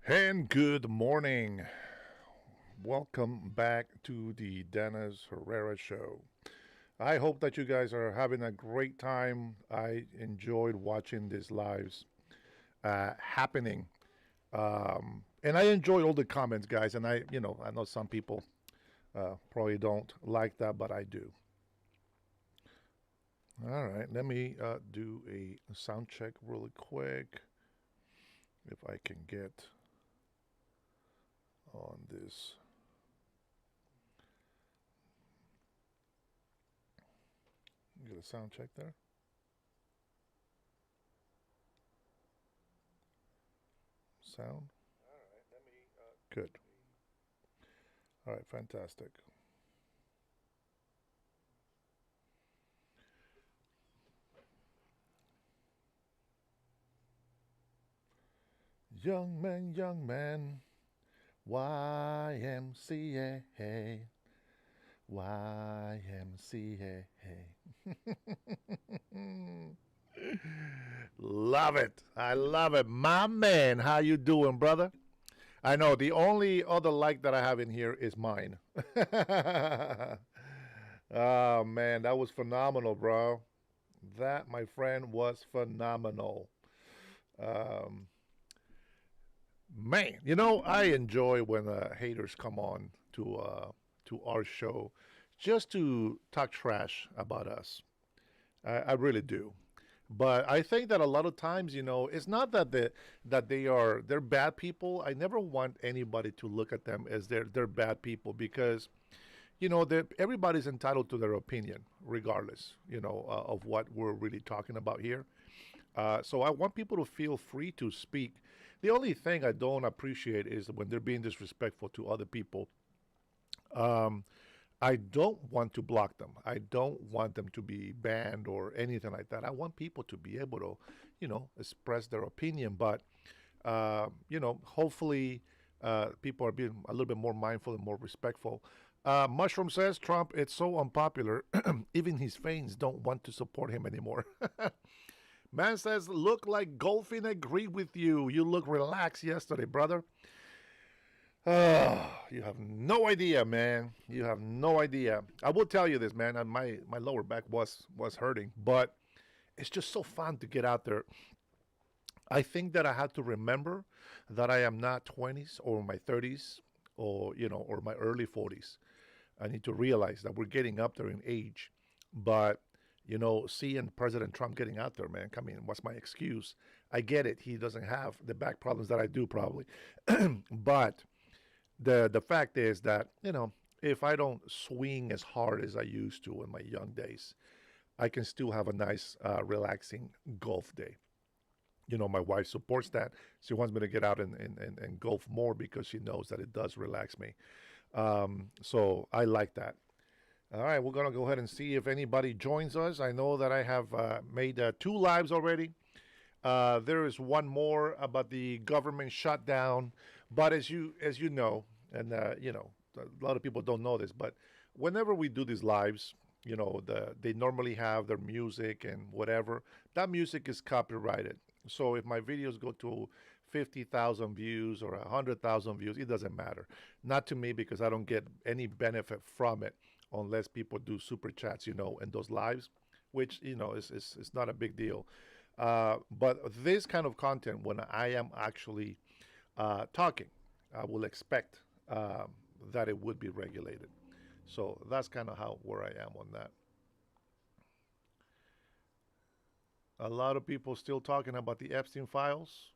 And good morning. Welcome back to the Dennis Herrera Show. I hope that you guys are having a great time. I enjoyed watching these lives happening. And I enjoy all the comments, guys. And I know some people probably don't like that, but I do. All right, let me do a sound check really quick if I can get on this. Get a sound check there. Sound. Good. All right, fantastic. Young man, YMCA, YMCA. Love it. I love it. My man, how you doing, brother? I know the only other like that I have in here is mine. Oh man, that was phenomenal, bro. That, my friend, was phenomenal. Man, I enjoy when haters come on to our show just to talk trash about us. I really do. But I think that a lot of times, it's not that they're bad people. I never want anybody to look at them as they're bad people because everybody's entitled to their opinion, regardless, of what we're really talking about here. So I want people to feel free to speak. The only thing I don't appreciate is when they're being disrespectful to other people. I don't want to block them. I don't want them to be banned or anything like that. I want people to be able to, express their opinion. But, hopefully people are being a little bit more mindful and more respectful. Mushroom says Trump, it's so unpopular. Even his fans don't want to support him anymore. Man says, look like golfing. Agree with you. You look relaxed yesterday, brother. You have no idea, man. You have no idea. I will tell you this, man. My lower back was hurting, but it's just so fun to get out there. I think that I had to remember that I am not 20s or my 30s or my early 40s. I need to realize that we're getting up there in age, but seeing President Trump getting out there, man. I mean, what's my excuse? I get it. He doesn't have the back problems that I do, probably, but the fact is that if I don't swing as hard as I used to in my young days, I can still have a nice, relaxing golf day. My wife supports that. She wants me to get out and golf more because she knows that it does relax me. So I like that. All right, we're going to go ahead and see if anybody joins us. I know that I have made two lives already. There is one more about the government shutdown, but as you know, and a lot of people don't know this, but whenever we do these lives, they normally have their music and whatever. That music is copyrighted. So if my videos go to 50,000 views or 100,000 views, it doesn't matter. Not to me because I don't get any benefit from it unless people do super chats, in those lives, which is not a big deal. But this kind of content, when I am actually talking, I will expect that it would be regulated. So that's kind of how where I am on that. A lot of people still talking about the Epstein files.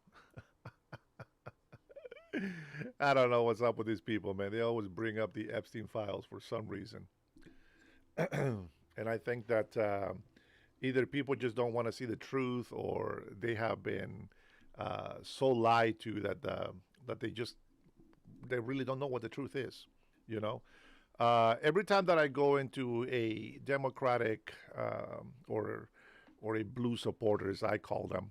I don't know what's up with these people, man. They always bring up the Epstein files for some reason, and I think that either people just don't want to see the truth, or they have been so lied to that they really don't know what the truth is. You know, every time that I go into a Democratic or a blue supporter, as I call them,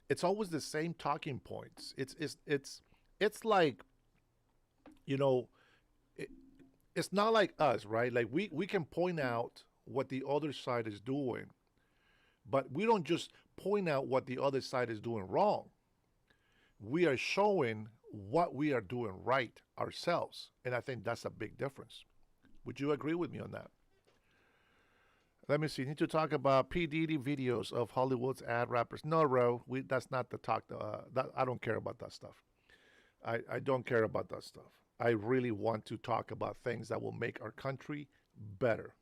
it's always the same talking points. It's like you know, it, it's not like us, right? Like we can point out what the other side is doing, but we don't just point out what the other side is doing wrong. we are showing what we are doing right ourselves. And I think that's a big difference. Would you agree with me on that? Let me see. Need to talk about P. Diddy videos of Hollywood's ad rappers. No, Ro, that's not the talk. I don't care about that stuff. I don't care about that stuff. I really want to talk about things that will make our country better.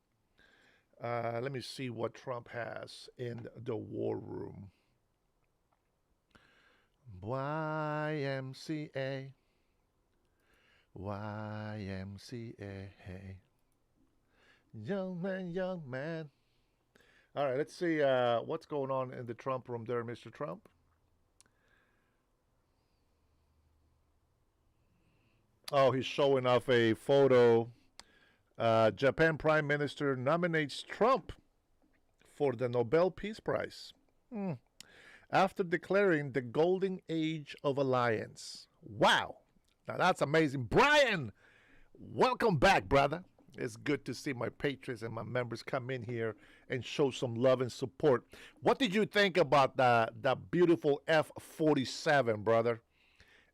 Let me see what Trump has in the war room. YMCA, YMCA. Young man, young man. All right, let's see what's going on in the Trump room there, Mr. Trump. Oh, he's showing off a photo. Japan Prime Minister nominates Trump for the Nobel Peace Prize. Hmm. After declaring the golden age of alliance. Wow. Now that's amazing. Brian, welcome back, brother. It's good to see my patrons and my members come in here and show some love and support. What did you think about the beautiful F-47, brother?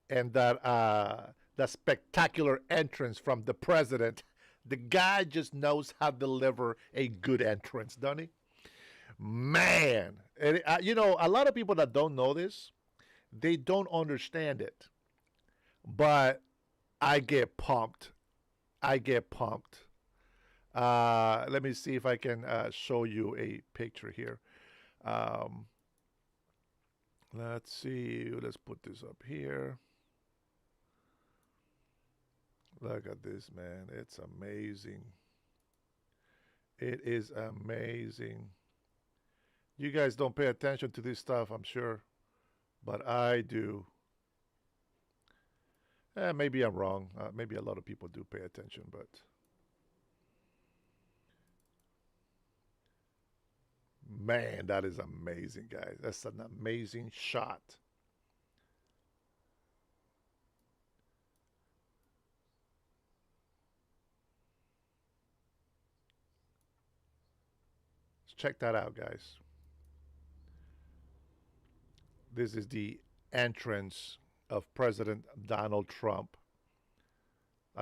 And that spectacular entrance from the president. The guy just knows how to deliver a good entrance, doesn't he? Man, and, a lot of people that don't know this, they don't understand it. But I get pumped. I get pumped. Let me see if I can show you a picture here. Um, let's see. Let's put this up here. Look at this, man. It's amazing. It is amazing. You guys don't pay attention to this stuff, I'm sure, but I do. Maybe I'm wrong. Maybe a lot of people do pay attention, but man, that is amazing, guys. That's an amazing shot. Check that out, guys. This is the entrance of President Donald Trump.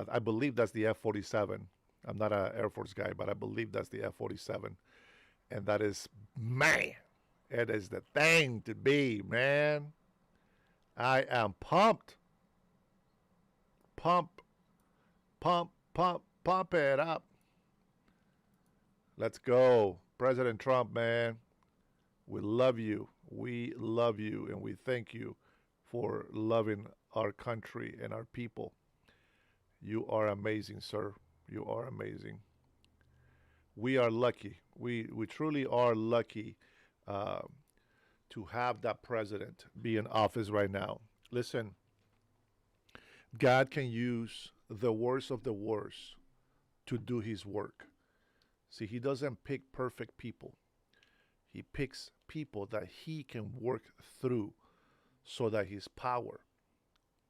I believe that's the F 47. I'm not an Air Force guy, but I believe that's the F 47. And that is, man, it is the thing to be, man. I am pumped. Pump, pump it up. Let's go. President Trump, man. We love you. We love you, and we thank you for loving our country and our people. You are amazing, sir. You are amazing. We are lucky. We truly are lucky uh, to have that president be in office right now. Listen, God can use the worst of the worst to do his work. See, he doesn't pick perfect people. He picks people that he can work through so that his power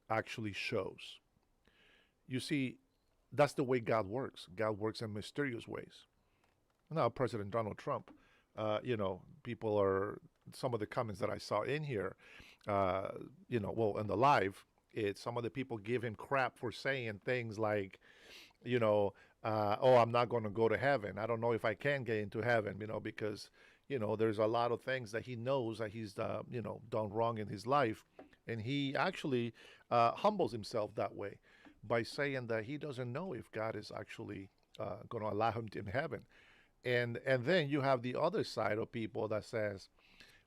actually shows. You see, that's the way God works. God works in mysterious ways. Now, President Donald Trump, people are, some of the comments that I saw in here, well, in the live, it's some of the people give him crap for saying things like, oh, I'm not going to go to heaven. I don't know if I can get into heaven, because, there's a lot of things that he knows that he's, done wrong in his life. And he actually humbles himself that way by saying that he doesn't know if God is actually going to allow him in heaven. And then you have the other side of people that says,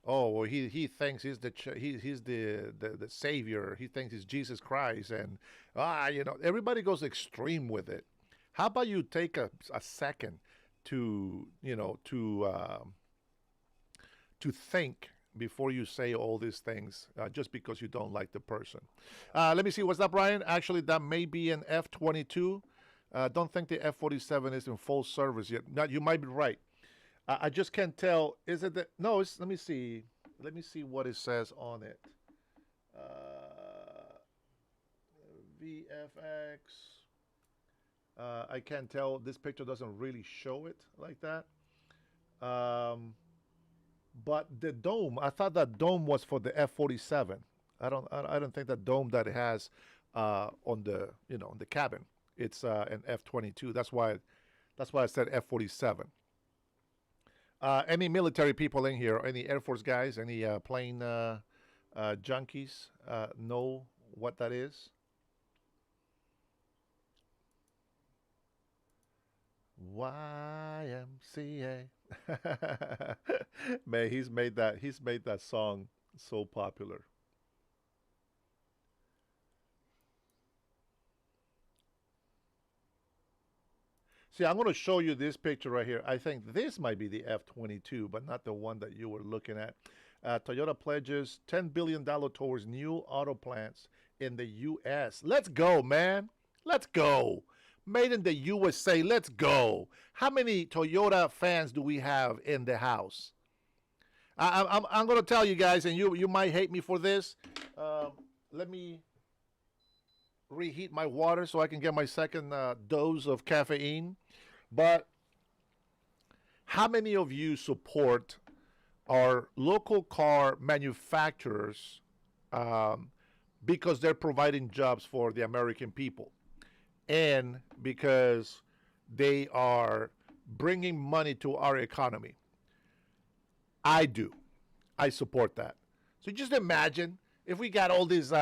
oh, well, he thinks he's he's the savior. He thinks he's Jesus Christ, and everybody goes extreme with it. How about you take a second to to think before you say all these things, just because you don't like the person. Let me see. What's that, Brian? Actually, that may be an F-22. Don't think the F-47 is in full service yet. Now, you might be right. I just can't tell. Is it the? No. Let me see. Let me see what it says on it. VFX. I can't tell. This picture doesn't really show it like that. But the dome, I thought that dome was for the F-47. I don't think that dome that it has on the on the cabin. It's an F-22. That's why I said F-47. Any military people in here? Any Air Force guys? Any plane junkies know what that is? YMCA. Man, he's made that song so popular. See, I'm going to show you this picture right here. I think this might be the F-22, but not the one that you were looking at. Toyota pledges $10 billion towards new auto plants in the U.S. Let's go, man. Let's go. Made in the USA. Let's go. How many Toyota fans do we have in the house? I'm going to tell you guys, and you might hate me for this. Let me reheat my water so I can get my second dose of caffeine. But how many of you support our local car manufacturers um, because they're providing jobs for the American people and because they are bringing money to our economy? I do. I support that. So just imagine if we got all these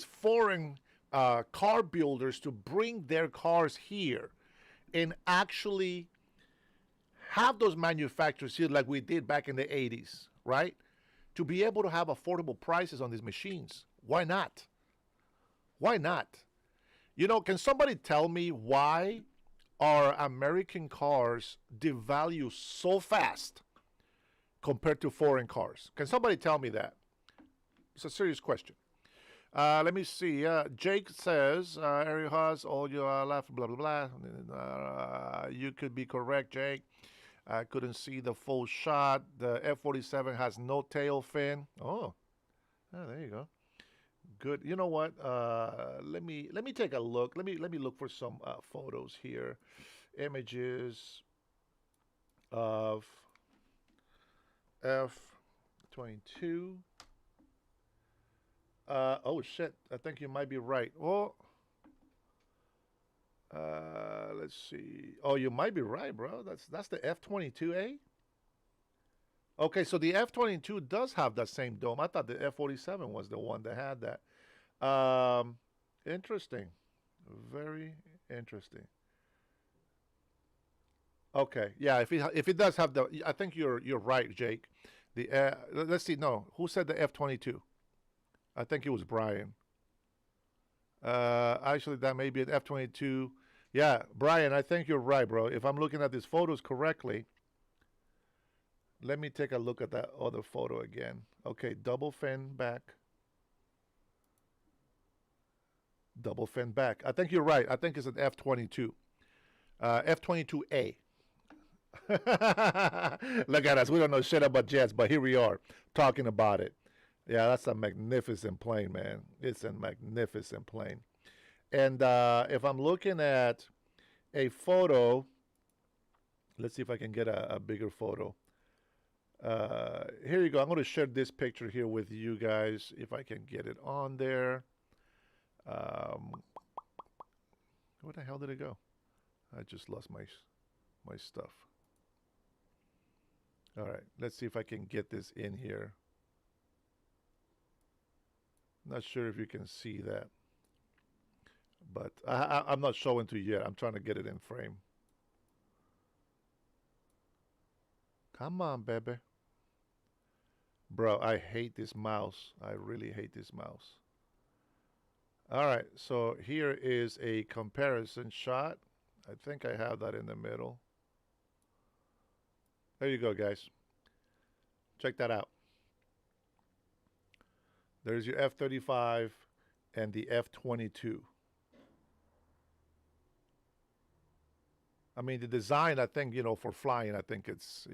foreign car builders to bring their cars here and actually have those manufacturers here like we did back in the 80s, right? To be able to have affordable prices on these machines. Why not? Why not? Can somebody tell me why our American cars devalue so fast compared to foreign cars? Can somebody tell me that? It's a serious question. Let me see. Jake says, Ariel Haas, all you laugh, blah, blah, blah. You could be correct, Jake. I couldn't see the full shot. The F-47 has no tail fin. Oh, there you go. Good. You know what? Let me take a look. Let me look for some photos here. Images of F-22. Oh shit! I think you might be right. Well, let's see. Oh, you might be right, bro. That's the F-22A. Okay, so the F-22 does have that same dome. I thought the F-47 was the one that had that. Interesting. Very interesting. Okay, yeah. If it does have the, I think you're right, Jake. The let's see. No, who said the F-22? I think it was Brian. Actually, that may be an F-22. Yeah, Brian, I think you're right, bro. If I'm looking at these photos correctly, let me take a look at that other photo again. Okay, double fin back, double fin back. I think you're right. I think it's an F-22, F-22A. Look at us. We don't know shit about jets, but here we are talking about it. Yeah, that's a magnificent plane, man. It's a magnificent plane. And if I'm looking at a photo, let's see if I can get a bigger photo. Here you go. I'm going to share this picture here with you guys if I can get it on there. Um, where the hell did it go? I just lost my stuff. All right, let's see if I can get this in here. Not sure if you can see that, but I'm not showing to you yet. I'm trying to get it in frame. Come on, baby. Bro, I hate this mouse. I really hate this mouse. All right, so here is a comparison shot. I think I have that in the middle. There you go, guys. Check that out. There's your F-35 and the F-22. I mean, the design, I think, for flying, I think it's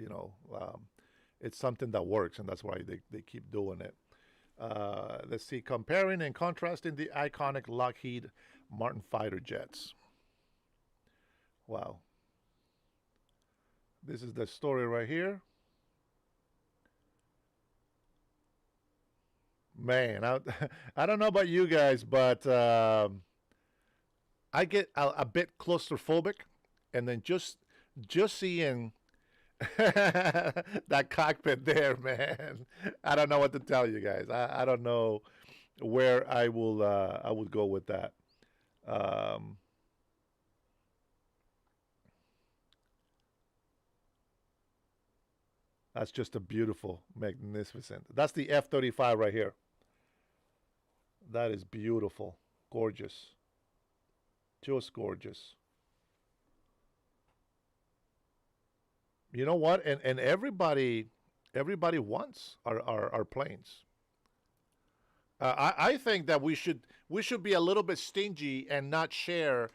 something that works, and that's why they keep doing it. Let's see, comparing and contrasting the iconic Lockheed Martin fighter jets. Wow. This is the story right here. Man, I don't know about you guys, but I get a bit claustrophobic, and then just seeing that cockpit there, man. I don't know what to tell you guys. I don't know where I would go with that. Um, that's just a beautiful, magnificent. That's the F-35 right here. That is beautiful, gorgeous, just gorgeous. You know what? And everybody wants our planes. I think that we should be a little bit stingy and not share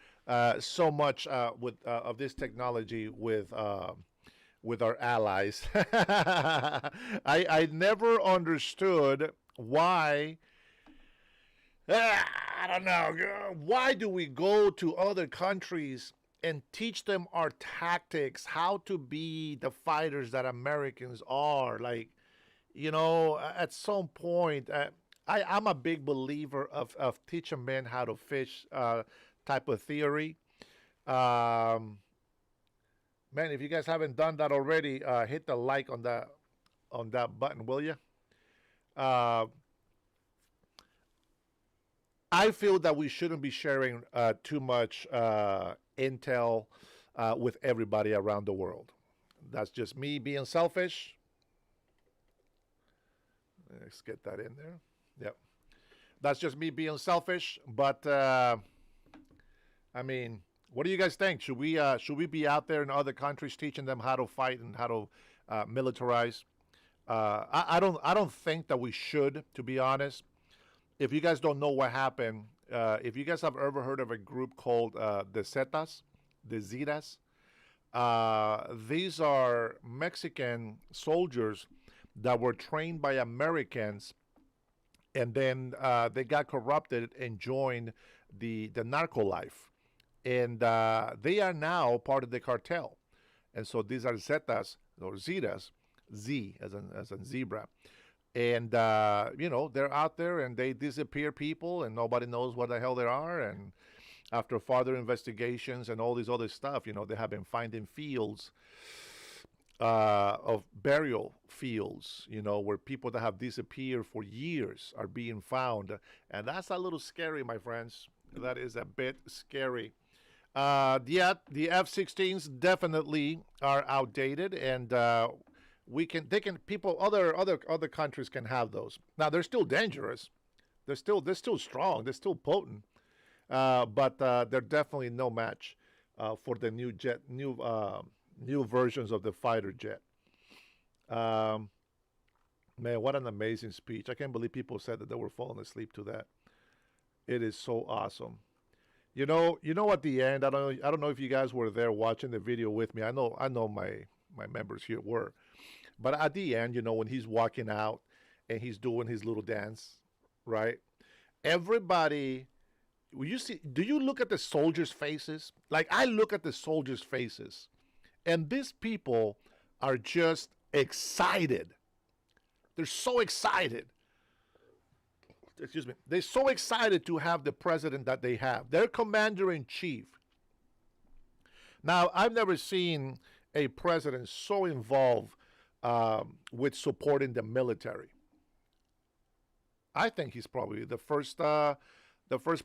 so much with of this technology with our allies. I never understood why. I don't know. Why do we go to other countries and teach them our tactics, how to be the fighters that Americans are? Like, at some point, I'm a big believer of teaching men how to fish type of theory. Um, Man, if you guys haven't done that already, hit the like on that button, will you? Uh, I feel that we shouldn't be sharing too much intel with everybody around the world. That's just me being selfish. Let's get that in there. Yep. That's just me being selfish. But I mean, what do you guys think? Should we be out there in other countries teaching them how to fight and how to militarize? I don't think that we should, to be honest. If you guys don't know what happened, if you guys have ever heard of a group called the Zetas, the Zetas, these are Mexican soldiers that were trained by Americans, and then they got corrupted and joined the narco life, and they are now part of the cartel. And so these are Zetas or Zetas, Z as in zebra, and they're out there and they disappear people and nobody knows what the hell they are. And after further investigations and all this other stuff, they have been finding fields of burial fields, where people that have disappeared for years are being found. And that's a little scary, my friends. That is a bit scary. Yeah, the F-16s definitely are outdated, and other countries can have those. Now they're still dangerous. They're still strong. They're still potent. But they're definitely no match for the new versions of the fighter jet. Um, Man, what an amazing speech! I can't believe people said that they were falling asleep to that. It is so awesome. At the end, I don't know if you guys were there watching the video with me. I know my members here were, but at the end, when he's walking out and he's doing his little dance, right? Everybody, do you look at the soldiers' faces? Like I look at the soldiers' faces, and these people are just excited. They're so excited. Excuse me. They're so excited to have the president that they have. Their commander in chief. Now, I've never seen a president so involved with supporting the military. I think he's probably the first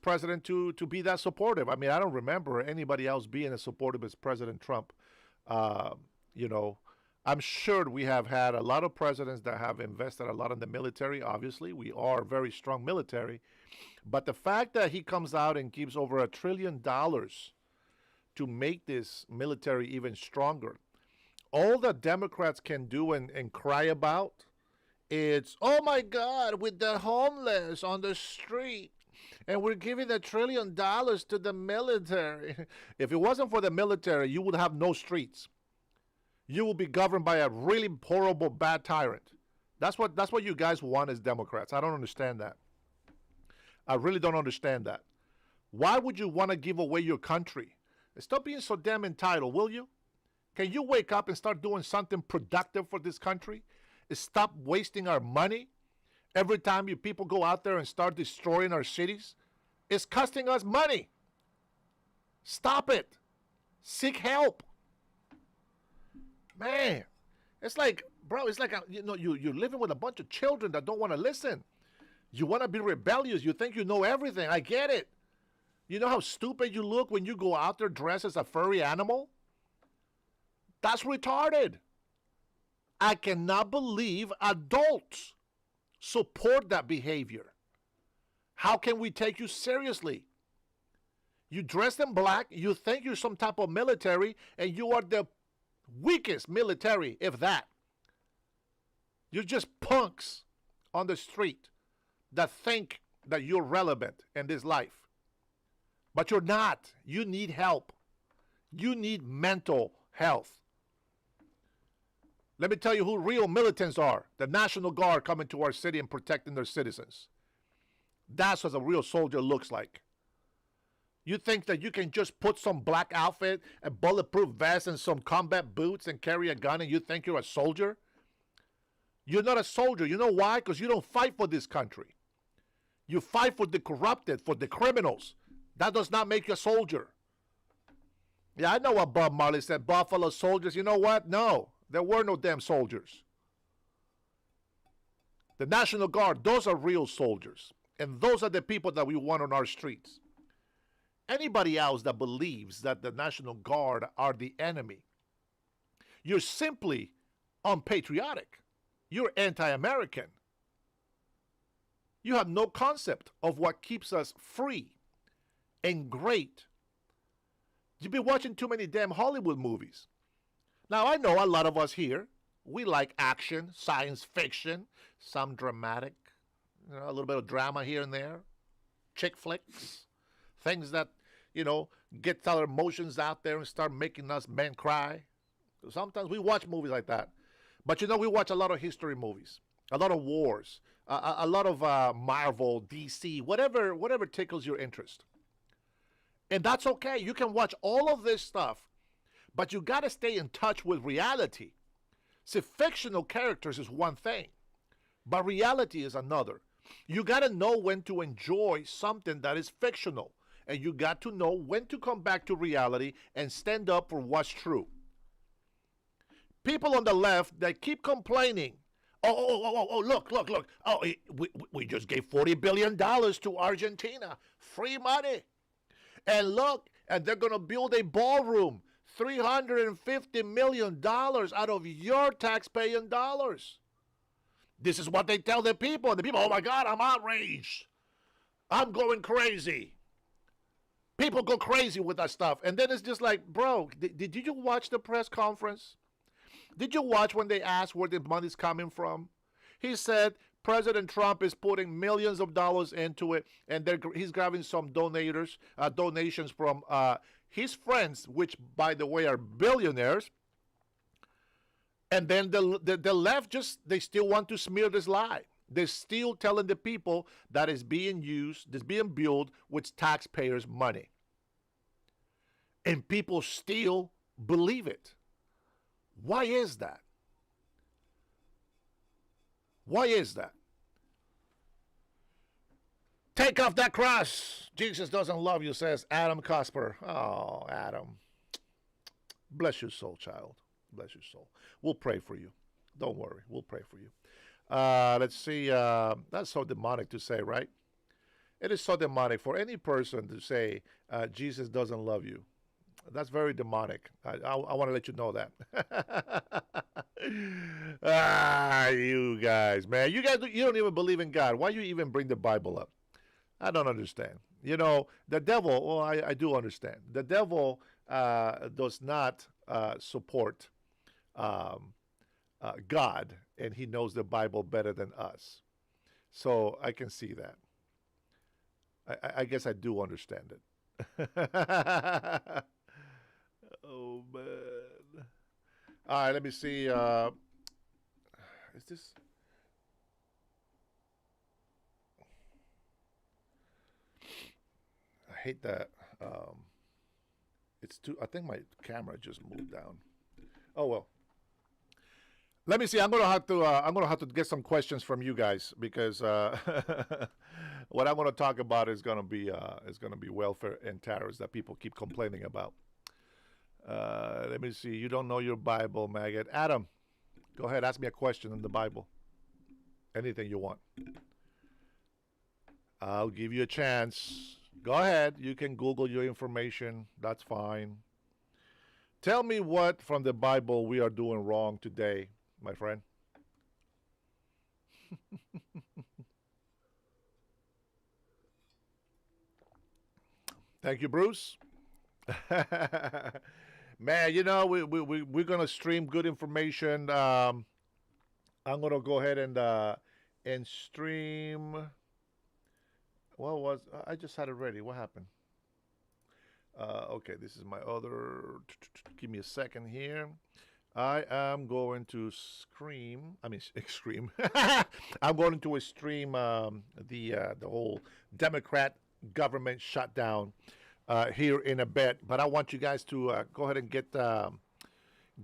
president to be that supportive. I mean, I don't remember anybody else being as supportive as President Trump. Uh, you know, I'm sure we have had a lot of presidents that have invested a lot in the military. Obviously, we are a very strong military, but the fact that he comes out and gives over $1 trillion to make this military even stronger, all that Democrats can do and cry about, it's, oh my God, with the homeless on the street, and we're giving $1 trillion to the military. If it wasn't for the military, you would have no streets. You will be governed by a really horrible, bad tyrant. That's what you guys want as Democrats. I don't understand that. I really don't understand that. Why would you want to give away your country? Stop being so damn entitled, will you? Can you wake up and start doing something productive for this country? Stop wasting our money Every time you people go out there and start destroying our cities, it's costing us money. Stop it. Seek help. Man, it's like, bro, it's like, you're living with a bunch of children that don't want to listen. You want to be rebellious. You think you know everything. I get it. You know how stupid you look when you go out there dressed as a furry animal? That's retarded. I cannot believe adults support that behavior. How can we take you seriously? You dress in black, you think you're some type of military, and you are the weakest military, if that. You're just punks on the street that think that you're relevant in this life. But you're not. You need help. You need mental health. Let me tell you who real militants are. The National Guard coming to our city and protecting their citizens. That's what a real soldier looks like. You think that you can just put some black outfit, a bulletproof vest, and some combat boots and carry a gun and you think you're a soldier? You're not a soldier. You know why? Because you don't fight for this country. You fight for the corrupted, for the criminals. That does not make you a soldier. Yeah, I know what Bob Marley said. Buffalo soldiers. You know what? No, there were no damn soldiers. The National Guard, those are real soldiers. And those are the people that we want on our streets. Anybody else that believes that the National Guard are the enemy, you're simply unpatriotic. You're anti-American. You have no concept of what keeps us free and great. You've been watching too many damn Hollywood movies. Now, I know a lot of us here, we like action, science fiction, some dramatic, a little bit of drama here and there, chick flicks, things that, get our emotions out there and start making us men cry. Sometimes we watch movies like that. But, we watch a lot of history movies, a lot of wars, a lot of Marvel, DC, whatever tickles your interest. And that's okay. You can watch all of this stuff, but you got to stay in touch with reality. See, fictional characters is one thing, but reality is another. You got to know when to enjoy something that is fictional, and you got to know when to come back to reality and stand up for what's true. People on the left that keep complaining, look. Oh, we just gave $40 billion to Argentina. Free money. And look, and they're going to build a ballroom. $350 million out of your taxpaying dollars. This is what they tell the people. And the people, oh my God, I'm outraged. I'm going crazy. People go crazy with that stuff. And then it's just like, bro, did you watch the press conference? Did you watch when they asked where the money's coming from? He said President Trump is putting millions of dollars into it, and he's grabbing some donations from his friends, which, by the way, are billionaires. And then the left they still want to smear this lie. They're still telling the people that is being used, that's being built with taxpayers' money. And people still believe it. Why is that? Why is that? Take off that cross. Jesus doesn't love you, says Adam Cosper. Oh, Adam. Bless your soul, child. Bless your soul. We'll pray for you. Don't worry. We'll pray for you. Let's see. That's so demonic to say, right? It is so demonic for any person to say Jesus doesn't love you. That's very demonic. I want to let you know that. You guys, man. You don't even believe in God. Why you even bring the Bible up? I don't understand. The devil, well, I do understand. The devil does not support God, and he knows the Bible better than us. So I can see that. I guess I do understand it. Oh, man. All right, let me see. Is this? I hate that. It's too. I think my camera just moved down. Oh, well. Let me see. I'm gonna have to get some questions from you guys because what I'm gonna talk about is gonna be welfare and tariffs that people keep complaining about. Let me see. You don't know your Bible, maggot. Adam, go ahead. Ask me a question in the Bible. Anything you want. I'll give you a chance. Go ahead. You can Google your information. That's fine. Tell me what from the Bible we are doing wrong today, my friend. Thank you, Bruce. Man, you know, we're going to stream good information. I'm going to go ahead and stream. What was I just had it ready? What happened? Okay, this is my other. Give me a second here. I am going to scream. I mean, scream. I'm going to stream the whole Democrat government shutdown here in a bit. But I want you guys to go ahead and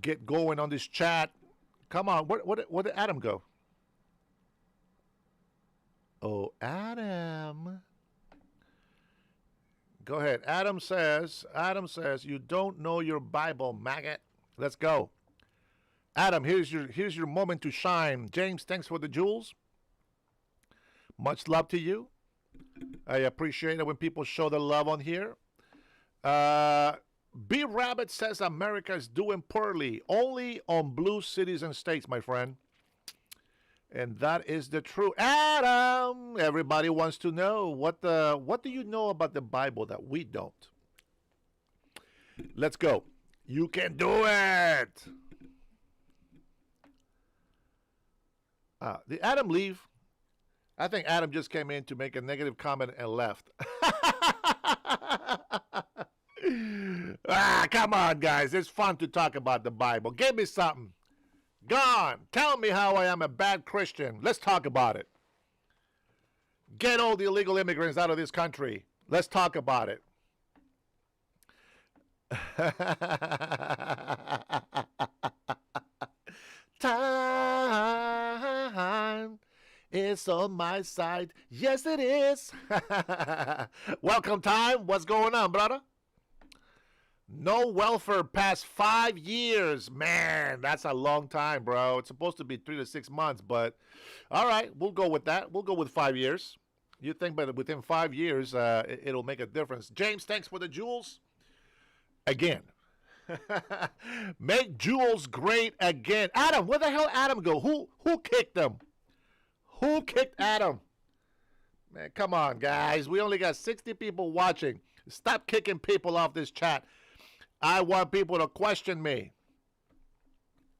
get going on this chat. Come on, where did Adam go? Oh, Adam. Go ahead. Adam says, you don't know your Bible, maggot. Let's go. Adam, here's your moment to shine. James, thanks for the jewels. Much love to you. I appreciate it when people show their love on here. B Rabbit says America is doing poorly. Only on blue cities and states, my friend. And that is the truth. Adam, everybody wants to know what do you know about the Bible that we don't? Let's go. You can do it. Did Adam leave? I think Adam just came in to make a negative comment and left. Come on, guys. It's fun to talk about the Bible. Give me something. Gone. Tell me how I am a bad Christian. Let's talk about it. Get all the illegal immigrants out of this country. Let's talk about it. Time is on my side. Yes, it is. Welcome, time. What's going on, brother? No welfare past 5 years. Man, that's a long time, bro. It's supposed to be 3 to 6 months, but all right, we'll go with that. We'll go with 5 years. You think, but within 5 years, it'll make a difference. James, thanks for the jewels. Again. Make jewels great again. Adam, where the hell Adam go? Who kicked him? Who kicked Adam? Man, come on, guys. We only got 60 people watching. Stop kicking people off this chat. I want people to question me.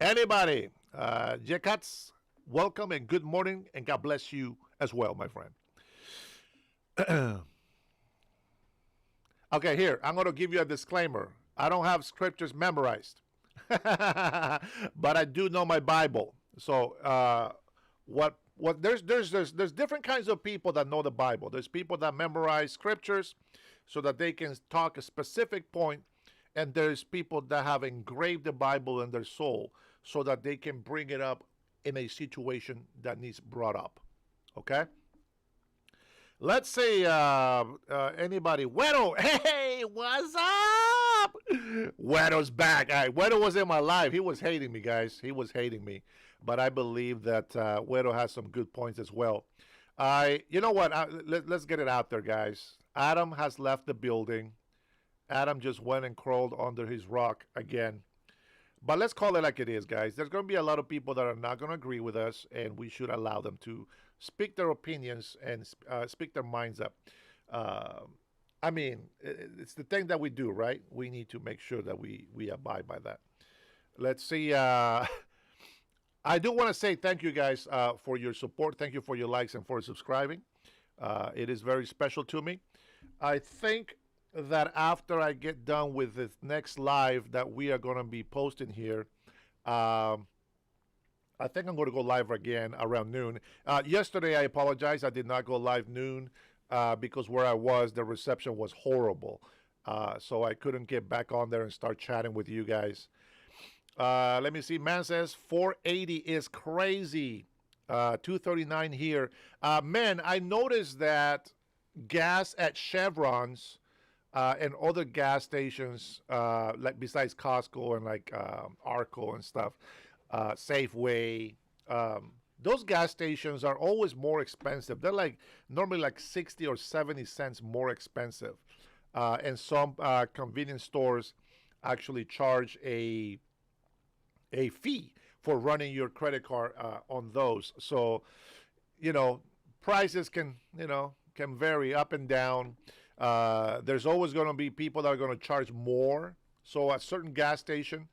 Anybody? Jekats, welcome and good morning, and God bless you as well, my friend. Okay, here. I'm going to give you a disclaimer. I don't have scriptures memorized. But I do know my Bible. So there's different kinds of people that know the Bible. There's people that memorize scriptures so that they can talk a specific point, and there's people that have engraved the Bible in their soul so that they can bring it up in a situation that needs brought up. Okay? Let's say anybody. Wedo, hey, what's up? Wedo's back. All right, Wedo was in my life. He was hating me, guys. He was hating me. But I believe that Wedo has some good points as well. You know what? Let's get it out there, guys. Adam has left the building. Adam just went and crawled under his rock again. But let's call it like it is, guys. There's going to be a lot of people that are not going to agree with us, and we should allow them to speak their opinions and speak their minds up. I mean, it's the thing that we do, right? We need to make sure that we abide by that. Let's see. I do want to say thank you, guys, for your support. Thank you for your likes and for subscribing. It is very special to me. I think that after I get done with this next live that we are going to be posting here, I think I'm going to go live again around noon. Yesterday, I apologize. I did not go live noon because where I was, the reception was horrible. So I couldn't get back on there and start chatting with you guys. Let me see. Man says 480 is crazy. 239 here. Man, I noticed that gas at Chevrons and other gas stations, like besides Costco and like Arco and stuff, Safeway, those gas stations are always more expensive. They're like normally like 60 or 70 cents more expensive. And some convenience stores actually charge a fee for running your credit card on those. So, you know, prices can, can vary up and down. There's always going to be people that are going to charge more. So at certain gas station,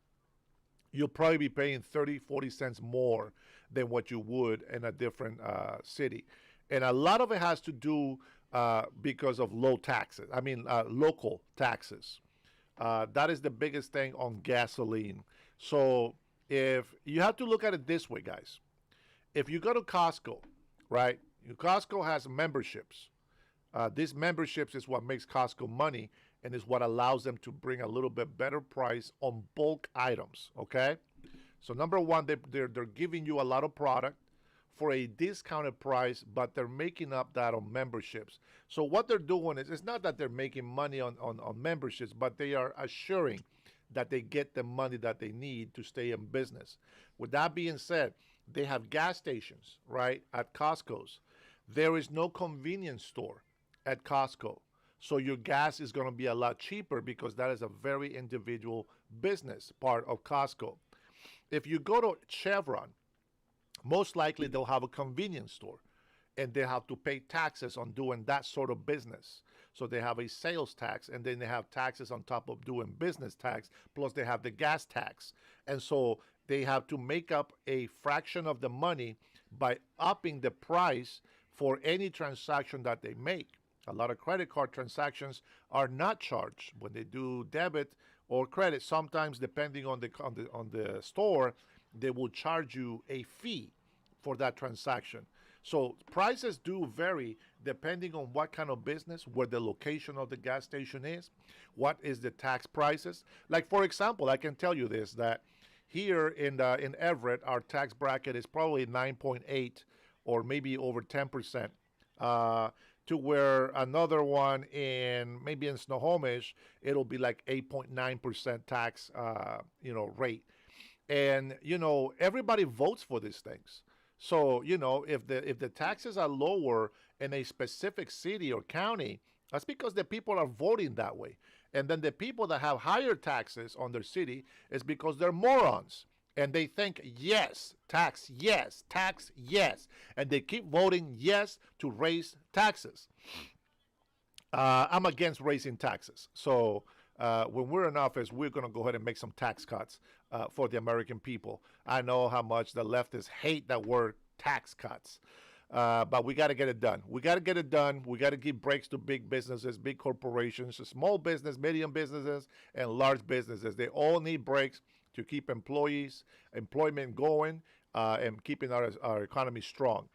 you'll probably be paying 30, 40 cents more than what you would in a different city. And a lot of it has to do because of low taxes. I mean, local taxes. That is the biggest thing on gasoline. So if you have to look at it this way, guys, if you go to Costco, right? Costco has memberships. These memberships is what makes Costco money and is what allows them to bring a little bit better price on bulk items. Okay, so number one, they're giving you a lot of product for a discounted price, but they're making up that on memberships. So what they're doing is it's not that they're making money on memberships, but they are assuring that they get the money that they need to stay in business. With that being said, they have gas stations, right, at Costco's. There is no convenience store at Costco. So your gas is going to be a lot cheaper because that is a very individual business part of Costco. If you go to Chevron, most likely they'll have a convenience store and they have to pay taxes on doing that sort of business. So they have a sales tax and then they have taxes on top of doing business tax, plus they have the gas tax. And so they have to make up a fraction of the money by upping the price for any transaction that they make. A lot of credit card transactions are not charged when they do debit or credit. Sometimes, depending on the store, they will charge you a fee for that transaction. So prices do vary depending on what kind of business, where the location of the gas station is, what is the tax prices. Like for example, I can tell you this, that here in Everett, our tax bracket is probably 9.8 or maybe over 10%. To where another one in maybe in Snohomish, it'll be like 8.9% tax, rate. And everybody votes for these things. So if the taxes are lower in a specific city or county, that's because the people are voting that way. And then the people that have higher taxes on their city is because they're morons. And they think, yes, tax, yes. And they keep voting yes to raise taxes. I'm against raising taxes. So when we're in office, we're going to go ahead and make some tax cuts for the American people. I know how much the leftists hate that word tax cuts. But we got to get it done. We got to get it done. We got to give breaks to big businesses, big corporations, small business, medium businesses, and large businesses. They all need breaks to keep employment going, and keeping our economy strong.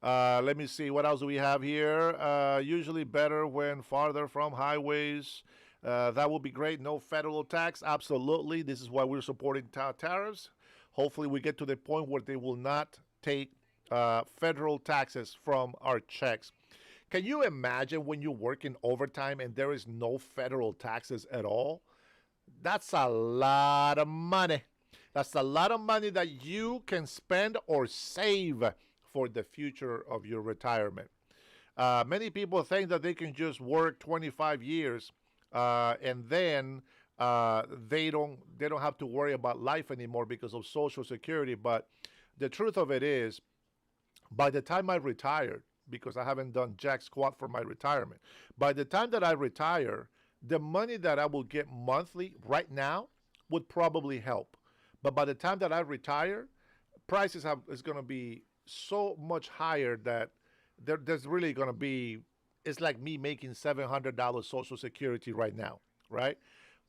Let me see, what else do we have here? Usually better when farther from highways. That would be great. No federal tax. Absolutely. This is why we're supporting tariffs. Hopefully we get to the point where they will not take federal taxes from our checks. Can you imagine when you work in overtime and there is no federal taxes at all? That's a lot of money. That's a lot of money that you can spend or save for the future of your retirement. Many people think that they can just work 25 years and then they don't have to worry about life anymore because of Social Security. But the truth of it is, by the time I retired, because I haven't done jack squat for my retirement, by the time that I retire, the money that I will get monthly right now would probably help. But by the time that I retire, is going to be so much higher that there's really going to be, it's like me making $700 Social Security right now, right?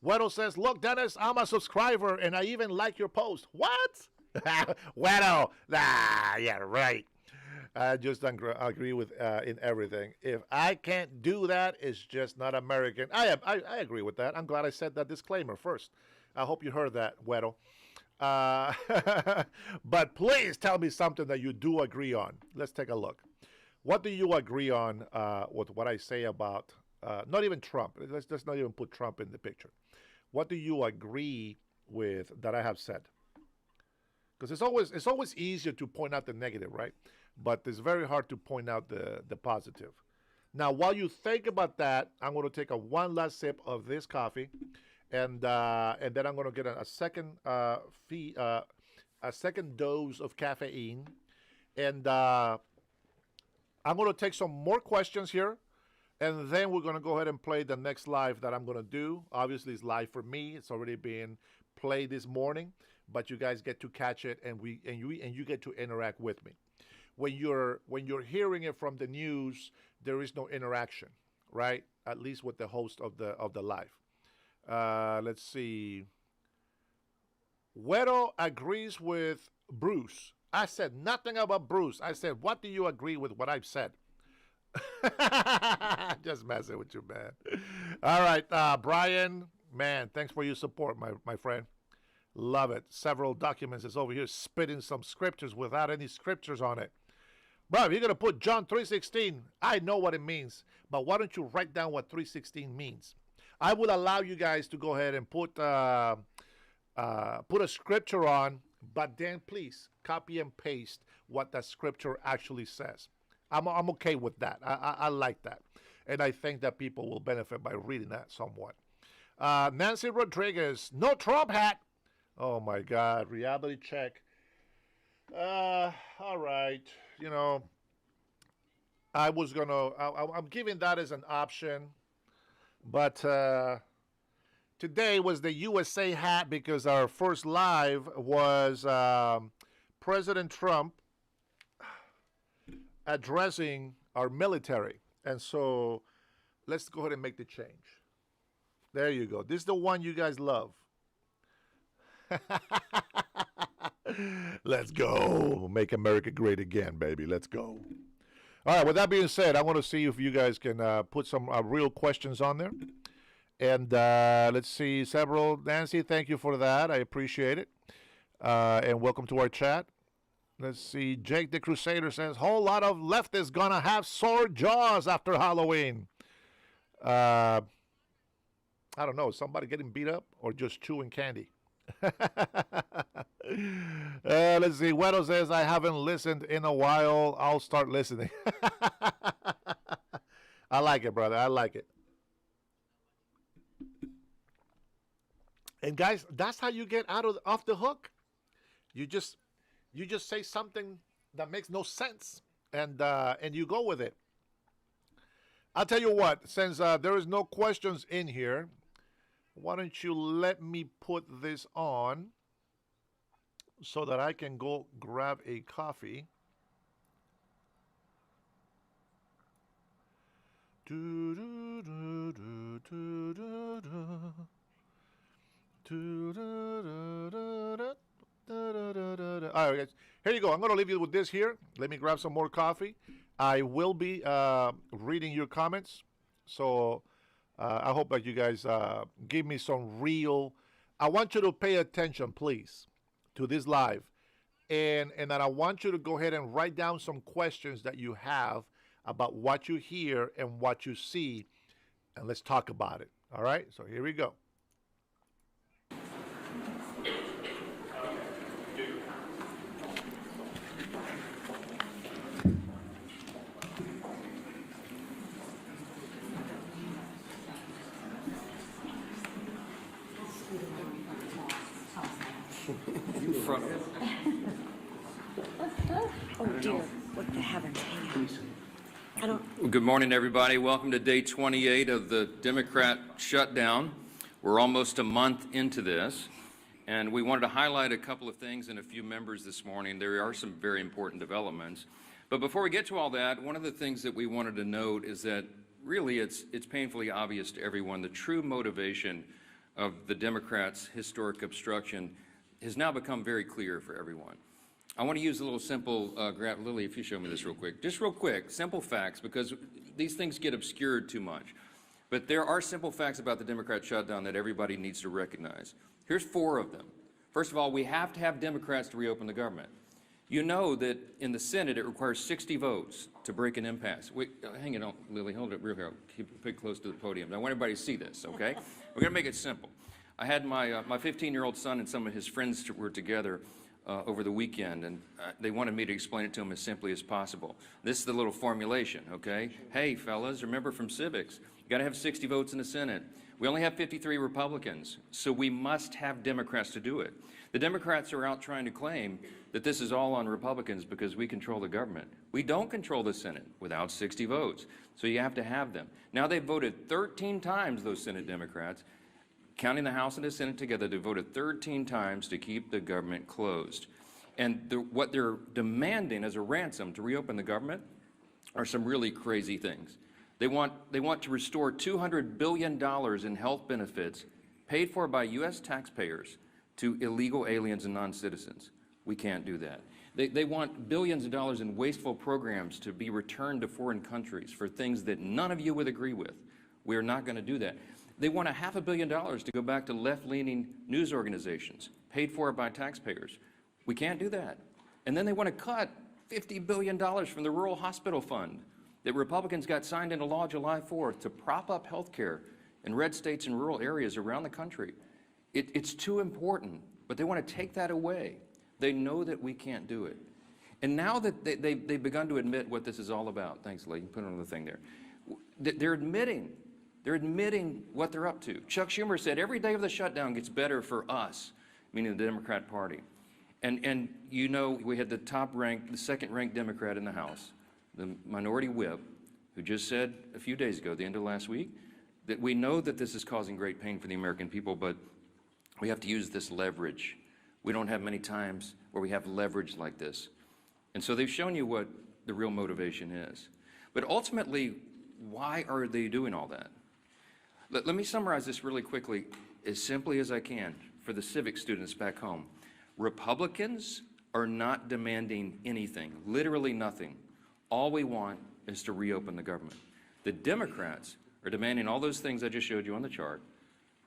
Weddle says, look, Dennis, I'm a subscriber and I even like your post. What? Weddle, yeah, right. I just agree with in everything. If I can't do that, it's just not American. I agree with that. I'm glad I said that disclaimer first. I hope you heard that, Weddle. Uh, but please tell me something that you do agree on. Let's take a look. What do you agree on with what I say about not even Trump? Let's not even put Trump in the picture. What do you agree with that I have said? Because it's always easier to point out the negative, right? But it's very hard to point out the positive. Now, while you think about that, I'm going to take a one last sip of this coffee, and then I'm going to get a second a second dose of caffeine, and I'm going to take some more questions here, and then we're going to go ahead and play the next live that I'm going to do. Obviously, it's live for me. It's already been played this morning, but you guys get to catch it, and you get to interact with me. When you're hearing it from the news, there is no interaction, right? At least with the host of the live. Let's see. Güero agrees with Bruce. I said nothing about Bruce. I said, what do you agree with what I've said? Just messing with you, man. All right, Brian, man, thanks for your support, my friend. Love it. Several documents is over here spitting some scriptures without any scriptures on it. Bro, if you're going to put John 3:16, I know what it means, but why don't you write down what 3:16 means? I will allow you guys to go ahead and put a scripture on, but then please copy and paste what that scripture actually says. I'm okay with that. I like that. And I think that people will benefit by reading that somewhat. Nancy Rodriguez, no Trump hat. Oh my God, reality check. All right. You know, I'm giving that as an option, but today was the USA hat because our first live was President Trump addressing our military. And so let's go ahead and make the change. There you go. This is the one you guys love. Let's go. Make America great again, baby. Let's go. All right, with that being said, I want to see if you guys can put some real questions on there. And let's see, several. Nancy, thank you for that. I appreciate it. And welcome to our chat. Let's see. Jake the Crusader says, whole lot of leftists gonna have sore jaws after Halloween. I don't know. Somebody getting beat up or just chewing candy? Let's see. Wedo says, I haven't listened in a while. I'll start listening. I like it, brother. I like it. And guys, that's how you get off the hook. You just say something that makes no sense, and you go with it. I'll tell you what. Since there is no questions in here, why don't you let me put this on so that I can go grab a coffee. All right, guys. Here you go. I'm going to leave you with this here. Let me grab some more coffee. I will be reading your comments. So I hope that you guys give me some real. I want you to pay attention, please, to this live. And that I want you to go ahead and write down some questions that you have about what you hear and what you see. And let's talk about it. All right? So here we go. Oh dear, what the heavens, hang on. Well, good morning, everybody. Welcome to day 28 of the Democrat shutdown. We're almost a month into this, and we wanted to highlight a couple of things and a few members this morning. There are some very important developments. But before we get to all that, one of the things that we wanted to note is that really it's painfully obvious to everyone the true motivation of the Democrats' historic obstruction has now become very clear for everyone. I want to use a little simple, Lily, if you show me this real quick. Just real quick, simple facts, because these things get obscured too much. But there are simple facts about the Democrat shutdown that everybody needs to recognize. Here's 4 of them. First of all, we have to have Democrats to reopen the government. You know that in the Senate, it requires 60 votes to break an impasse. Wait, hang on, Lily, hold it real here. Keep it close to the podium. I want everybody to see this, okay? We're going to make it simple. I had my 15-year-old son and some of his friends were together over the weekend, and they wanted me to explain it to them as simply as possible. This is the little formulation, okay? Hey, fellas, remember from civics, you got to have 60 votes in the Senate. We only have 53 Republicans, so we must have Democrats to do it. The Democrats are out trying to claim that this is all on Republicans because we control the government. We don't control the Senate without 60 votes, so you have to have them. Now they've voted 13 times, those Senate Democrats, counting the House and the Senate together, they voted 13 times to keep the government closed. And what they're demanding as a ransom to reopen the government are some really crazy things. They want to restore $200 billion in health benefits paid for by U.S. taxpayers to illegal aliens and non-citizens. We can't do that. They want billions of dollars in wasteful programs to be returned to foreign countries for things that none of you would agree with. We are not going to do that. They want $500 million to go back to left-leaning news organizations paid for by taxpayers. We can't do that. And then they want to cut $50 billion from the Rural Hospital Fund that Republicans got signed into law July 4th to prop up health care in red states and rural areas around the country. It's too important, but they want to take that away. They know that we can't do it. And now that they've begun to admit what this is all about, thanks, Lee, put on the thing there. They're admitting what they're up to. Chuck Schumer said every day of the shutdown gets better for us, meaning the Democrat Party. And you know, we had the second-ranked Democrat in the House, the minority whip, who just said a few days ago, the end of last week, that we know that this is causing great pain for the American people, but we have to use this leverage. We don't have many times where we have leverage like this. And so they've shown you what the real motivation is. But ultimately, why are they doing all that? Let me summarize this really quickly, as simply as I can, for the civic students back home. Republicans are not demanding anything, literally nothing. All we want is to reopen the government. The Democrats are demanding all those things I just showed you on the chart,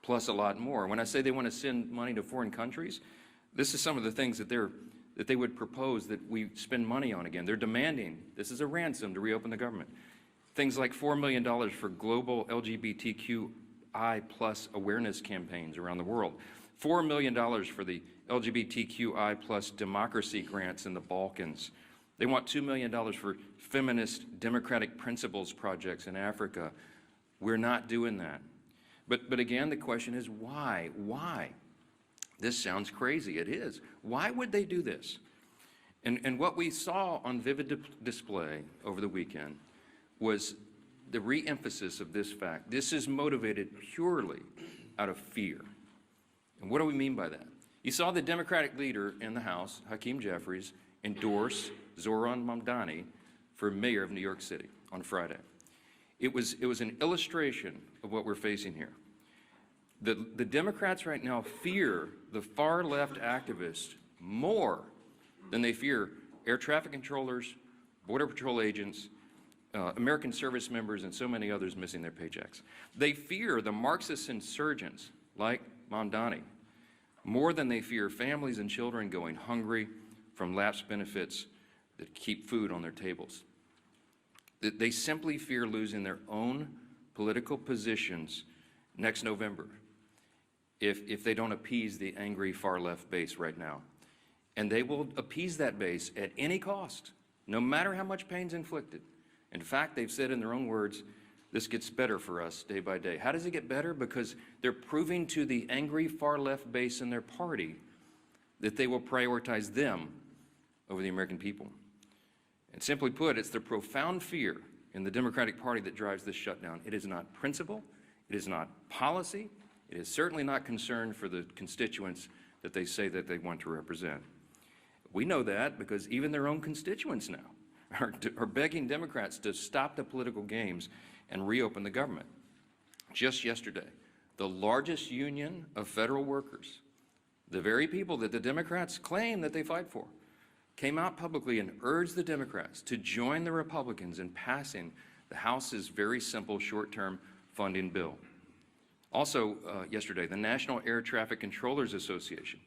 plus a lot more. When I say they want to send money to foreign countries, this is some of the things that they would propose that we spend money on again. They're demanding, this is a ransom to reopen the government. Things like $4 million for global LGBTQI plus awareness campaigns around the world. $4 million for the LGBTQI plus democracy grants in the Balkans. They want $2 million for feminist democratic principles projects in Africa. We're not doing that. But again, the question is why? Why? This sounds crazy. It is. Why would they do this? And what we saw on vivid display over the weekend was the re-emphasis of this fact. This is motivated purely out of fear. And what do we mean by that? You saw the Democratic leader in the House, Hakeem Jeffries, endorse Zoran Mamdani for mayor of New York City on Friday. It was an illustration of what we're facing here. The Democrats right now fear the far left activists more than they fear air traffic controllers, border patrol agents, American service members, and so many others missing their paychecks. They fear the Marxist insurgents like Mamdani more than they fear families and children going hungry from lapsed benefits that keep food on their tables. They simply fear losing their own political positions next November if they don't appease the angry far-left base right now. And they will appease that base at any cost, no matter how much pain's inflicted. In fact, they've said in their own words, this gets better for us day by day. How does it get better? Because they're proving to the angry far-left base in their party that they will prioritize them over the American people. And simply put, it's the profound fear in the Democratic Party that drives this shutdown. It is not principle, it is not policy, it is certainly not concern for the constituents that they say that they want to represent. We know that because even their own constituents now are begging Democrats to stop the political games and reopen the government. Just yesterday, the largest union of federal workers, the very people that the Democrats claim that they fight for, came out publicly and urged the Democrats to join the Republicans in passing the House's very simple short-term funding bill. Also yesterday, the National Air Traffic Controllers Association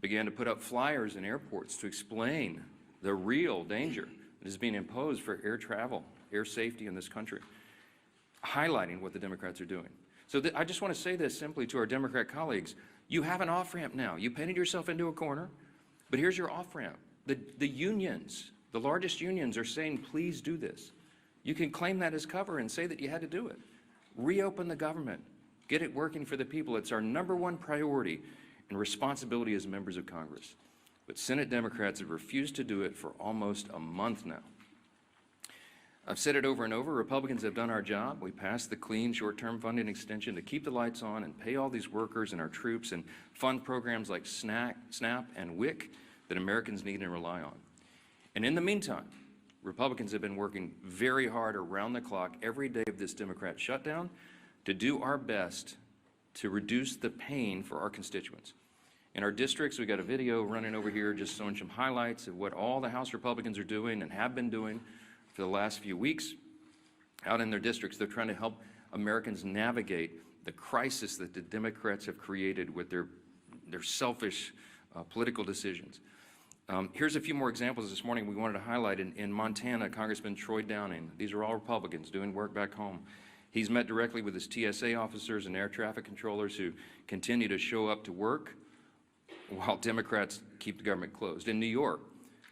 began to put up flyers in airports to explain the real danger that is being imposed for air travel, air safety in this country, highlighting what the Democrats are doing. So I just want to say this simply to our Democrat colleagues. You have an off-ramp now. You painted yourself into a corner, but here's your off-ramp. The unions, the largest unions are saying, please do this. You can claim that as cover and say that you had to do it. Reopen the government. Get it working for the people. It's our #1 priority and responsibility as members of Congress. But Senate Democrats have refused to do it for almost a month now. I've said it over and over, Republicans have done our job. We passed the clean short-term funding extension to keep the lights on and pay all these workers and our troops and fund programs like SNAP and WIC that Americans need and rely on. And in the meantime, Republicans have been working very hard around the clock every day of this Democrat shutdown to do our best to reduce the pain for our constituents. In our districts, we got a video running over here just showing some highlights of what all the House Republicans are doing and have been doing for the last few weeks. Out in their districts, they're trying to help Americans navigate the crisis that the Democrats have created with their selfish political decisions. Here's a few more examples this morning we wanted to highlight. In Montana, Congressman Troy Downing, these are all Republicans doing work back home. He's met directly with his TSA officers and air traffic controllers who continue to show up to work while Democrats keep the government closed. In New York,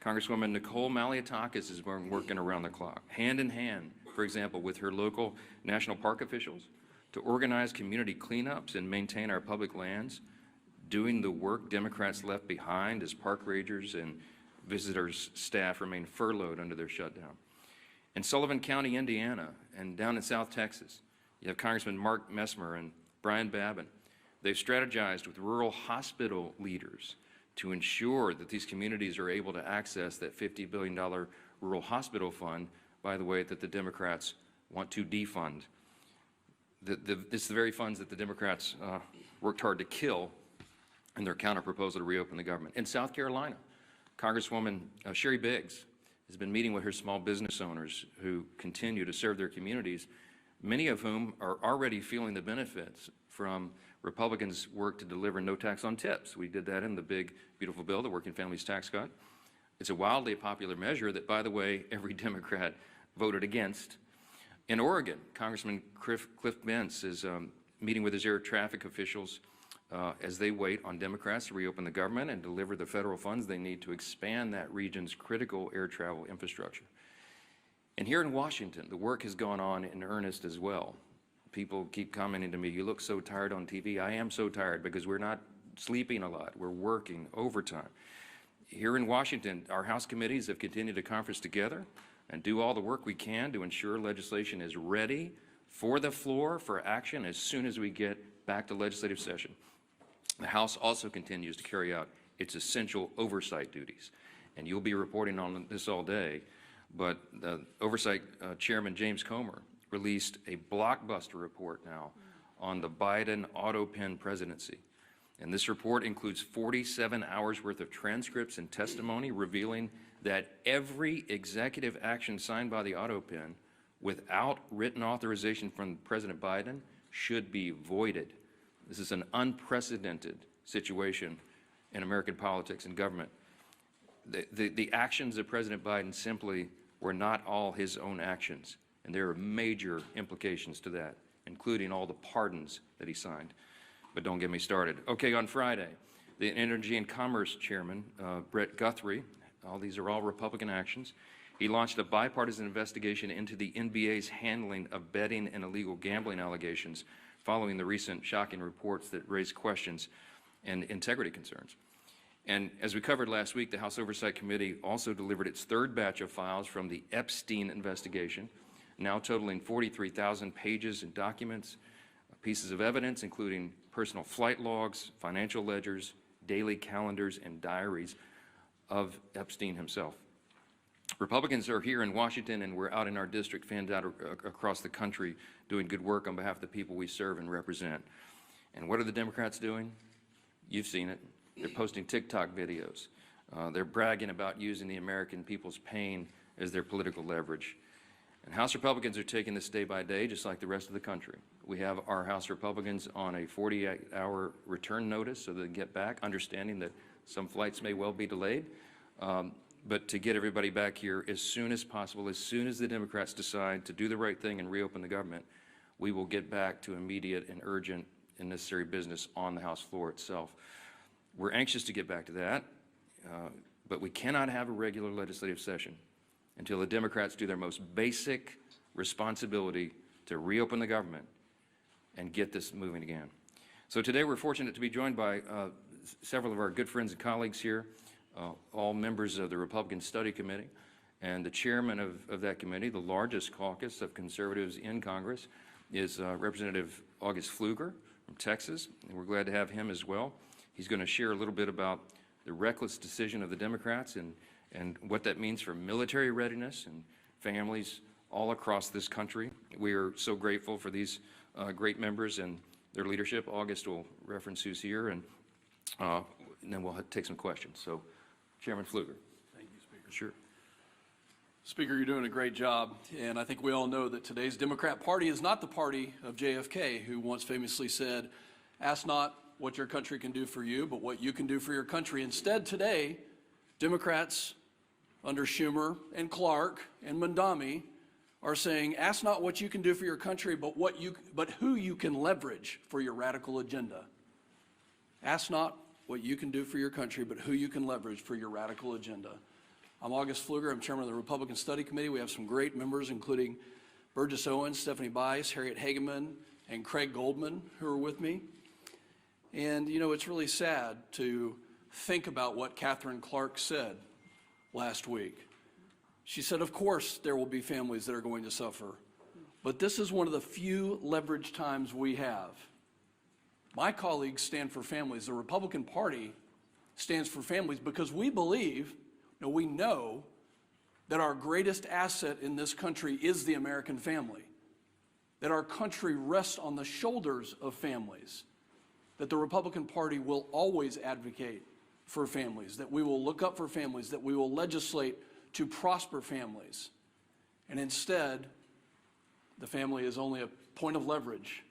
Congresswoman Nicole Maliotakis has been working around the clock, hand in hand, for example, with her local national park officials to organize community cleanups and maintain our public lands, doing the work Democrats left behind as park rangers and visitors' staff remain furloughed under their shutdown. In Sullivan County, Indiana, and down in South Texas, you have Congressman Mark Messmer and Brian Babin. They've strategized with rural hospital leaders to ensure that these communities are able to access that $50 billion rural hospital fund, by the way, that the Democrats want to defund. This is the very funds that the Democrats worked hard to kill in their counterproposal to reopen the government. In South Carolina, Congresswoman Sherry Biggs has been meeting with her small business owners who continue to serve their communities, many of whom are already feeling the benefits from Republicans' work to deliver no tax on tips. We did that in the big, beautiful bill, the Working Families Tax Cut. It's a wildly popular measure that, by the way, every Democrat voted against. In Oregon, Congressman Cliff Bentz is meeting with his air traffic officials as they wait on Democrats to reopen the government and deliver the federal funds they need to expand that region's critical air travel infrastructure. And here in Washington, the work has gone on in earnest as well. People keep commenting to me, you look so tired on TV. I am so tired because we're not sleeping a lot. We're working overtime. Here in Washington, our House committees have continued to conference together and do all the work we can to ensure legislation is ready for the floor for action as soon as we get back to legislative session. The House also continues to carry out its essential oversight duties. And you'll be reporting on this all day, but the Oversight Chairman James Comer released a blockbuster report now on the Biden auto pen presidency. And this report includes 47 hours worth of transcripts and testimony revealing that every executive action signed by the auto pen without written authorization from President Biden should be voided. This is an unprecedented situation in American politics and government. The actions of President Biden simply were not all his own actions, and there are major implications to that, including all the pardons that he signed. But don't get me started. Okay, on Friday, the Energy and Commerce Chairman, Brett Guthrie, these are all Republican actions, he launched a bipartisan investigation into the NBA's handling of betting and illegal gambling allegations following the recent shocking reports that raised questions and integrity concerns. And as we covered last week, the House Oversight Committee also delivered its third batch of files from the Epstein investigation, now totaling 43,000 pages and documents, pieces of evidence, including personal flight logs, financial ledgers, daily calendars, and diaries of Epstein himself. Republicans are here in Washington, and we're out in our district, fanned out across the country, doing good work on behalf of the people we serve and represent. And what are the Democrats doing? You've seen it. They're posting TikTok videos. They're bragging about using the American people's pain as their political leverage. And House Republicans are taking this day by day, just like the rest of the country. We have our House Republicans on a 48-hour return notice so they can get back, understanding that some flights may well be delayed. But to get everybody back here as soon as possible, as soon as the Democrats decide to do the right thing and reopen the government, we will get back to immediate and urgent and necessary business on the House floor itself. We're anxious to get back to that, but we cannot have a regular legislative session until the Democrats do their most basic responsibility to reopen the government and get this moving again. So today we're fortunate to be joined by several of our good friends and colleagues here, all members of the Republican Study Committee, and the chairman of that committee, the largest caucus of conservatives in Congress, is Representative August Pfluger from Texas, and we're glad to have him as well. He's going to share a little bit about the reckless decision of the Democrats and what that means for military readiness and families all across this country. We are so grateful for these great members and their leadership. August will reference who's here, and then we'll take some questions. So, Chairman Pfluger. Thank you, Speaker. Sure. Speaker, you're doing a great job, and I think we all know that today's Democrat Party is not the party of JFK, who once famously said, "Ask not what your country can do for you, but what you can do for your country." Instead, today, Democrats under Schumer and Clark and Mondami are saying, "Ask not what you can do for your country, but who you can leverage for your radical agenda." Ask not what you can do for your country, but who you can leverage for your radical agenda. I'm August Pfluger. I'm chairman of the Republican Study Committee. We have some great members, including Burgess Owens, Stephanie Bice, Harriet Hageman, and Craig Goldman, who are with me. And, you know, it's really sad to think about what Catherine Clark said last week. She said, of course, there will be families that are going to suffer, but this is one of the few leverage times we have. My colleagues stand for families. The Republican Party stands for families because we believe, we know that our greatest asset in this country is the American family, that our country rests on the shoulders of families, that the Republican Party will always advocate for families, that we will look up for families, that we will legislate to prosper families. And instead, the family is only a point of leverage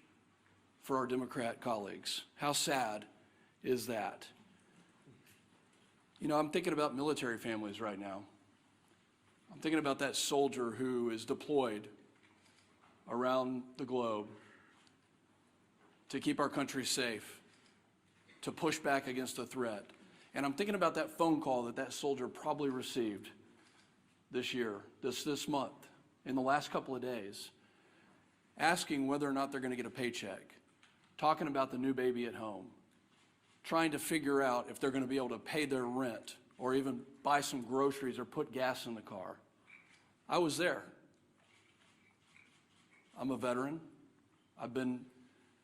for our Democrat colleagues. How sad is that? You know, I'm thinking about military families right now. I'm thinking about that soldier who is deployed around the globe to keep our country safe, to push back against a threat. And I'm thinking about that phone call that soldier probably received this year, this month, in the last couple of days, asking whether or not they're going to get a paycheck, talking about the new baby at home, trying to figure out if they're going to be able to pay their rent or even buy some groceries or put gas in the car. I was there. I'm a veteran. I've been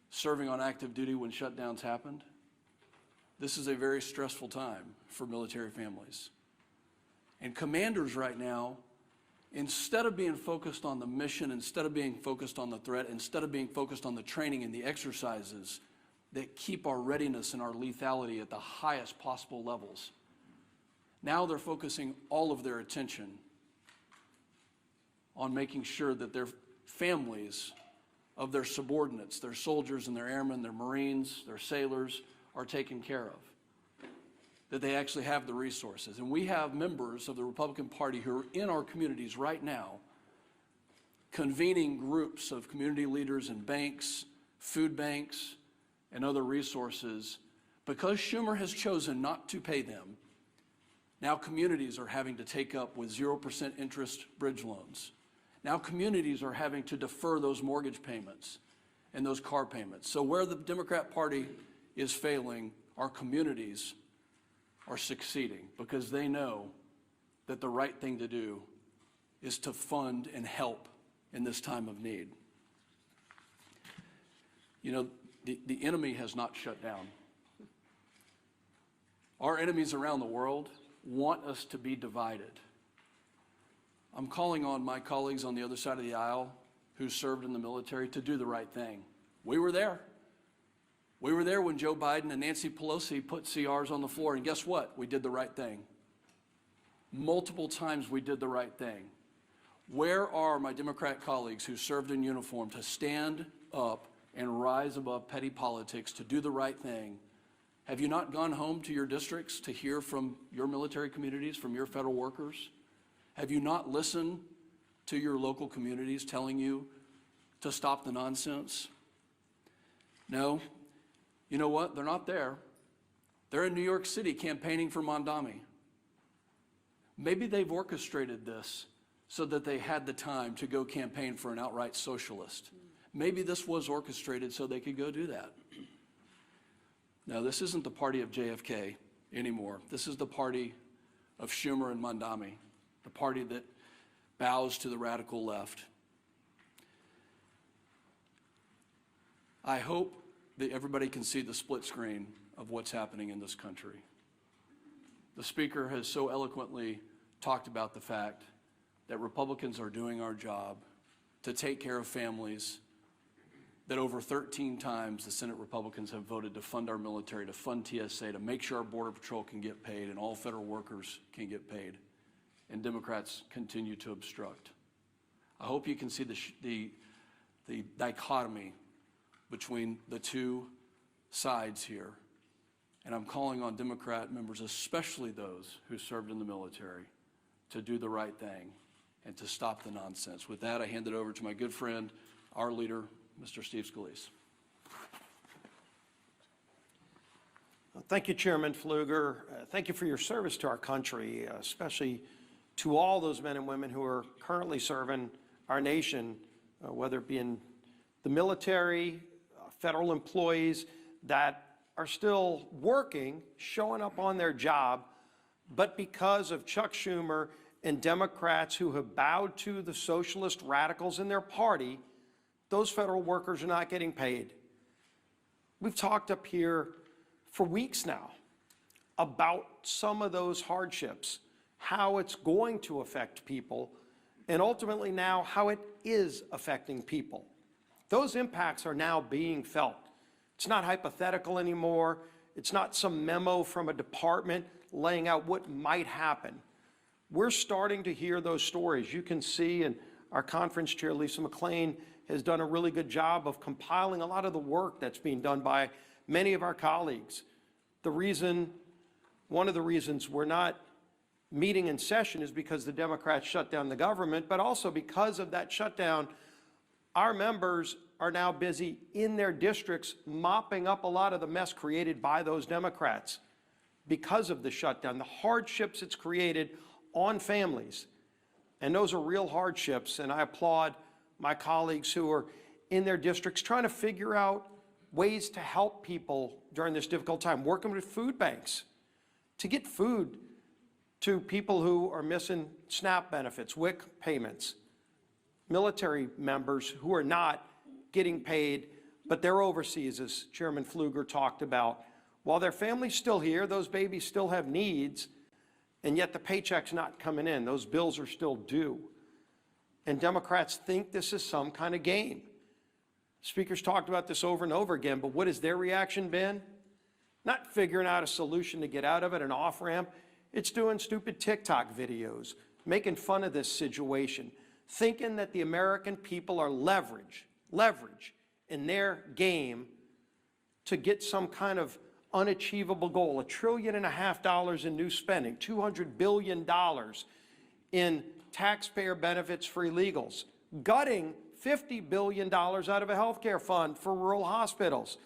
serving on active duty when shutdowns happened. This is a very stressful time for military families. And commanders right now, instead of being focused on the mission, instead of being focused on the threat, instead of being focused on the training and the exercises that keep our readiness and our lethality at the highest possible levels, now they're focusing all of their attention on making sure that their families of their subordinates, their soldiers and their airmen, their Marines, their sailors, are taken care of, that they actually have the resources. And we have members of the Republican Party who are in our communities right now convening groups of community leaders and banks, food banks, and other resources. Because Schumer has chosen not to pay them, now communities are having to take up with 0% interest bridge loans. Now communities are having to defer those mortgage payments and those car payments. So where the Democrat Party is failing, our communities are succeeding because they know that the right thing to do is to fund and help in this time of need. You know, the enemy has not shut down. Our enemies around the world want us to be divided. I'm calling on my colleagues on the other side of the aisle who served in the military to do the right thing. We were there. We were there when Joe Biden and Nancy Pelosi put CRs on the floor, and guess what? We did the right thing. Multiple times we did the right thing. Where are my Democrat colleagues who served in uniform to stand up and rise above petty politics, to do the right thing? Have you not gone home to your districts to hear from your military communities, from your federal workers? Have you not listened to your local communities telling you to stop the nonsense? No. You know what? They're not there. They're in New York City campaigning for Mondami. Maybe they've orchestrated this so that they had the time to go campaign for an outright socialist. Maybe this was orchestrated so they could go do that. No, this isn't the party of JFK anymore. This is the party of Schumer and Mondami, the party that bows to the radical left. I hope that everybody can see the split screen of what's happening in this country. The Speaker has so eloquently talked about the fact that Republicans are doing our job to take care of families, that over 13 times the Senate Republicans have voted to fund our military, to fund TSA, to make sure our Border Patrol can get paid and all federal workers can get paid. And Democrats continue to obstruct. I hope you can see the dichotomy between the two sides here. And I'm calling on Democrat members, especially those who served in the military, to do the right thing and to stop the nonsense. With that, I hand it over to my good friend, our leader, Mr. Steve Scalise. Thank you, Chairman Pfluger. Thank you for your service to our country, especially to all those men and women who are currently serving our nation, whether it be in the military, federal employees that are still working, showing up on their job, but because of Chuck Schumer and Democrats who have bowed to the socialist radicals in their party, those federal workers are not getting paid. We've talked up here for weeks now about some of those hardships, how it's going to affect people, and ultimately now how it is affecting people. Those impacts are now being felt. It's not hypothetical anymore. It's not some memo from a department laying out what might happen. We're starting to hear those stories. You can see, and our conference chair, Lisa McClain, has done a really good job of compiling a lot of the work that's being done by many of our colleagues. One of the reasons we're not meeting in session is because the Democrats shut down the government, but also because of that shutdown, our members are now busy in their districts mopping up a lot of the mess created by those Democrats because of the shutdown, the hardships it's created on families. And those are real hardships, and I applaud my colleagues who are in their districts trying to figure out ways to help people during this difficult time, working with food banks to get food to people who are missing SNAP benefits, WIC payments, military members who are not getting paid, but they're overseas, as Chairman Pfluger talked about. While their family's still here, those babies still have needs, and yet the paycheck's not coming in. Those bills are still due. And Democrats think this is some kind of game. Speakers talked about this over and over again, but what has their reaction been? Not figuring out a solution to get out of it, an off-ramp. It's doing stupid TikTok videos, making fun of this situation, thinking that the American people are leverage in their game to get some kind of unachievable goal, $1.5 trillion in new spending, $200 billion in taxpayer benefits for illegals, gutting $50 billion out of a health care fund for rural hospitals.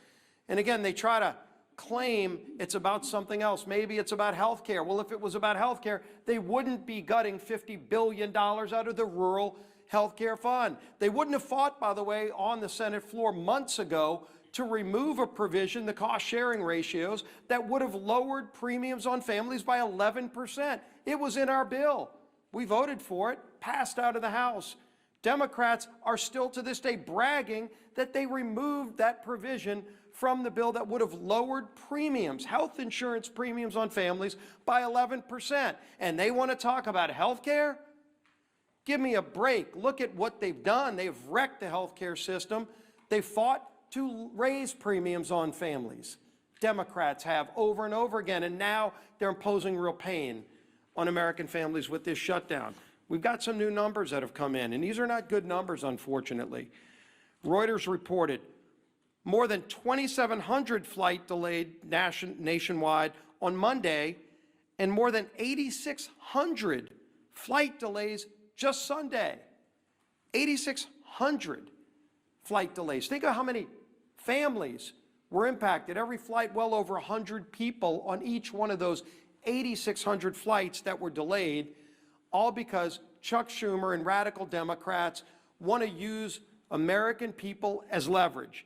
And again, they try to claim it's about something else. Maybe it's about health care. Well, if it was about health care, they wouldn't be gutting $50 billion out of the rural health care fund. They wouldn't have fought, by the way, on the Senate floor months ago to remove a provision, the cost-sharing ratios, that would have lowered premiums on families by 11%. It was in our bill. We voted for it, passed out of the House. Democrats are still to this day bragging that they removed that provision from the bill that would have lowered premiums, health insurance premiums on families by 11%. And they want to talk about health care? Give me a break. Look at what they've done. They've wrecked the health care system. They fought to raise premiums on families. Democrats have over and over again, and now they're imposing real pain on American families with this shutdown. We've got some new numbers that have come in, and these are not good numbers, unfortunately. Reuters reported more than 2,700 flight delayed nationwide on Monday, and more than 8,600 flight delays just Sunday. 8,600 flight delays. Think of how many families were impacted. Every flight, well over 100 people on each one of those 8,600 flights that were delayed, all because Chuck Schumer and radical Democrats want to use American people as leverage.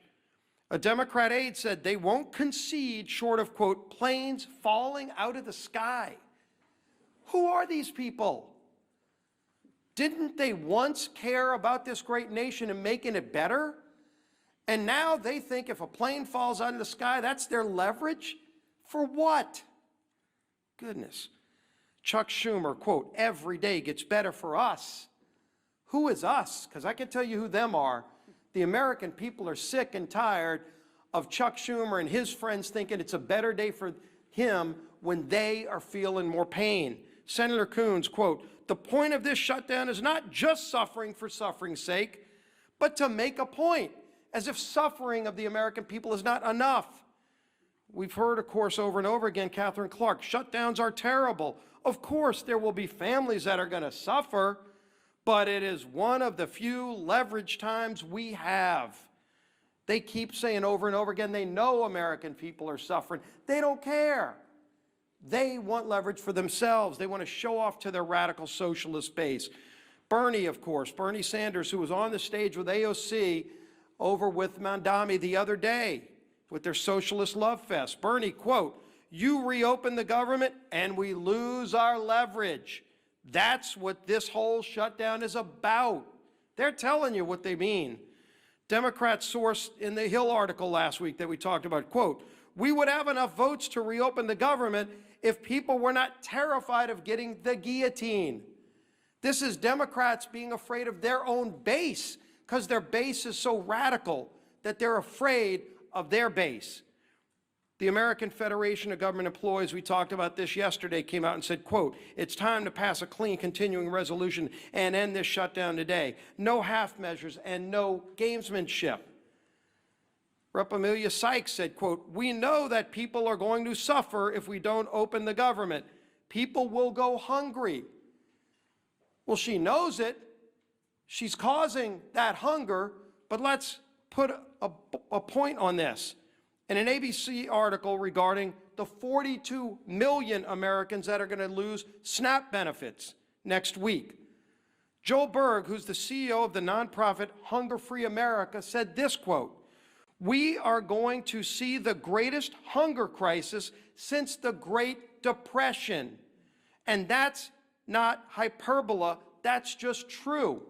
A Democrat aide said they won't concede short of, quote, planes falling out of the sky. Who are these people? Didn't they once care about this great nation and making it better? And now they think if a plane falls out of the sky, that's their leverage? For what? Goodness. Chuck Schumer, quote, every day gets better for us. Who is us? Because I can tell you who them are. The American people are sick and tired of Chuck Schumer and his friends thinking it's a better day for him when they are feeling more pain. Senator Coons, quote, the point of this shutdown is not just suffering for suffering's sake, but to make a point, as if suffering of the American people is not enough. We've heard, of course, over and over again, Catherine Clark, shutdowns are terrible. Of course, there will be families that are going to suffer, but it is one of the few leverage times we have. They keep saying over and over again, they know American people are suffering. They don't care. They want leverage for themselves. They want to show off to their radical socialist base. Bernie, of course, Bernie Sanders, who was on the stage with AOC over with Mandami the other day with their socialist love fest. Bernie, quote, you reopen the government and we lose our leverage. That's what this whole shutdown is about. They're telling you what they mean. Democrat source in the Hill article last week that we talked about, quote, we would have enough votes to reopen the government if people were not terrified of getting the guillotine. This is Democrats being afraid of their own base because their base is so radical that they're afraid of their base. The American Federation of Government Employees, we talked about this yesterday, came out and said, quote, it's time to pass a clean continuing resolution and end this shutdown today. No half measures and no gamesmanship. Rep. Amelia Sykes said, quote, we know that people are going to suffer if we don't open the government. People will go hungry. Well, she knows it. She's causing that hunger, but let's put a point on this. In an ABC article regarding the 42 million Americans that are going to lose SNAP benefits next week, Joel Berg, who's the CEO of the nonprofit Hunger Free America, said this, quote, we are going to see the greatest hunger crisis since the Great Depression. And that's not hyperbole, that's just true.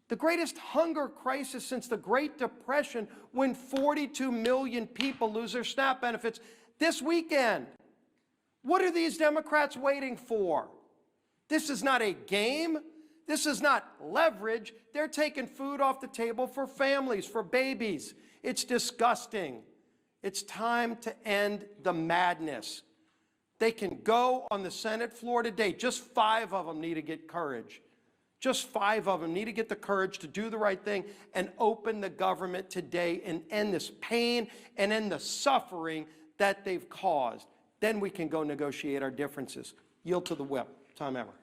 The greatest hunger crisis since the Great Depression, when 42 million people lose their SNAP benefits this weekend. What are these Democrats waiting for? This is not a game. This is not leverage. They're taking food off the table for families, for babies. It's disgusting. It's time to end the madness. They can go on the Senate floor today. Just 5 of them need to get courage. Just 5 of them need to get the courage to do the right thing and open the government today and end this pain and end the suffering that they've caused. Then we can go negotiate our differences. Yield to the whip. Tom Emmer.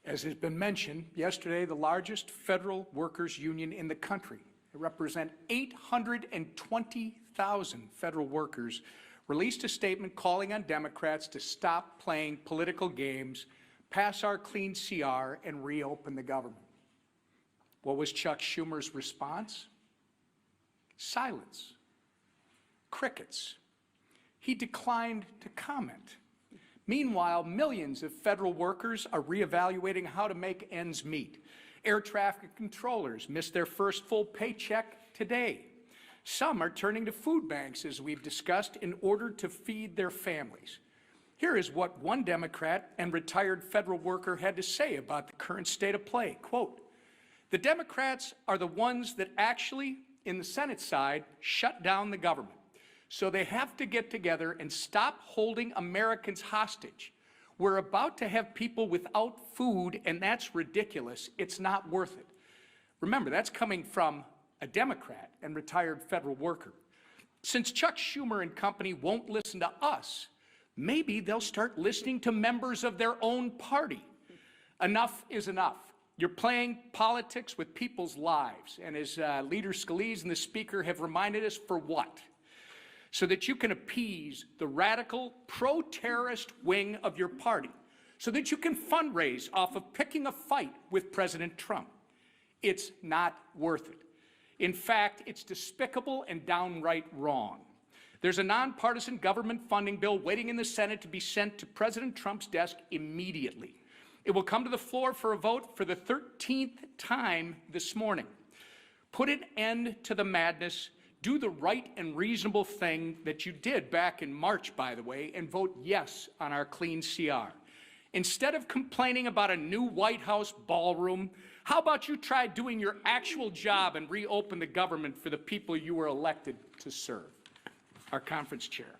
As has been mentioned, yesterday the largest federal workers union in the country, it represents 820,000 federal workers, released a statement calling on Democrats to stop playing political games, pass our clean CR, and reopen the government. What was Chuck Schumer's response? Silence. Crickets. He declined to comment. Meanwhile, millions of federal workers are reevaluating how to make ends meet. Air traffic controllers missed their first full paycheck today. Some are turning to food banks, as we've discussed, in order to feed their families. Here is what one Democrat and retired federal worker had to say about the current state of play. Quote, the Democrats are the ones that actually, in the Senate side, shut down the government. So they have to get together and stop holding Americans hostage. We're about to have people without food, and that's ridiculous. It's not worth it. Remember, that's coming from a Democrat and retired federal worker. Since Chuck Schumer and company won't listen to us, maybe they'll start listening to members of their own party. Enough is enough. You're playing politics with people's lives. And as Leader Scalise and the Speaker have reminded us, for what? So that you can appease the radical, pro-terrorist wing of your party. So that you can fundraise off of picking a fight with President Trump. It's not worth it. In fact, it's despicable and downright wrong. There's a nonpartisan government funding bill waiting in the Senate to be sent to President Trump's desk immediately. It will come to the floor for a vote for the 13th time this morning. Put an end to the madness. Do the right and reasonable thing that you did back in March, by the way, and vote yes on our clean CR. Instead of complaining about a new White House ballroom, how about you try doing your actual job and reopen the government for the people you were elected to serve? Our conference chair.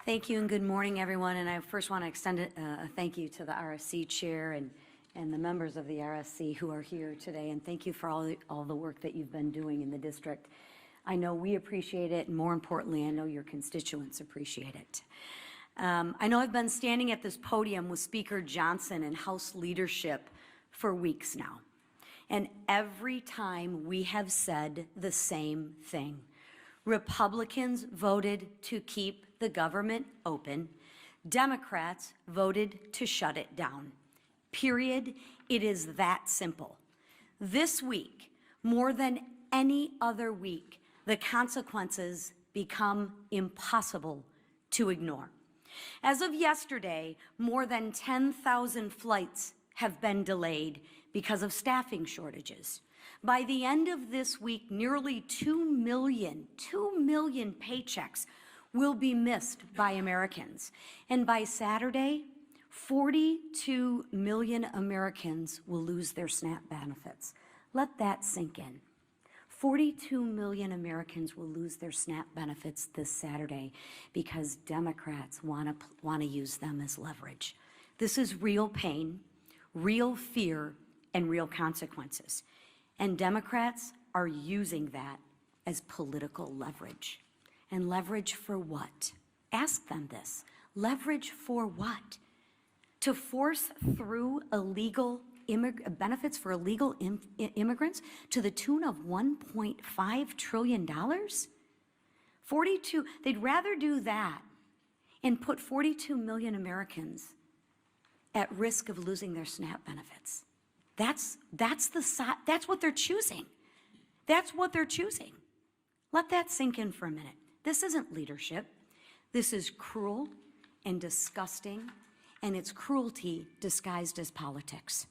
Thank you and good morning, everyone. And I first want to extend a thank you to the RSC chair and the members of the RSC who are here today. And thank you for all the work that you've been doing in the district. I know we appreciate it, and more importantly, I know your constituents appreciate it. I know I've been standing at this podium with Speaker Johnson and House leadership for weeks now. And every time we have said the same thing. Republicans voted to keep the government open. Democrats voted to shut it down. Period. It is that simple. This week, more than any other week, the consequences become impossible to ignore. As of yesterday, more than 10,000 flights have been delayed because of staffing shortages. By the end of this week, nearly 2 million paychecks will be missed by Americans. And by Saturday, 42 million Americans will lose their SNAP benefits. Let that sink in. 42 million Americans will lose their SNAP benefits this Saturday because Democrats want to use them as leverage. This is real pain, real fear, and real consequences. And Democrats are using that as political leverage. And leverage for what? Ask them this. Leverage for what? To force through illegal benefits for illegal immigrants to the tune of $1.5 trillion? 42, they'd rather do that and put 42 million Americans at risk of losing their SNAP benefits. That's what they're choosing. That's what they're choosing. Let that sink in for a minute. This isn't leadership. This is cruel and disgusting, and it's cruelty disguised as politics.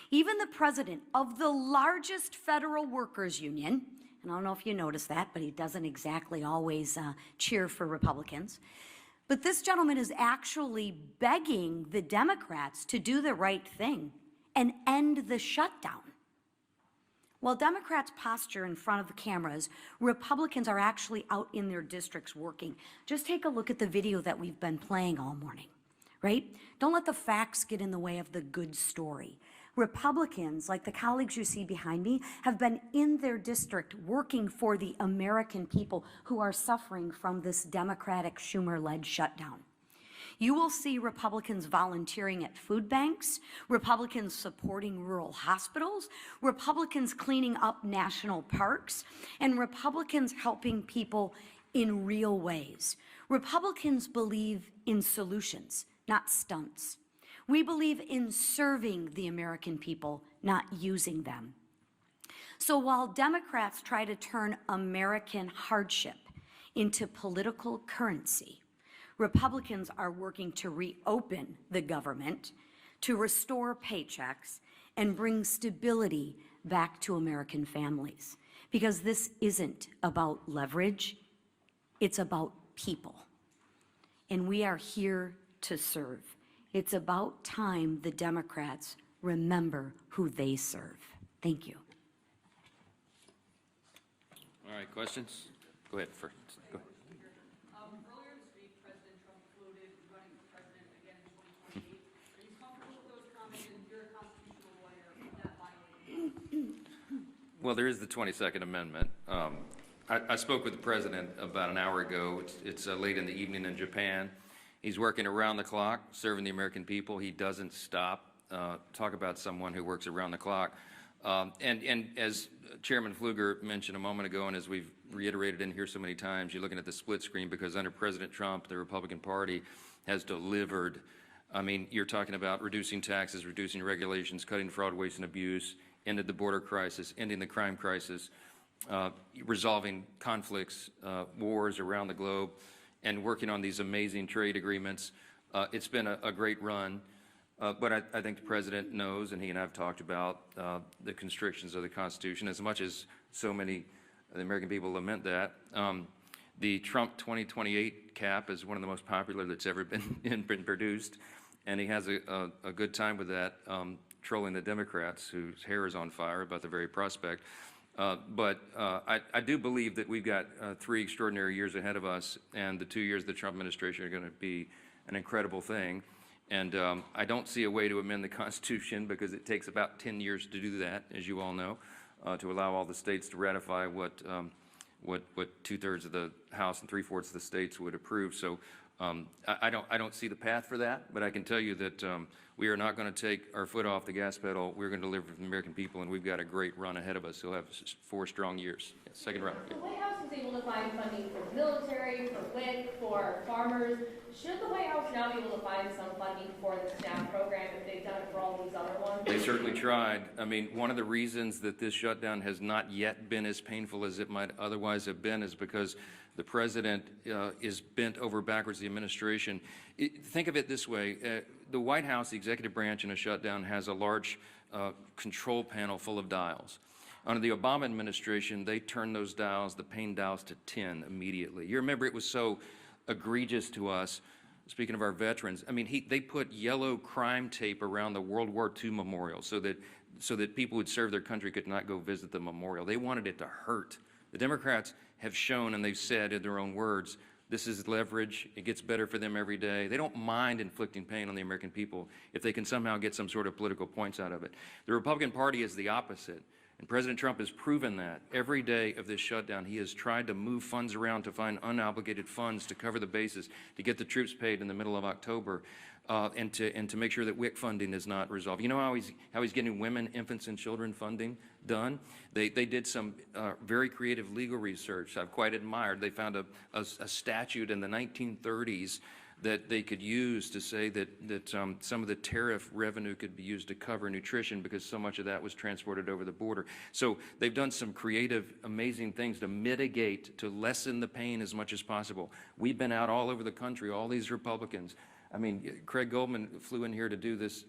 Even the president of the largest federal workers union, and I don't know if you noticed that, but he doesn't exactly always cheer for Republicans, but this gentleman is actually begging the Democrats to do the right thing and end the shutdown. While Democrats posture in front of the cameras, Republicans are actually out in their districts working. Just take a look at the video that we've been playing all morning, right? Don't let the facts get in the way of the good story. Republicans, like the colleagues you see behind me, have been in their district working for the American people who are suffering from this Democratic Schumer-led shutdown. You will see Republicans volunteering at food banks, Republicans supporting rural hospitals, Republicans cleaning up national parks, and Republicans helping people in real ways. Republicans believe in solutions, not stunts. We believe in serving the American people, not using them. So while Democrats try to turn American hardship into political currency, Republicans are working to reopen the government, to restore paychecks, and bring stability back to American families. Because this isn't about leverage, it's about people. And we are here to serve. It's about time the Democrats remember who they serve. Thank you. All right, questions? Go ahead first. Go ahead. Earlier this week, President Trump floated running for president again in 2028. Are you comfortable with those comments? And you're a constitutional lawyer. Would that violate? Well, there is the 22nd Amendment. I spoke with the president about an hour ago. It's late in the evening in Japan. He's working around the clock, serving the American people. He doesn't stop. Talk about someone who works around the clock. And as Chairman Pfluger mentioned a moment ago, and as we've reiterated in here so many times, you're looking at the split screen because under President Trump, the Republican Party has delivered. I mean, you're talking about reducing taxes, reducing regulations, cutting fraud, waste, and abuse, ended the border crisis, ending the crime crisis, resolving conflicts, wars around the globe, and working on these amazing trade agreements. It's been a great run. But I think the president knows, and he and I have talked about the constrictions of the Constitution, as much as so many of the American people lament that. The Trump 2028 cap is one of the most popular that's ever been produced, and he has a good time with that, trolling the Democrats, whose hair is on fire about the very prospect. But I do believe that we've got 3 extraordinary years ahead of us, and the 2 years of the Trump administration are going to be an incredible thing. And I don't see a way to amend the Constitution because it takes about 10 years to do that, as you all know, to allow all the states to ratify what 2/3 of the House and 3/4 of the states would approve. So I don't see the path for that, but I can tell you that we are not going to take our foot off the gas pedal. We're going to deliver for the American people, and we've got a great run ahead of us. We'll have 4 strong years. Yes, second round. The White House was able to find funding for the military, for WIC, for farmers. Should the White House now be able to find some funding for the SNAP program if they've done it for all these other ones? They certainly tried. I mean, one of the reasons that this shutdown has not yet been as painful as it might otherwise have been is because the president is bent over backwards, the administration. Think of it this way. The White House, the executive branch in a shutdown, has a large control panel full of dials. Under the Obama administration, they turned those dials, the pain dials, to 10 immediately. You remember it was so egregious to us. Speaking of our veterans, I mean, they put yellow crime tape around the World War II memorial so that people who'd served their country could not go visit the memorial. They wanted it to hurt. The Democrats have shown, and they've said in their own words, this is leverage. It gets better for them every day. They don't mind inflicting pain on the American people if they can somehow get some sort of political points out of it. The Republican Party is the opposite. And President Trump has proven that. Every day of this shutdown, he has tried to move funds around to find unobligated funds to cover the bases, to get the troops paid in the middle of October, and to make sure that WIC funding is not resolved. You know how he's getting women, infants, and children funding done? They did some very creative legal research I've quite admired. They found a statute in the 1930s that they could use to say that some of the tariff revenue could be used to cover nutrition because so much of that was transported over the border. So they've done some creative, amazing things to mitigate, to lessen the pain as much as possible. We've been out all over the country, all these Republicans. I mean, Craig Goldman flew in here to do this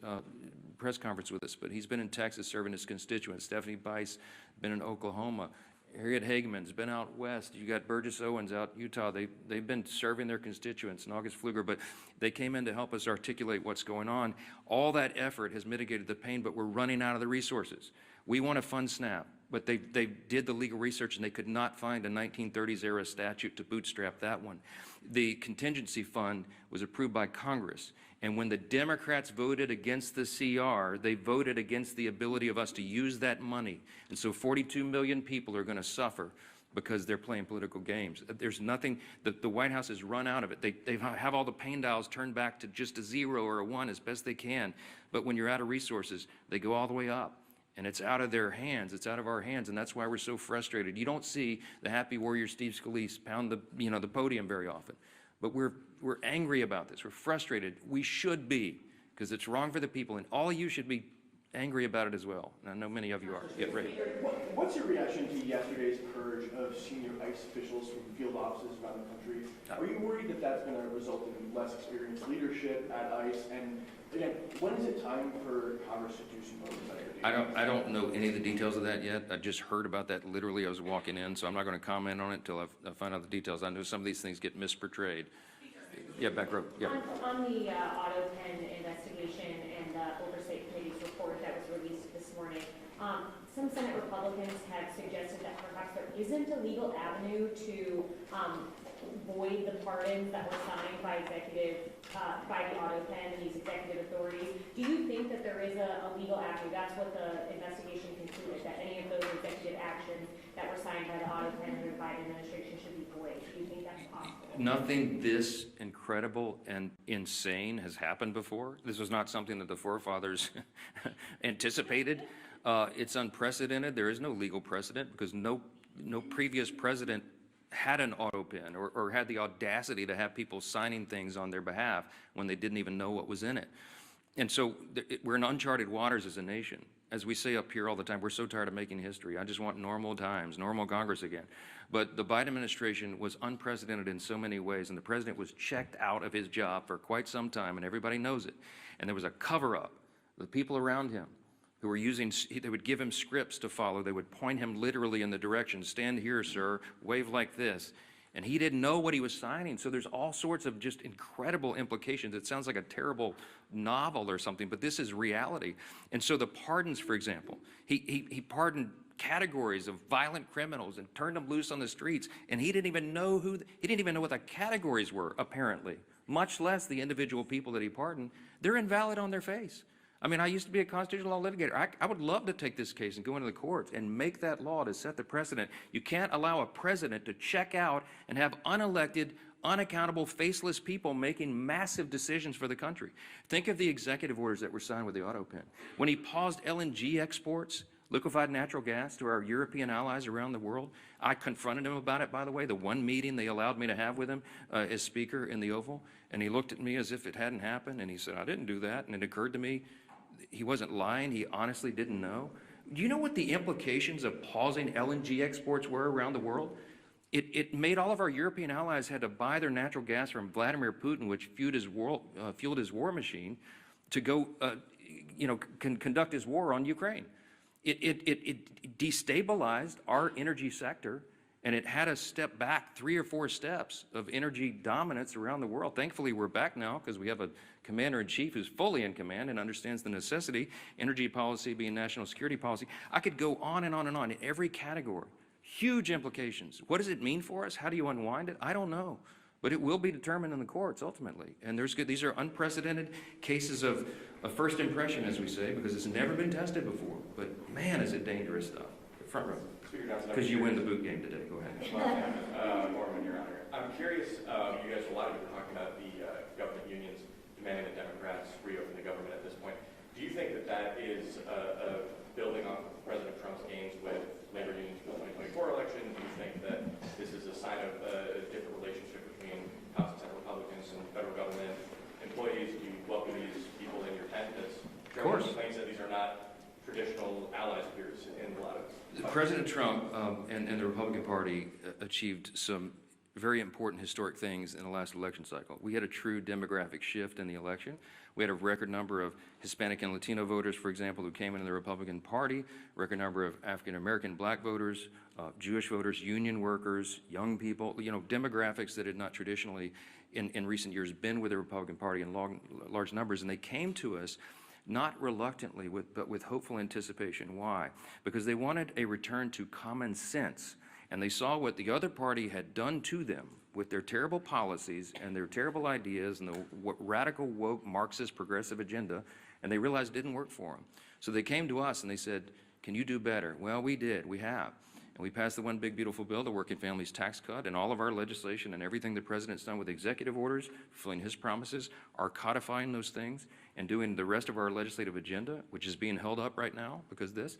press conference with us, but he's been in Texas serving his constituents. Stephanie Bice been in Oklahoma. Harriet Hageman's been out west. You got Burgess Owens out Utah. They've been serving their constituents, and August Pfluger, but they came in to help us articulate what's going on. All that effort has mitigated the pain, but we're running out of the resources. We want to fund SNAP, but they did the legal research and they could not find a 1930s era statute to bootstrap that one. The contingency fund was approved by Congress. And when the Democrats voted against the CR, they voted against the ability of us to use that money. And so 42 million people are going to suffer because they're playing political games. There's nothing, the White House has run out of it. They have all the pain dials turned back to just a 0 or a 1 as best they can. But when you're out of resources, they go all the way up. And it's out of their hands, it's out of our hands, and that's why we're so frustrated. You don't see the happy warrior Steve Scalise pound the podium very often. But we're angry about this. We're frustrated. We should be, because it's wrong for the people, and all of you should be angry about it as well. And I know many of you are. Yeah, Ray. What's your reaction to yesterday's purge of senior ICE officials from field offices around the country? Are you worried that that's going to result in less experienced leadership at ICE? And again, when is it time for Congress to do some oversight? I don't know any of the details of that yet. I just heard about that literally. I was walking in, so I'm not going to comment on it until I find out the details. I know some of these things get misportrayed. Yeah, back row. Yeah. On the Auto 10 investigation and the Oversight Committee's report that was released this morning, some Senate Republicans have suggested that perhaps there isn't a legal avenue to void the pardons that were signed by by the auto pen and these executive authorities. Do you think that there is a legal avenue? That's what the investigation concluded, that any of those executive actions that were signed by the auto pen under the Biden administration should be void. Do you think that's possible? Nothing this incredible and insane has happened before. This was not something that the forefathers anticipated. It's unprecedented. There is no legal precedent because no previous president had an auto pen or had the audacity to have people signing things on their behalf when they didn't even know what was in it. And so we're in uncharted waters as a nation. As we say up here all the time, we're so tired of making history. I just want normal times, normal Congress again. But the Biden administration was unprecedented in so many ways, and the president was checked out of his job for quite some time, and everybody knows it. And there was a cover-up. The people around him who were they would give him scripts to follow. They would point him literally in the direction, stand here, sir, wave like this. And he didn't know what he was signing. So there's all sorts of just incredible implications. It sounds like a terrible novel or something, but this is reality. And so the pardons, for example, he pardoned categories of violent criminals and turned them loose on the streets. And he didn't even know he didn't even know what the categories were, apparently, much less the individual people that he pardoned. They're invalid on their face. I mean, I used to be a constitutional law litigator. I would love to take this case and go into the courts and make that law to set the precedent. You can't allow a president to check out and have unelected, unaccountable, faceless people making massive decisions for the country. Think of the executive orders that were signed with the auto pen. When he paused LNG exports, liquefied natural gas, to our European allies around the world, I confronted him about it, by the way, the one meeting they allowed me to have with him as Speaker in the Oval. And he looked at me as if it hadn't happened, and he said, I didn't do that. And it occurred to me, he wasn't lying. He honestly didn't know. Do you know what the implications of pausing LNG exports were around the world? It made all of our European allies had to buy their natural gas from Vladimir Putin, which fueled his war machine, to go, conduct his war on Ukraine. It destabilized our energy sector, and it had us step back 3 or 4 steps of energy dominance around the world. Thankfully, we're back now because we have a commander-in-chief who's fully in command and understands the necessity, energy policy being national security policy. I could go on and on and on in every category. Huge implications. What does it mean for us? How do you unwind it? I don't know. But it will be determined in the courts ultimately. And these are unprecedented cases of first impression, as we say, because it's never been tested before. But man, is it dangerous stuff. Front row. Because you win the boot game today. Go ahead. Norman, Your Honor. I'm curious, you guys, a lot of you are talking about the government unions demanding that Democrats reopen the government at this point. Do you think that is building on President Trump's gains with labor unions for the 2024 election? Do you think that this is a sign of a different relationship between House and Senate Republicans and federal government employees? Do you welcome these people in your tent? As Trump claims that these are not traditional allies of yours in a lot of President Trump and the Republican Party achieved some very important historic things in the last election cycle. We had a true demographic shift in the election. We had a record number of Hispanic and Latino voters, for example, who came into the Republican Party, record number of African-American black voters, Jewish voters, union workers, young people, demographics that had not traditionally in recent years been with the Republican Party in large numbers, and they came to us not reluctantly, but with hopeful anticipation. Why? Because they wanted a return to common sense, and they saw what the other party had done to them with their terrible policies and their terrible ideas and the radical, woke, Marxist, progressive agenda, and they realized it didn't work for them. So they came to us and they said, can you do better? Well, we did. We have. And we passed the one big beautiful bill, the Working Families Tax Cut, and all of our legislation and everything the president's done with executive orders, fulfilling his promises, are codifying those things and doing the rest of our legislative agenda, which is being held up right now because of this.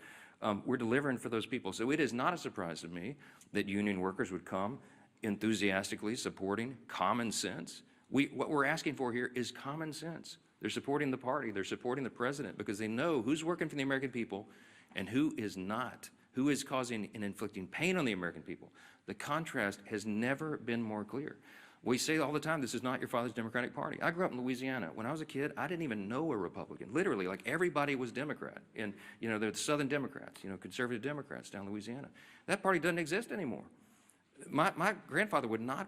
We're delivering for those people. So it is not a surprise to me that union workers would come enthusiastically supporting common sense. What we're asking for here is common sense. They're supporting the party. They're supporting the president because they know who's working for the American people and who is not. Who is causing and inflicting pain on the American people. The contrast has never been more clear. We say all the time, this is not your father's Democratic Party. I grew up in Louisiana. When I was a kid, I didn't even know a Republican. Literally, like everybody was Democrat. And, the Southern Democrats, conservative Democrats down in Louisiana. That party doesn't exist anymore. My grandfather would not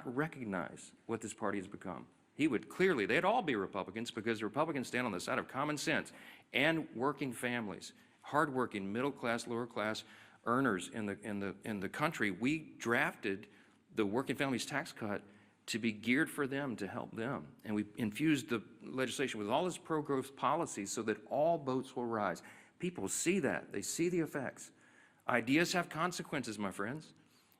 recognize what this party has become. He would clearly, they'd all be Republicans because the Republicans stand on the side of common sense and working families. hardworking, middle-class, lower-class earners in the country. We drafted the Working Families Tax Cut to be geared for them, to help them. And we infused the legislation with all this pro-growth policies so that all boats will rise. People see that. They see the effects. Ideas have consequences, my friends.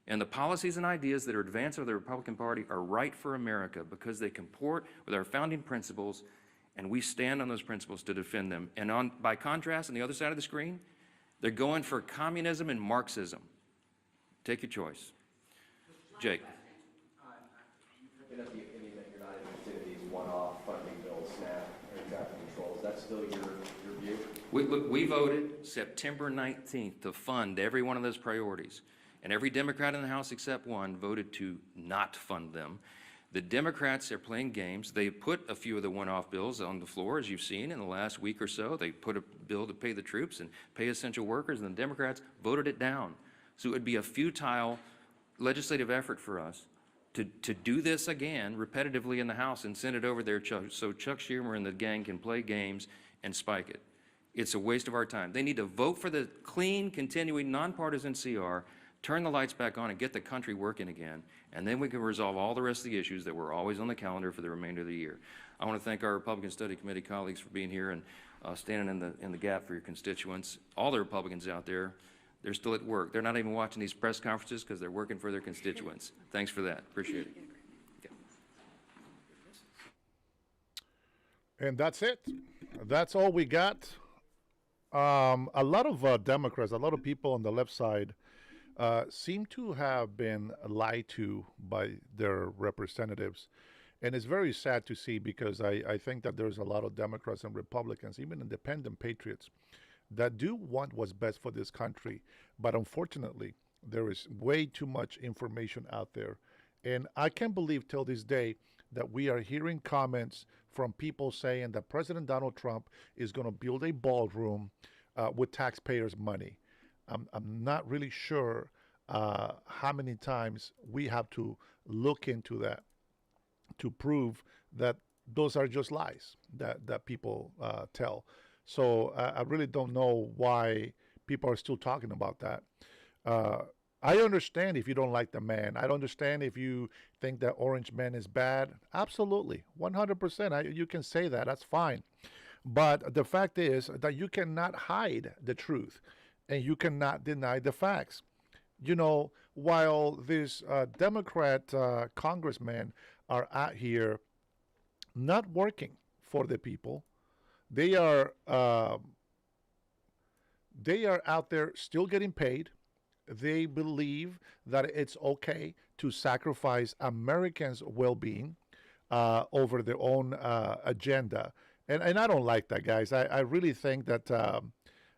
And the policies and ideas that are advanced by the Republican Party are right for America because they comport with our founding principles, and we stand on those principles to defend them. And by contrast, on the other side of the screen, they're going for communism and Marxism. Take your choice. Jake. You've been of the opinion that you're not interested in these one-off funding bills, SNAP, air traffic control. Is that still your view? We voted September 19th to fund every one of those priorities. And every Democrat in the House except one voted to not fund them. The Democrats are playing games. They put a few of the one-off bills on the floor, as you've seen in the last week or so. They put a bill to pay the troops and pay essential workers, and the Democrats voted it down. So it would be a futile legislative effort for us to do this again repetitively in the House and send it over there so Chuck Schumer and the gang can play games and spike it. It's a waste of our time. They need to vote for the clean, continuing, nonpartisan CR, turn the lights back on and get the country working again, and then we can resolve all the rest of the issues that were always on the calendar for the remainder of the year. I want to thank our Republican Study Committee colleagues for being here and standing in the gap for your constituents. All the Republicans out there, they're still at work. They're not even watching these press conferences because they're working for their constituents. Thanks for that. Appreciate it. Okay. And that's it. That's all we got. A lot of Democrats, a lot of people on the left side seem to have been lied to by their representatives. And it's very sad to see because I think that there's a lot of Democrats and Republicans, even independent patriots, that do want what's best for this country. But unfortunately, there is way too much information out there. And I can't believe till this day that we are hearing comments from people saying that President Donald Trump is going to build a ballroom with taxpayers' money. I'm not really sure how many times we have to look into that to prove that those are just lies that people tell. So I really don't know why people are still talking about that. I understand if you don't like the man. I understand if you think that Orange Man is bad. Absolutely, 100%. You can say that. That's fine. But the fact is that you cannot hide the truth and you cannot deny the facts. You know, while these Democrat congressmen are out here not working for the people, they are out there still getting paid. They believe that it's okay to sacrifice Americans' well-being over their own agenda, and I don't like that, guys. I really think that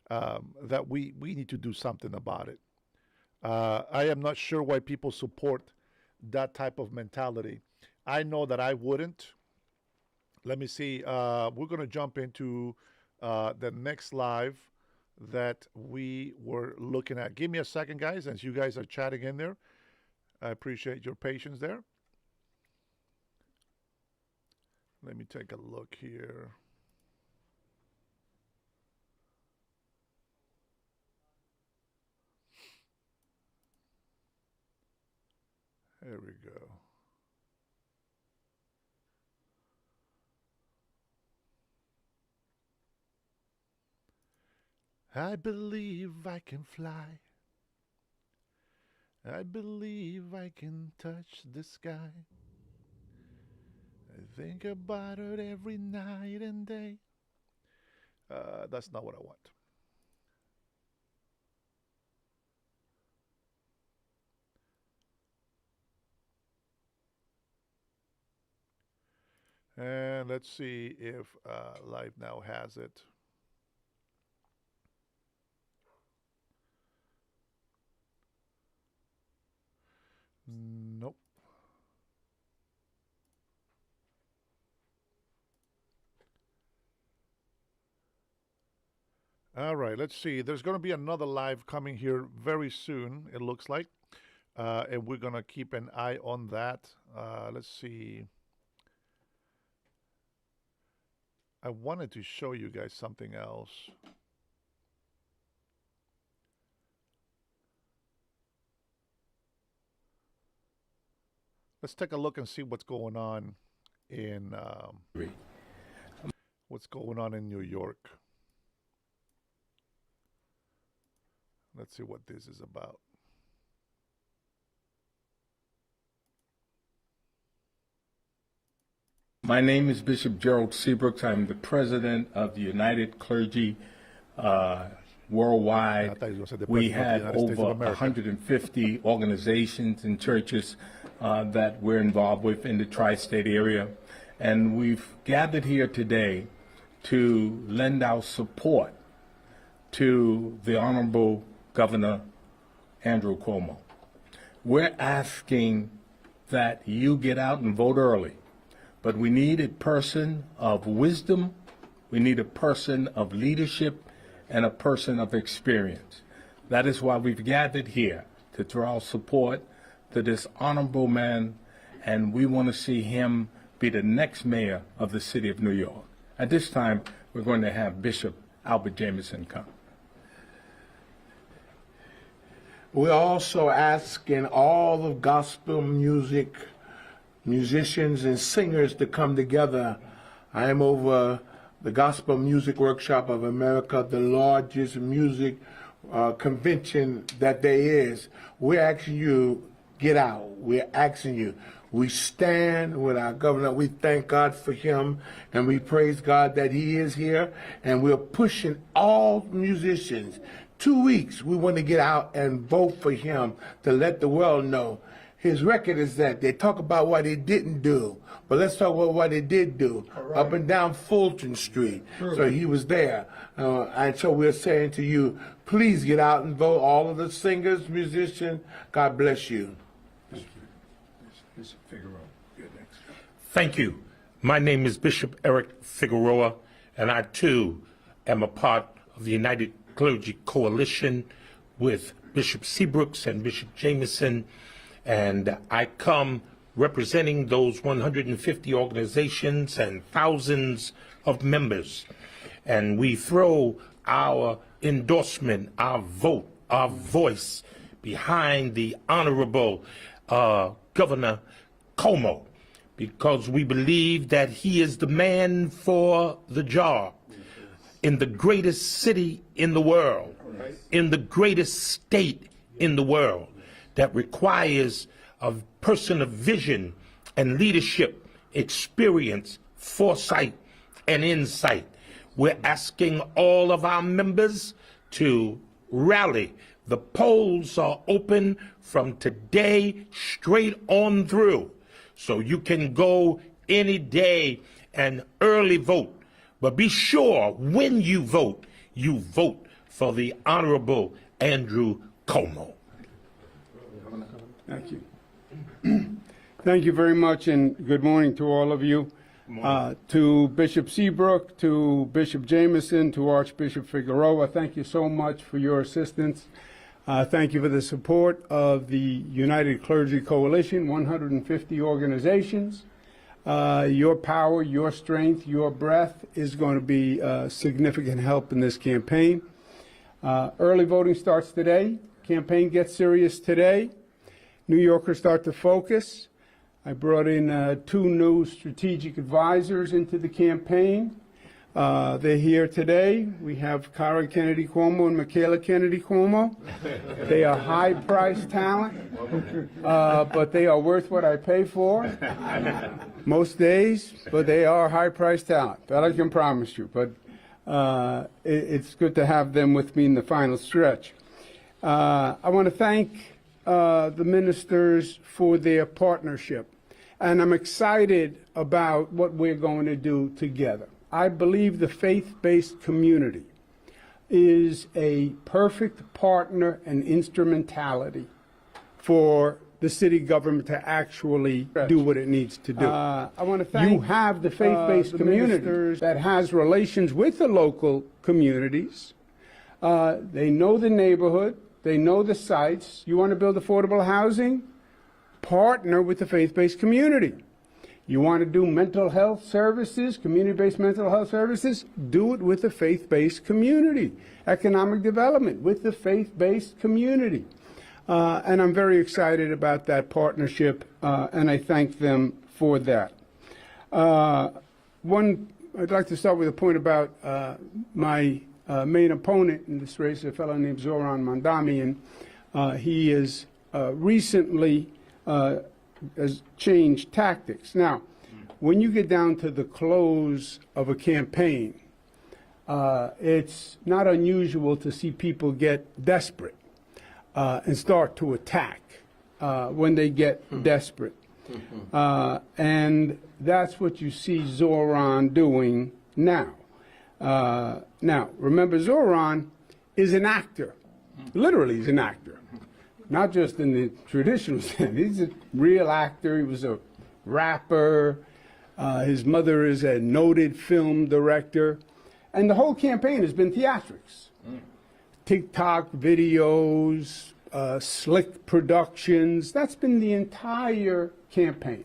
that we need to do something about it. I am not sure why people support that type of mentality. I know that I wouldn't. Let me see. We're going to jump into the next live that we were looking at. Give me a second, guys, as you guys are chatting in there. I appreciate your patience there. Let me take a look here. There we go. I believe I can fly. I believe I can touch the sky. I think about it every night and day. That's not what I want. And let's see if Live Now has it. Nope. All right, let's see. There's going to be another live coming here very soon, it looks like. And we're going to keep an eye on that. Let's see. I wanted to show you guys something else. Let's take a look and see what's going on in New York. Let's see what this is about. My name is Bishop Gerald Seabrooks. I'm the president of the United Clergy worldwide. We have over 150 organizations and churches that we're involved with in the tri-state area. And we've gathered here today to lend our support to the Honorable Governor Andrew Cuomo. We're asking that you get out and vote early. But we need a person of wisdom, we need a person of leadership, and a person of experience. That is why we've gathered here, to draw support to this honorable man, and we want to see him be the next mayor of the city of New York. At this time, we're going to have Bishop Albert Jameson come. We're also asking all of gospel music musicians and singers to come together. I am over the Gospel Music Workshop of America, the largest music convention that there is. We're asking you, get out. We're asking you. We stand with our governor. We thank God for him, and we praise God that he is here, and we're pushing all musicians. 2 weeks, we want to get out and vote for him to let the world know. His record is that they talk about what he didn't do, but let's talk about what he did do. Right. Up and down Fulton Street. True. So he was there. And so we're saying to you, please get out and vote. All of the singers, musicians, God bless you. Thank you. Bishop Figueroa, you're next. Thank you. My name is Bishop Eric Figueroa, and I too am a part of the United Clergy Coalition with Bishop Seabrooks and Bishop Jameson. And I come representing those 150 organizations and thousands of members. And we throw our endorsement, our vote, our voice behind the Honorable Governor Cuomo, because we believe that he is the man for the job in the greatest city in the world, in the greatest state in the world, that requires a person of vision and leadership, experience, foresight, and insight. We're asking all of our members to rally. The polls are open from today straight on through, so you can go any day and early vote. But be sure when you vote for the Honorable Andrew Cuomo. Thank you. Thank you very much, and good morning to all of you. To Bishop Seabrook, to Bishop Jameson, to Archbishop Figueroa, thank you so much for your assistance. Thank you for the support of the United Clergy Coalition, 150 organizations. Your power, your strength, your breath is going to be significant help in this campaign. Early voting starts today. Campaign gets serious today. New Yorkers start to focus. I brought in 2 new strategic advisors into the campaign. They're here today. We have Cara Kennedy Cuomo and Michaela Kennedy Cuomo. They are high-priced talent, but they are worth what I pay for most days, but they are high-priced talent. That I can promise you, but it's good to have them with me in the final stretch. I want to thank the ministers for their partnership. And I'm excited about what we're going to do together. I believe the faith-based community is a perfect partner and instrumentality for the city government to actually do what it needs to do. I want to thank you have the faith-based community that has relations with the local communities. They know the neighborhood. They know the sites. You want to build affordable housing? Partner with the faith-based community. You want to do mental health services, community-based mental health services? Do it with the faith-based community. Economic development with the faith-based community. And I'm very excited about that partnership, and I thank them for that. I'd like to start with a point about my main opponent in this race, a fellow named Zoran Mandamian. He is recently has changed tactics. Now, when you get down to the close of a campaign, it's not unusual to see people get desperate and start to attack when they get desperate. And that's what you see Zoran doing now. Now, remember, Zoran is an actor. Literally, he's an actor. Not just in the traditional sense. He's a real actor. He was a rapper. His mother is a noted film director. And the whole campaign has been theatrics. TikTok videos, slick productions. That's been the entire campaign.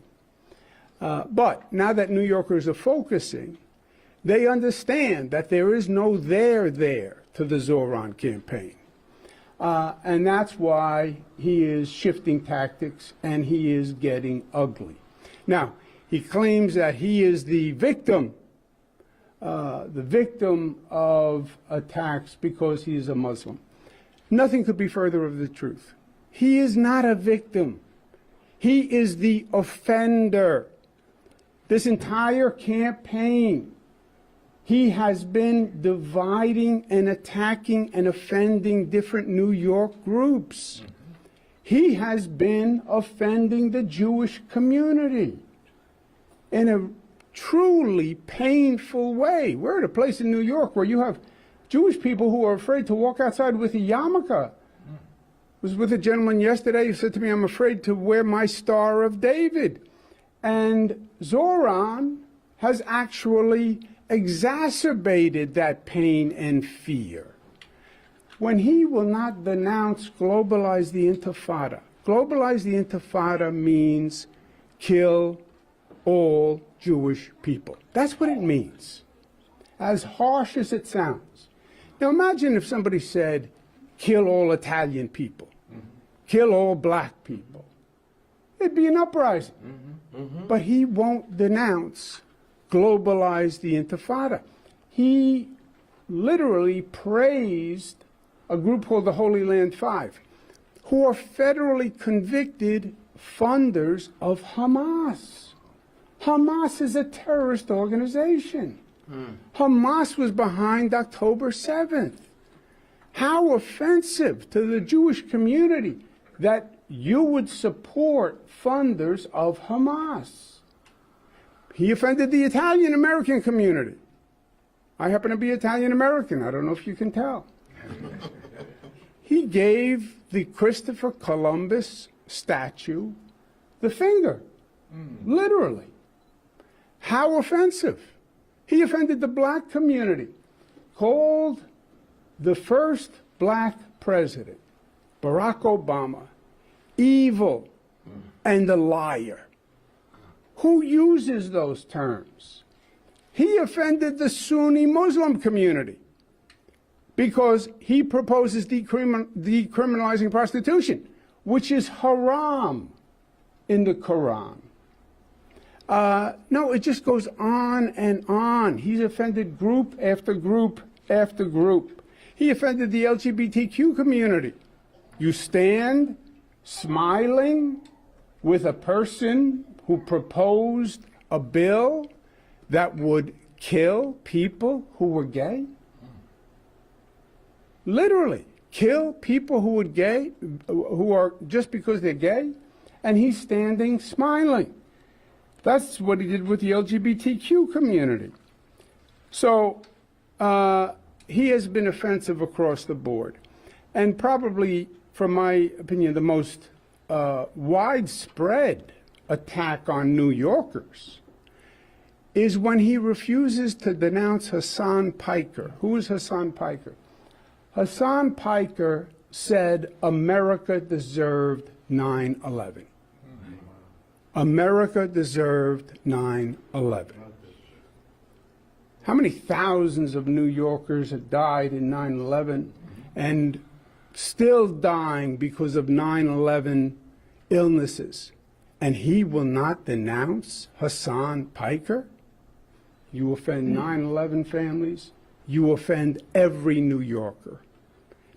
But now that New Yorkers are focusing, they understand that there is no there to the Zoran campaign. And that's why he is shifting tactics and he is getting ugly. Now, he claims that he is the victim of attacks because he is a Muslim. Nothing could be further of the truth. He is not a victim. He is the offender. This entire campaign, he has been dividing and attacking and offending different New York groups. He has been offending the Jewish community in a truly painful way. We're at a place in New York where you have Jewish people who are afraid to walk outside with a yarmulke. I was with a gentleman yesterday who said to me, I'm afraid to wear my Star of David. And Zoran has actually exacerbated that pain and fear. When he will not denounce globalize the Intifada. Globalize the Intifada means kill all Jewish people. That's what it means, as harsh as it sounds. Now imagine if somebody said, kill all Italian people, kill all black people. It'd be an uprising. But he won't denounce globalize the Intifada. He literally praised a group called the Holy Land Five, who are federally convicted funders of Hamas. Hamas is a terrorist organization. Hamas was behind October 7th. How offensive to the Jewish community that you would support funders of Hamas. He offended the Italian-American community. I happen to be Italian-American. I don't know if you can tell. He gave the Christopher Columbus statue the finger, literally. How offensive. He offended the black community, called the first black president, Barack Obama, evil and a liar. Who uses those terms? He offended the Sunni Muslim community because he proposes decriminalizing prostitution, which is haram in the Quran. No, it just goes on and on. He's offended group after group after group. He offended the LGBTQ community. You stand smiling with a person who proposed a bill that would kill people who were gay? Literally, kill people who are gay, who are just because they're gay, and he's standing smiling. That's what he did with the LGBTQ community. So he has been offensive across the board. And probably, from my opinion, the most widespread attack on New Yorkers is when he refuses to denounce Hassan Piker. Who is Hassan Piker? Hassan Piker said America deserved 9/11. America deserved 9/11. How many thousands of New Yorkers had died in 9/11? And still dying because of 9/11 illnesses. And he will not denounce Hassan Piker? You offend 9/11 families, you offend every New Yorker.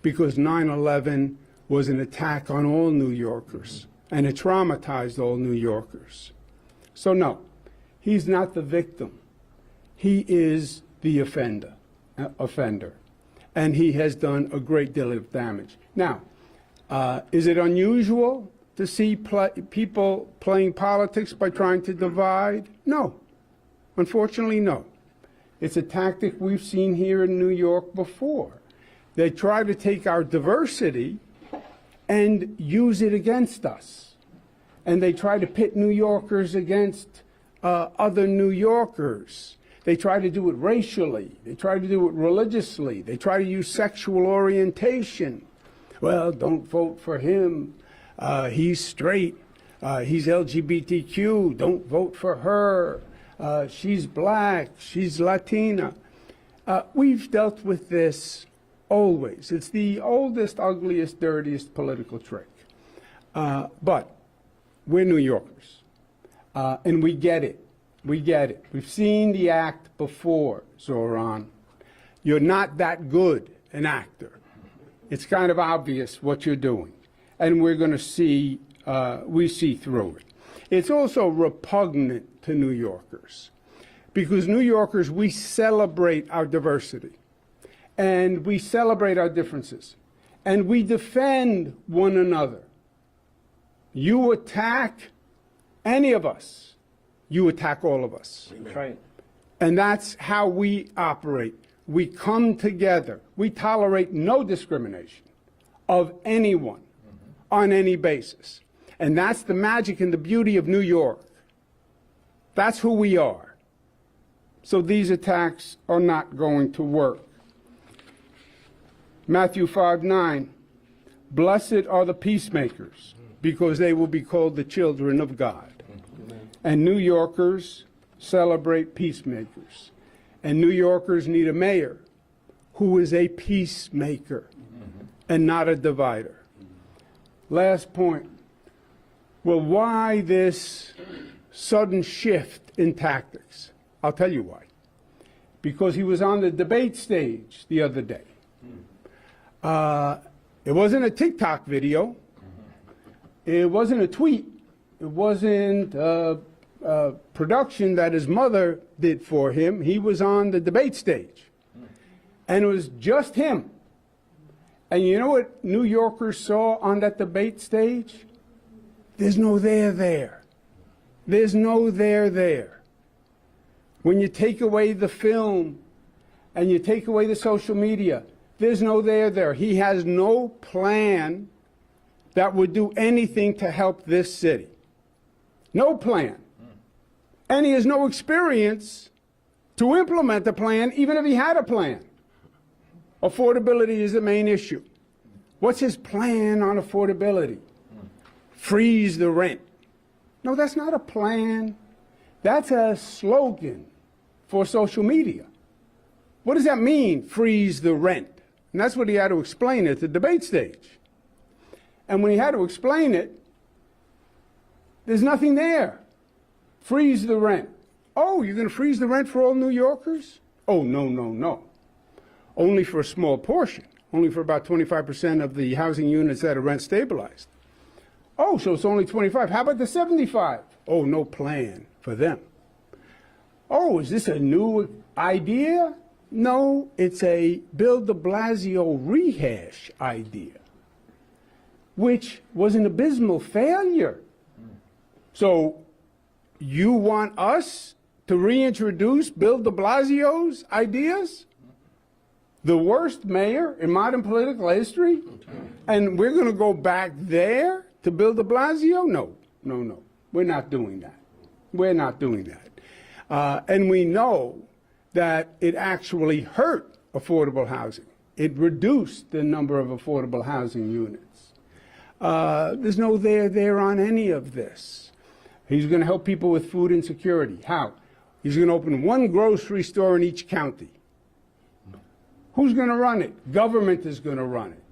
Because 9/11 was an attack on all New Yorkers, and it traumatized all New Yorkers. So no, he's not the victim. He is the offender. And he has done a great deal of damage. Now, is it unusual to see people playing politics by trying to divide? No. Unfortunately, no. It's a tactic we've seen here in New York before. They try to take our diversity and use it against us. And they try to pit New Yorkers against other New Yorkers. They try to do it racially. They try to do it religiously. They try to use sexual orientation. Well, don't vote for him. He's straight. He's LGBTQ. Don't vote for her. She's black. She's Latina. We've dealt with this always. It's the oldest, ugliest, dirtiest political trick. But we're New Yorkers. And we get it. We get it. We've seen the act before, Zoran. You're not that good an actor. It's kind of obvious what you're doing. And we're going to see, we see through it. It's also repugnant to New Yorkers. Because New Yorkers, we celebrate our diversity. And we celebrate our differences. And we defend one another. You attack any of us, you attack all of us. That's right. And that's how we operate. We come together. We tolerate no discrimination of anyone on any basis. And that's the magic and the beauty of New York. That's who we are. So these attacks are not going to work. Matthew 5:9, blessed are the peacemakers, because they will be called the children of God. And New Yorkers celebrate peacemakers. And New Yorkers need a mayor who is a peacemaker and not a divider. Last point. Well, why this sudden shift in tactics? I'll tell you why. Because he was on the debate stage the other day. It wasn't a TikTok video. It wasn't a tweet. It wasn't a production that his mother did for him. He was on the debate stage. And it was just him. And you know what New Yorkers saw on that debate stage? There's no there there. There's no there there. When you take away the film and you take away the social media, there's no there there. He has no plan that would do anything to help this city. No plan. And he has no experience to implement the plan, even if he had a plan. Affordability is the main issue. What's his plan on affordability? Freeze the rent. No, that's not a plan. That's a slogan for social media. What does that mean, freeze the rent? And that's what he had to explain at the debate stage. And when he had to explain it, there's nothing there. Freeze the rent. Oh, you're going to freeze the rent for all New Yorkers? Oh, no, no, no. Only for a small portion. Only for about 25% of the housing units that are rent stabilized. Oh, so it's only 25. How about the 75? Oh, no plan for them. Oh, is this a new idea? No, it's a Bill de Blasio rehash idea, which was an abysmal failure. So you want us to reintroduce Bill de Blasio's ideas? The worst mayor in modern political history? And we're going to go back there to Bill de Blasio? No, no, no. We're not doing that. We're not doing that. And we know that it actually hurt affordable housing. It reduced the number of affordable housing units. There's no there on any of this. He's going to help people with food insecurity. How? He's going to open one grocery store in each county. Who's going to run it? Government is going to run it.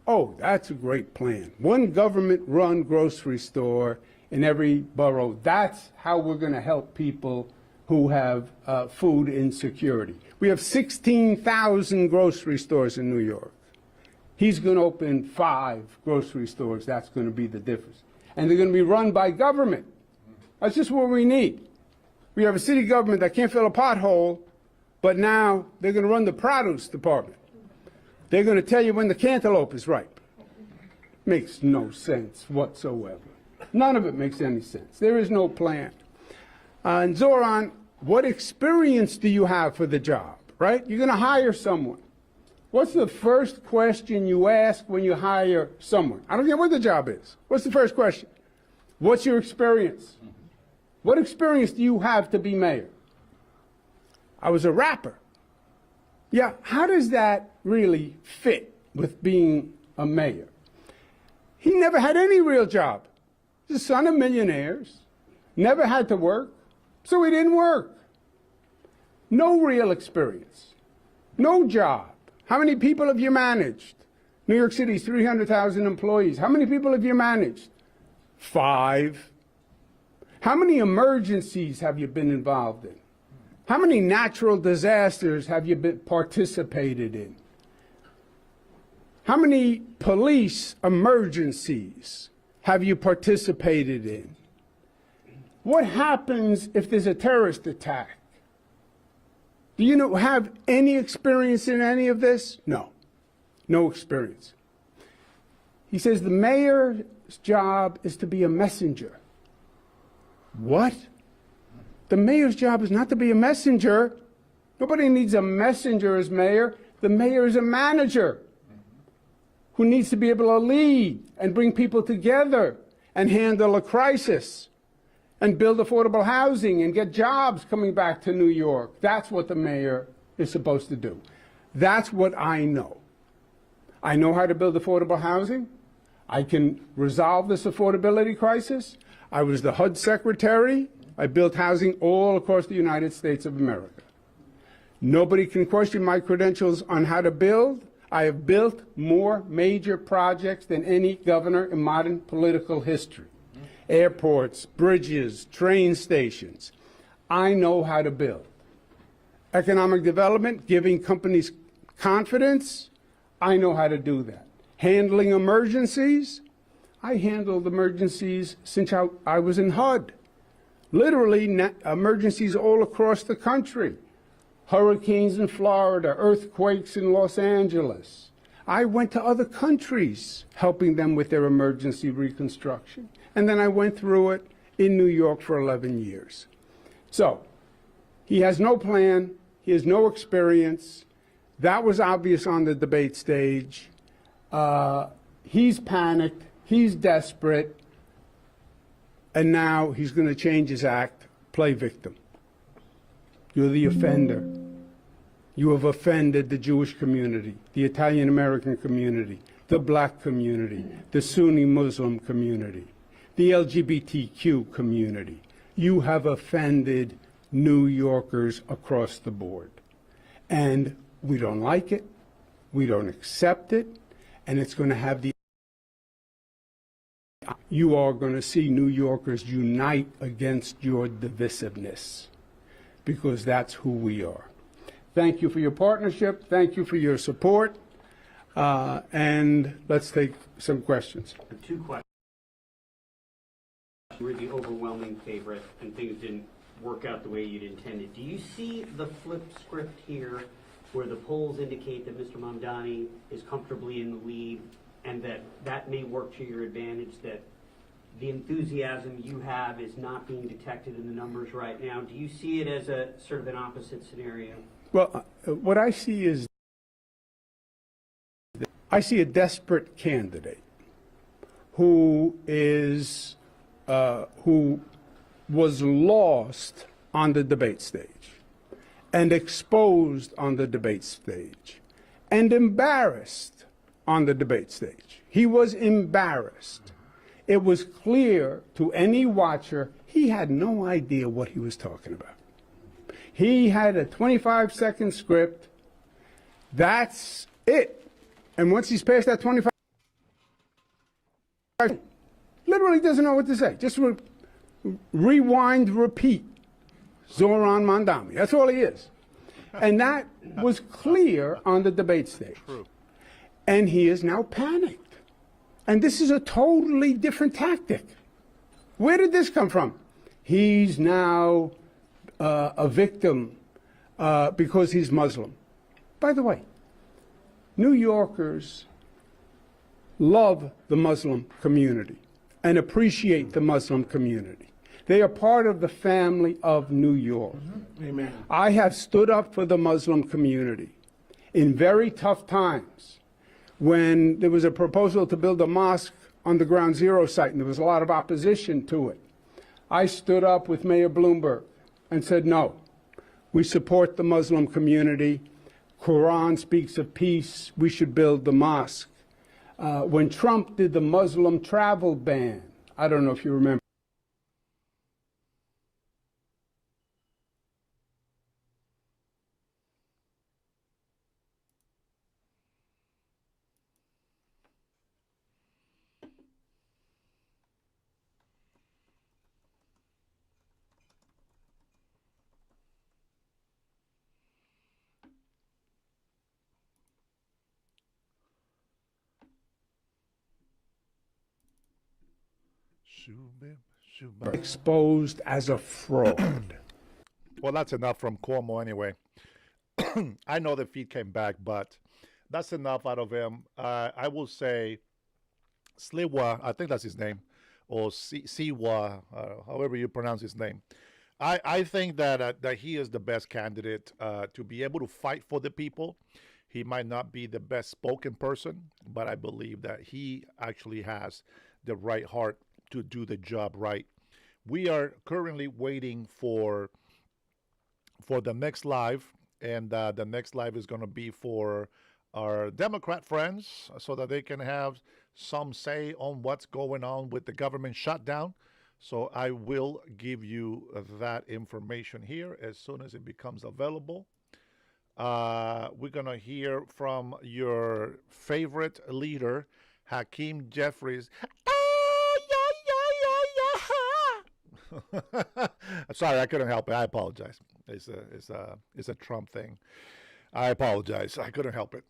Oh, that's a great plan. One government-run grocery store in every borough. That's how we're going to help people who have food insecurity. We have 16,000 grocery stores in New York. He's going to open 5 grocery stores. That's going to be the difference. And they're going to be run by government. That's just what we need. We have a city government that can't fill a pothole, but now they're going to run the produce department. They're going to tell you when the cantaloupe is ripe. Makes no sense whatsoever. None of it makes any sense. There is no plan. And Zoran, what experience do you have for the job, right? You're going to hire someone. What's the first question you ask when you hire someone? I don't care what the job is. What's the first question? What's your experience? What experience do you have to be mayor? I was a rapper. Yeah, how does that really fit with being a mayor? He never had any real job. He's the son of millionaires, never had to work, so he didn't work. No real experience, no job. How many people have you managed? New York City's 300,000 employees. How many people have you managed? 5. How many emergencies have you been involved in? How many natural disasters have you participated in? How many police emergencies have you participated in? What happens if there's a terrorist attack? Do you have any experience in any of this? No. No experience. He says the mayor's job is to be a messenger. What? The mayor's job is not to be a messenger. Nobody needs a messenger as mayor. The mayor is a manager who needs to be able to lead and bring people together and handle a crisis and build affordable housing and get jobs coming back to New York. That's what the mayor is supposed to do. That's what I know. I know how to build affordable housing. I can resolve this affordability crisis. I was the HUD secretary. I built housing all across the United States of America. Nobody can question my credentials on how to build. I have built more major projects than any governor in modern political history. Airports, bridges, train stations. I know how to build. Economic development, giving companies confidence. I know how to do that. Handling emergencies. I handled emergencies since I was in HUD. Literally emergencies all across the country. Hurricanes in Florida, earthquakes in Los Angeles. I went to other countries helping them with their emergency reconstruction. And then I went through it in New York for 11 years. So he has no plan. He has no experience. That was obvious on the debate stage. He's panicked. He's desperate. And now he's going to change his act, play victim. You're the offender. You have offended the Jewish community, the Italian American community, the black community, the Sunni Muslim community, the LGBTQ community. You have offended New Yorkers across the board. And we don't like it. We don't accept it. And it's going to have the you are going to see New Yorkers unite against your divisiveness, because that's who we are. Thank you for your partnership. Thank you for your support. And let's take some questions. 2 questions. You were the overwhelming favorite, and things didn't work out the way you'd intended. Do you see the flip script here, where the polls indicate that Mr. Mamdani is comfortably in the lead, and that may work to your advantage, that the enthusiasm you have is not being detected in the numbers right now? Do you see it as a sort of an opposite scenario? Well, what I see is I see a desperate candidate who was lost on the debate stage and exposed on the debate stage and embarrassed on the debate stage. He was embarrassed. It was clear to any watcher he had no idea what he was talking about. He had a 25-second script. That's it. And once he's past that 25 Literally doesn't know what to say. Just rewind, repeat. Zoran Mandami. That's all he is. And that was clear on the debate stage. True. And he is now panicked. And this is a totally different tactic. Where did this come from? He's now a victim because he's Muslim. By the way, New Yorkers love the Muslim community and appreciate the Muslim community. They are part of the family of New York. Amen. I have stood up for the Muslim community in very tough times when there was a proposal to build a mosque on the Ground Zero site, and there was a lot of opposition to it. I stood up with Mayor Bloomberg and said, no, we support the Muslim community. Quran speaks of peace. We should build the mosque. When Trump did the Muslim travel ban, I don't know if you remember. Exposed as a fraud. Well, that's enough from Cuomo anyway. I know the feed came back, but that's enough out of him. I will say Sliwa, I think that's his name, or Siwa, however you pronounce his name. I think that he is the best candidate to be able to fight for the people. He might not be the best spoken person, but I believe that he actually has the right heart to do the job right. We are currently waiting for the next live, and the next live is going to be for our Democrat friends so that they can have some say on what's going on with the government shutdown. So I will give you that information here as soon as it becomes available. We're going to hear from your favorite leader, Hakeem Jeffries. Sorry, I couldn't help it. I apologize. It's a Trump thing. I apologize. I couldn't help it.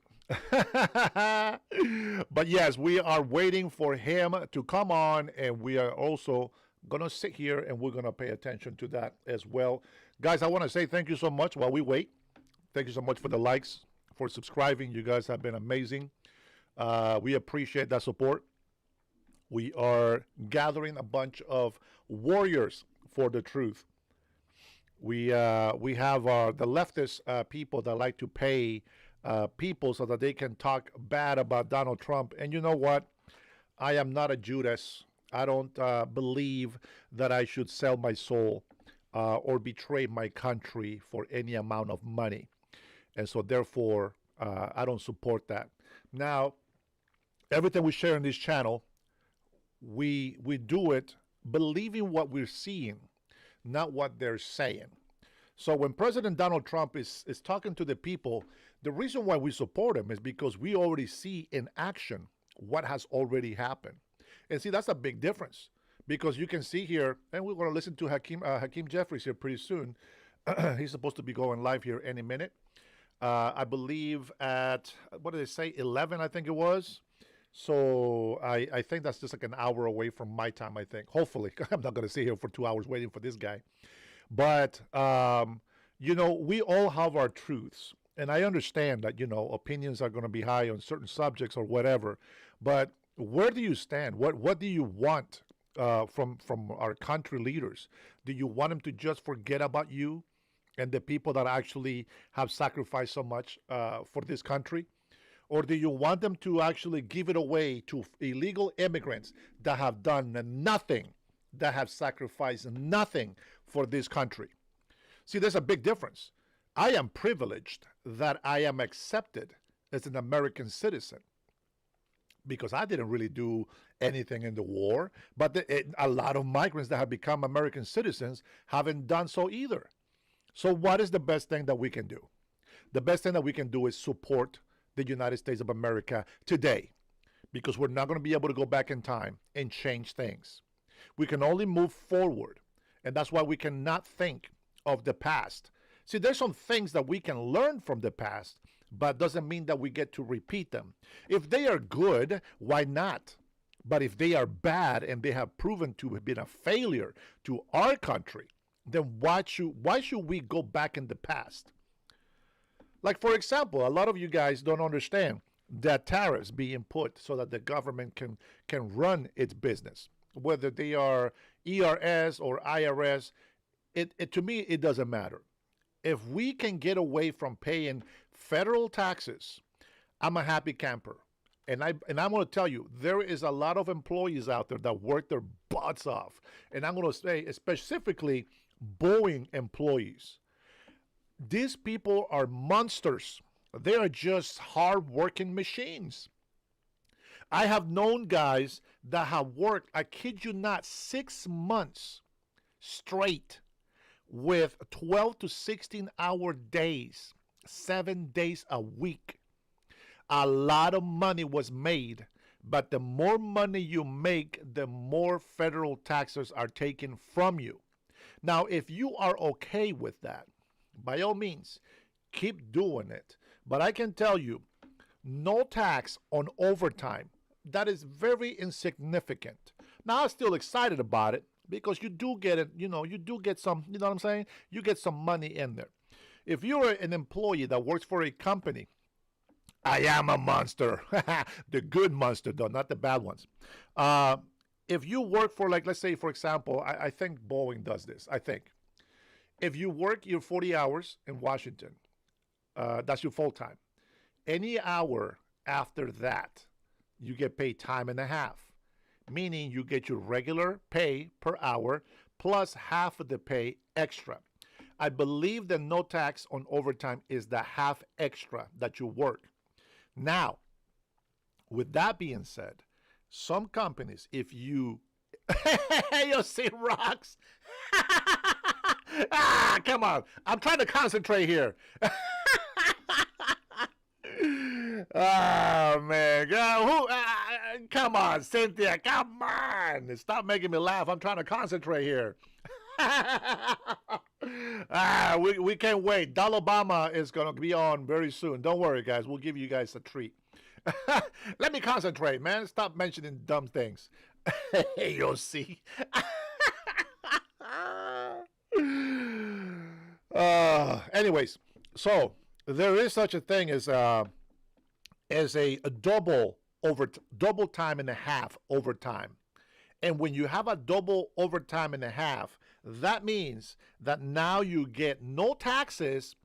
But yes, we are waiting for him to come on, and we are also going to sit here and we're going to pay attention to that as well. Guys, I want to say thank you so much while we wait. Thank you so much for the likes, for subscribing. You guys have been amazing. We appreciate that support. We are gathering a bunch of warriors for the truth. We have the leftist people that like to pay people so that they can talk bad about Donald Trump. And you know what? I am not a Judas. I don't believe that I should sell my soul or betray my country for any amount of money. And so therefore, I don't support that. Now, everything we share in this channel, we do it believing what we're seeing, not what they're saying. So when President Donald Trump is talking to the people, the reason why we support him is because we already see in action what has already happened. And see, that's a big difference, because you can see here, and we're going to listen to Hakeem Jeffries here pretty soon. He's supposed to be going live here any minute. I believe at, what did they say, 11, I think it was. So I think that's just like an hour away from my time, I think. Hopefully. I'm not going to sit here for 2 hours waiting for this guy. But, you know, we all have our truths. And I understand that, you know, opinions are going to be high on certain subjects or whatever. But where do you stand? What do you want from our country leaders? Do you want them to just forget about you and the people that actually have sacrificed so much for this country? Or do you want them to actually give it away to illegal immigrants that have done nothing, that have sacrificed nothing for this country? See, there's a big difference. I am privileged that I am accepted as an American citizen because I didn't really do anything in the war, but a lot of migrants that have become American citizens haven't done so either. So what is the best thing that we can do? The best thing that we can do is support the United States of America today, because we're not going to be able to go back in time and change things. We can only move forward. And that's why we cannot think of the past. See, there's some things that we can learn from the past, but doesn't mean that we get to repeat them. If they are good, why not? But if they are bad and they have proven to have been a failure to our country, then why should we go back in the past? Like, for example, a lot of you guys don't understand that tariffs being put so that the government can run its business, whether they are ERS or IRS. To me, it doesn't matter. If we can get away from paying federal taxes, I'm a happy camper. And I'm going to tell you, there is a lot of employees out there that work their butts off. And I'm going to say specifically Boeing employees. These people are monsters. They are just hard-working machines. I have known guys that have worked, I kid you not, 6 months straight with 12 to 16-hour days, 7 days a week. A lot of money was made, but the more money you make, the more federal taxes are taken from you. Now, if you are okay with that, by all means, keep doing it. But I can tell you, no tax on overtime. That is very insignificant. Now, I'm still excited about it because you do get it, you do get some, you know what I'm saying? You get some money in there. If you're an employee that works for a company, I am a monster. The good monster, though, not the bad ones. If you work for, like, let's say, for example, I think Boeing does this, I think. If you work your 40 hours in Washington, that's your full time. Any hour after that, you get paid time and a half, meaning you get your regular pay per hour plus half of the pay extra. I believe the no tax on overtime is the half extra that you work. Now, with that being said, some companies, if you you see rocks. Come on. I'm trying to concentrate here. Oh, man. Come on, Cynthia. Come on. Stop making me laugh. I'm trying to concentrate here. We can't wait. Dalabama is going to be on very soon. Don't worry, guys. We'll give you guys a treat. Let me concentrate, man. Stop mentioning dumb things. You'll see. Anyways, so there is such a thing as a double time and a half overtime. And when you have a double overtime and a half, that means that now you get no taxes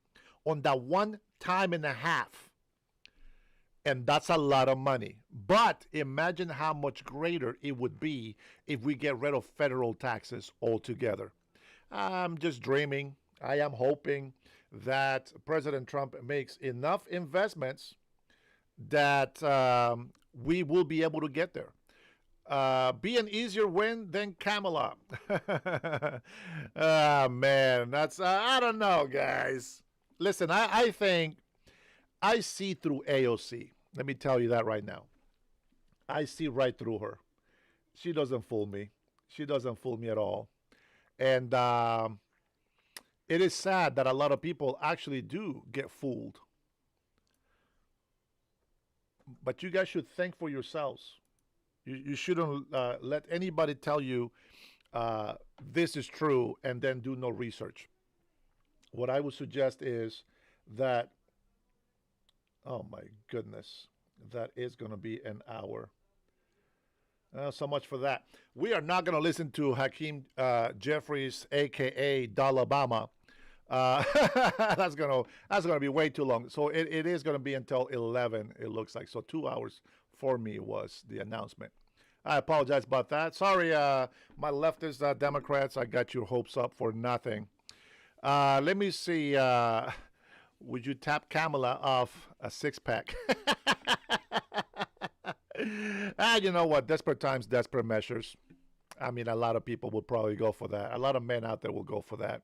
on that 1 time and a half. And that's a lot of money. But imagine how much greater it would be if we get rid of federal taxes altogether. I'm just dreaming. I am hoping that President Trump makes enough investments that we will be able to get there. Be an easier win than Kamala. Man, that's, I don't know, guys. Listen, I think I see through AOC. Let me tell you that right now. I see right through her. She doesn't fool me. She doesn't fool me at all. And it is sad that a lot of people actually do get fooled. But you guys should think for yourselves. You shouldn't let anybody tell you this is true and then do no research. What I would suggest is that, oh my goodness, that is going to be an hour. So much for that. We are not going to listen to Hakeem Jeffries, a.k.a. Dalabama. That's gonna be way too long. So it is going to be until 11, it looks like. So 2 hours for me was the announcement. I apologize about that. Sorry, my leftist Democrats, I got your hopes up for nothing. Let me see. Would you tap Kamala off a six-pack? You know what? Desperate times, desperate measures. I mean, a lot of people will probably go for that. A lot of men out there will go for that.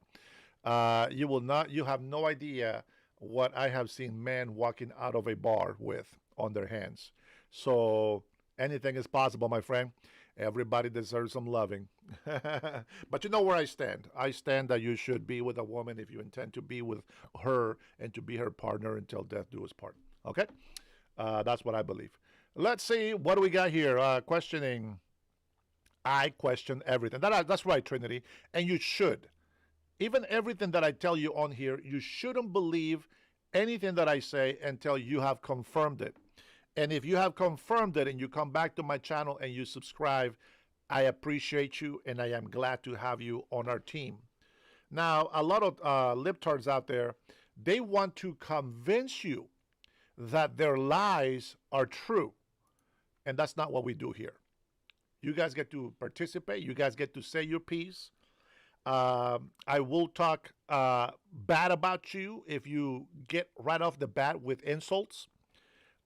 You have no idea what I have seen men walking out of a bar with on their hands. So Anything is possible, my friend. Everybody deserves some loving. But you know where I stand. I stand that you should be with a woman if you intend to be with her and to be her partner until death do us part. Okay? That's what I believe. Let's see. What do we got here? Questioning. I question everything. That's right, Trinity. And you should. Even everything that I tell you on here, you shouldn't believe anything that I say until you have confirmed it. And if you have confirmed it and you come back to my channel and you subscribe, I appreciate you and I am glad to have you on our team. Now, a lot of libtards out there, they want to convince you that their lies are true. And that's not what we do here. You guys get to participate. You guys get to say your piece. I will talk bad about you if you get right off the bat with insults.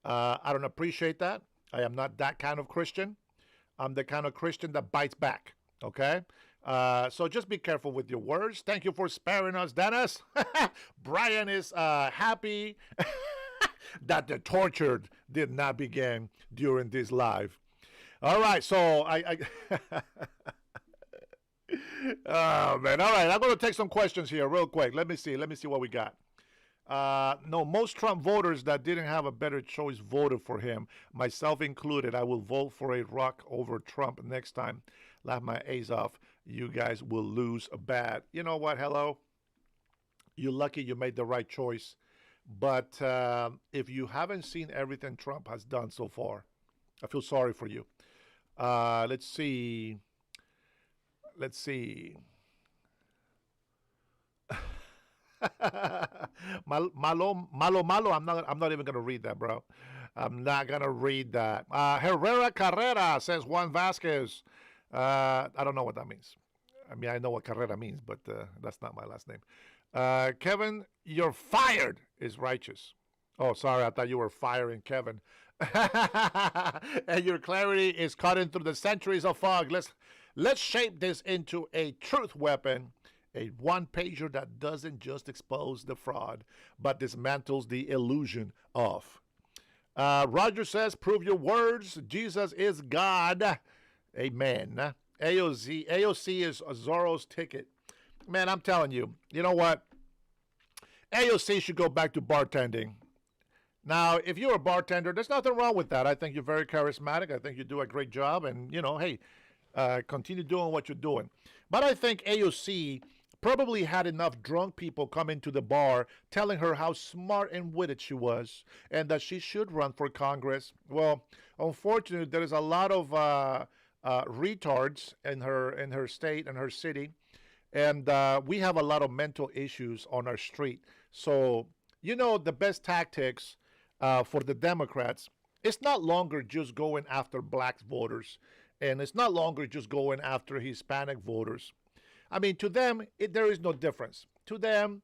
I don't appreciate that. I am not that kind of Christian. I'm the kind of Christian that bites back. Okay? So just be careful with your words. Thank you for sparing us, Dennis. Brian is happy that the torture did not begin during this live. All right, so I oh, man. All right, I'm going to take some questions here real quick. Let me see what we got. No, most Trump voters that didn't have a better choice voted for him, myself included. I will vote for a rock over Trump next time. Laugh my A's off. You guys will lose bad. You know what? Hello. You're lucky you made the right choice. But if you haven't seen everything Trump has done so far, I feel sorry for you. Let's see. Malo. I'm not even gonna read that, bro. I'm not gonna read that. Herrera Carrera says Juan Vasquez. I don't know what that means. I mean, I know what Carrera means, but that's not my last name. Kevin, you're fired is righteous. Oh, sorry, I thought you were firing Kevin. And your clarity is cutting through the centuries of fog. Let's shape this into a truth weapon, a one-pager that doesn't just expose the fraud, but dismantles the illusion of. Roger says, prove your words. Jesus is God. Amen. AOC is Zorro's ticket. Man, I'm telling you, you know what? AOC should go back to bartending. Now, if you're a bartender, there's nothing wrong with that. I think you're very charismatic. I think you do a great job. And, you know, hey, continue doing what you're doing. But I think AOC probably had enough drunk people come into the bar telling her how smart and witty she was and that she should run for Congress. Well, unfortunately, there is a lot of retards in her state and her city. And we have a lot of mental issues on our street. So, you know, the best tactics for the Democrats, it's not longer just going after black voters. And it's not longer just going after Hispanic voters. I mean, to them, there is no difference. To them,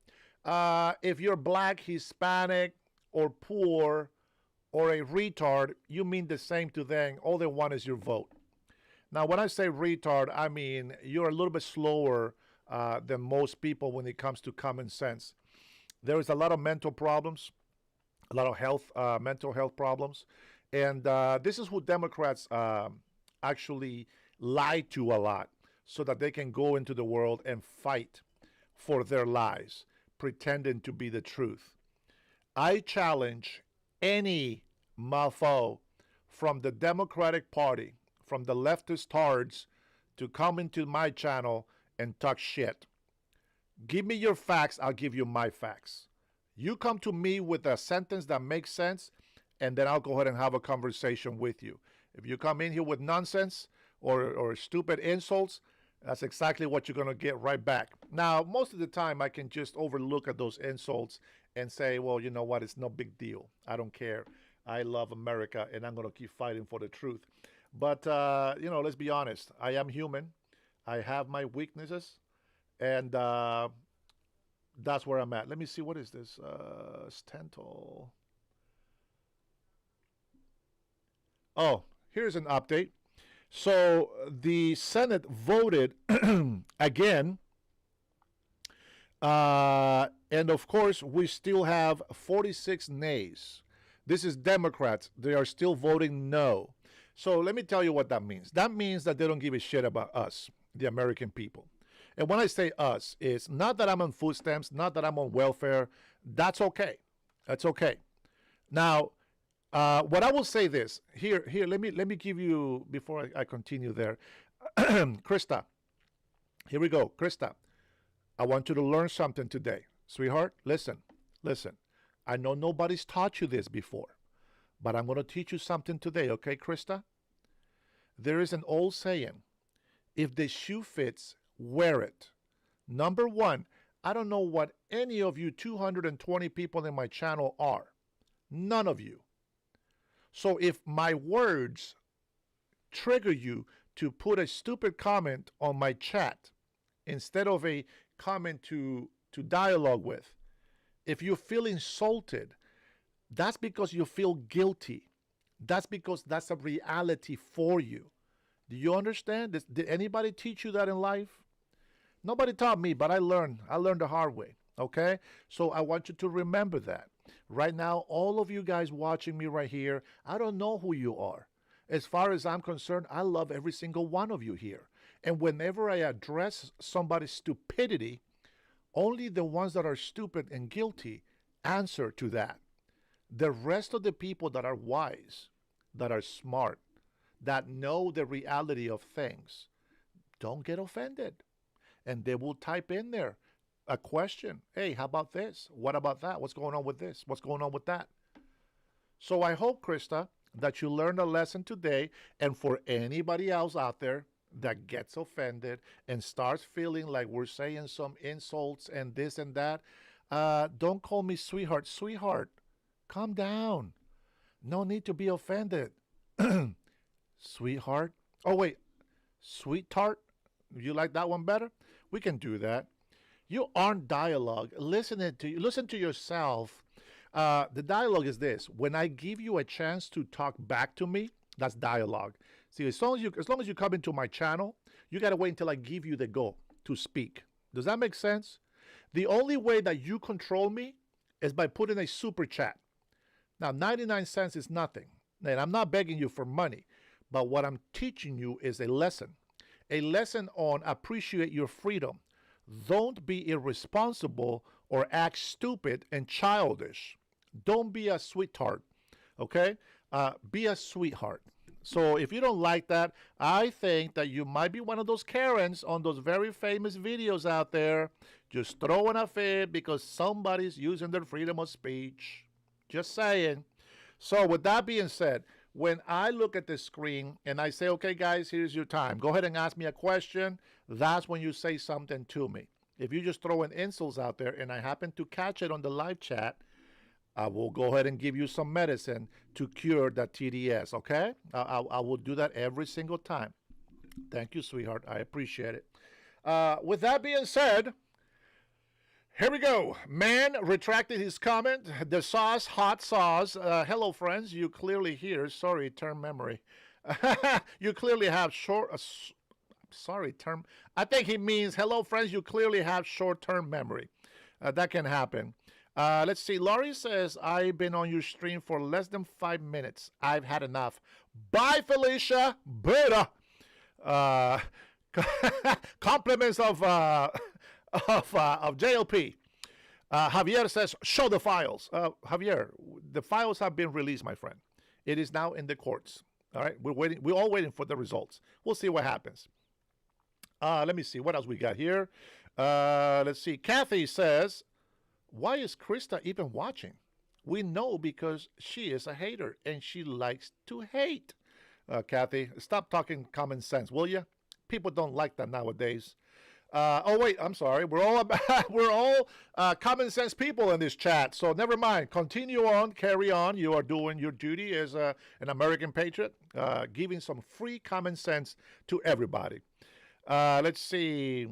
if you're black, Hispanic, or poor, or a retard, you mean the same to them. All they want is your vote. Now, when I say retard, I mean you're a little bit slower than most people when it comes to common sense. There is a lot of mental problems, a lot of mental health problems. And this is who Democrats actually lie to a lot so that they can go into the world and fight for their lies, pretending to be the truth. I challenge any mofo from the Democratic Party, from the leftist tards, to come into my channel and talk shit. Give me your facts, I'll give you my facts. You come to me with a sentence that makes sense, and then I'll go ahead and have a conversation with you. If you come in here with nonsense or stupid insults, that's exactly what you're going to get right back. Now, most of the time, I can just overlook at those insults and say, well, you know what? It's no big deal. I don't care. I love America, and I'm going to keep fighting for the truth. But, you know, let's be honest. I am human. I have my weaknesses, and that's where I'm at. Let me see. What is this? Stental. Oh, here's an update. So the Senate voted again. And of course, we still have 46 nays. This is Democrats. They are still voting no. So let me tell you what that means. That means that they don't give a shit about us, the American people. And when I say us, it's not that I'm on food stamps, not that I'm on welfare. That's okay. That's okay. Now, what I will say this here. Let me give you before I continue there, Krista. Here we go, Krista. I want you to learn something today, sweetheart. Listen. I know nobody's taught you this before, but I'm going to teach you something today, okay, Krista? There is an old saying: if the shoe fits, wear it. Number one, I don't know what any of you 220 people in my channel are. None of you. So if my words trigger you to put a stupid comment on my chat instead of a comment to dialogue with, if you feel insulted, that's because you feel guilty. That's because that's a reality for you. Do you understand? Did anybody teach you that in life? Nobody taught me, but I learned the hard way, okay? So I want you to remember that. Right now, all of you guys watching me right here, I don't know who you are. As far as I'm concerned, I love every single one of you here. And whenever I address somebody's stupidity, only the ones that are stupid and guilty answer to that. The rest of the people that are wise, that are smart, that know the reality of things, don't get offended. And they will type in there a question. Hey, how about this? What about that? What's going on with this? What's going on with that? So I hope, Krista, that you learned a lesson today. And for anybody else out there that gets offended and starts feeling like we're saying some insults and this and that, don't call me sweetheart. Sweetheart, calm down. No need to be offended. Sweetheart. Oh, wait. Sweetheart. You like that one better? We can do that. You aren't dialogue. Listen to yourself. The dialogue is this: when I give you a chance to talk back to me, that's dialogue. See, as long as you come into my channel, you gotta wait until I give you the go to speak. Does that make sense? The only way that you control me is by putting a super chat. Now, 99 cents is nothing, and I'm not begging you for money, but what I'm teaching you is a lesson on appreciate your freedom. Don't be irresponsible or act stupid and childish. Don't be a sweetheart, okay? Be a sweetheart. So if you don't like that, I think that you might be one of those Karens on those very famous videos out there, just throwing a fit because somebody's using their freedom of speech. Just saying. So with that being said, when I look at the screen and I say, okay, guys, here's your time. Go ahead and ask me a question. That's when you say something to me. If you just throw in insults out there and I happen to catch it on the live chat, I will go ahead and give you some medicine to cure that TDS, okay? I will do that every single time. Thank you, sweetheart. I appreciate it. With that being said, here we go. Man retracted his comment. The sauce, hot sauce. Hello, friends. You clearly hear. Sorry, term memory. You clearly have short. Sorry, term. I think he means hello, friends. You clearly have short-term memory. That can happen. Let's see. Laurie says, I've been on your stream for less than 5 minutes. I've had enough. Bye, Felicia. Buddha. Compliments of JLP. Javier says, show the files. Javier, the files have been released, my friend. It is now in the courts. All right, we're waiting. We're all waiting for the results. We'll see what happens. Let me see. What else we got here? Let's see. Kathy says, why is Krista even watching? We know because she is a hater and she likes to hate. Kathy, stop talking common sense, will you? People don't like that nowadays. Oh wait, I'm sorry. We're all common sense people in this chat. So never mind. Continue on, carry on. You are doing your duty as an American patriot, giving some free common sense to everybody. Let's see.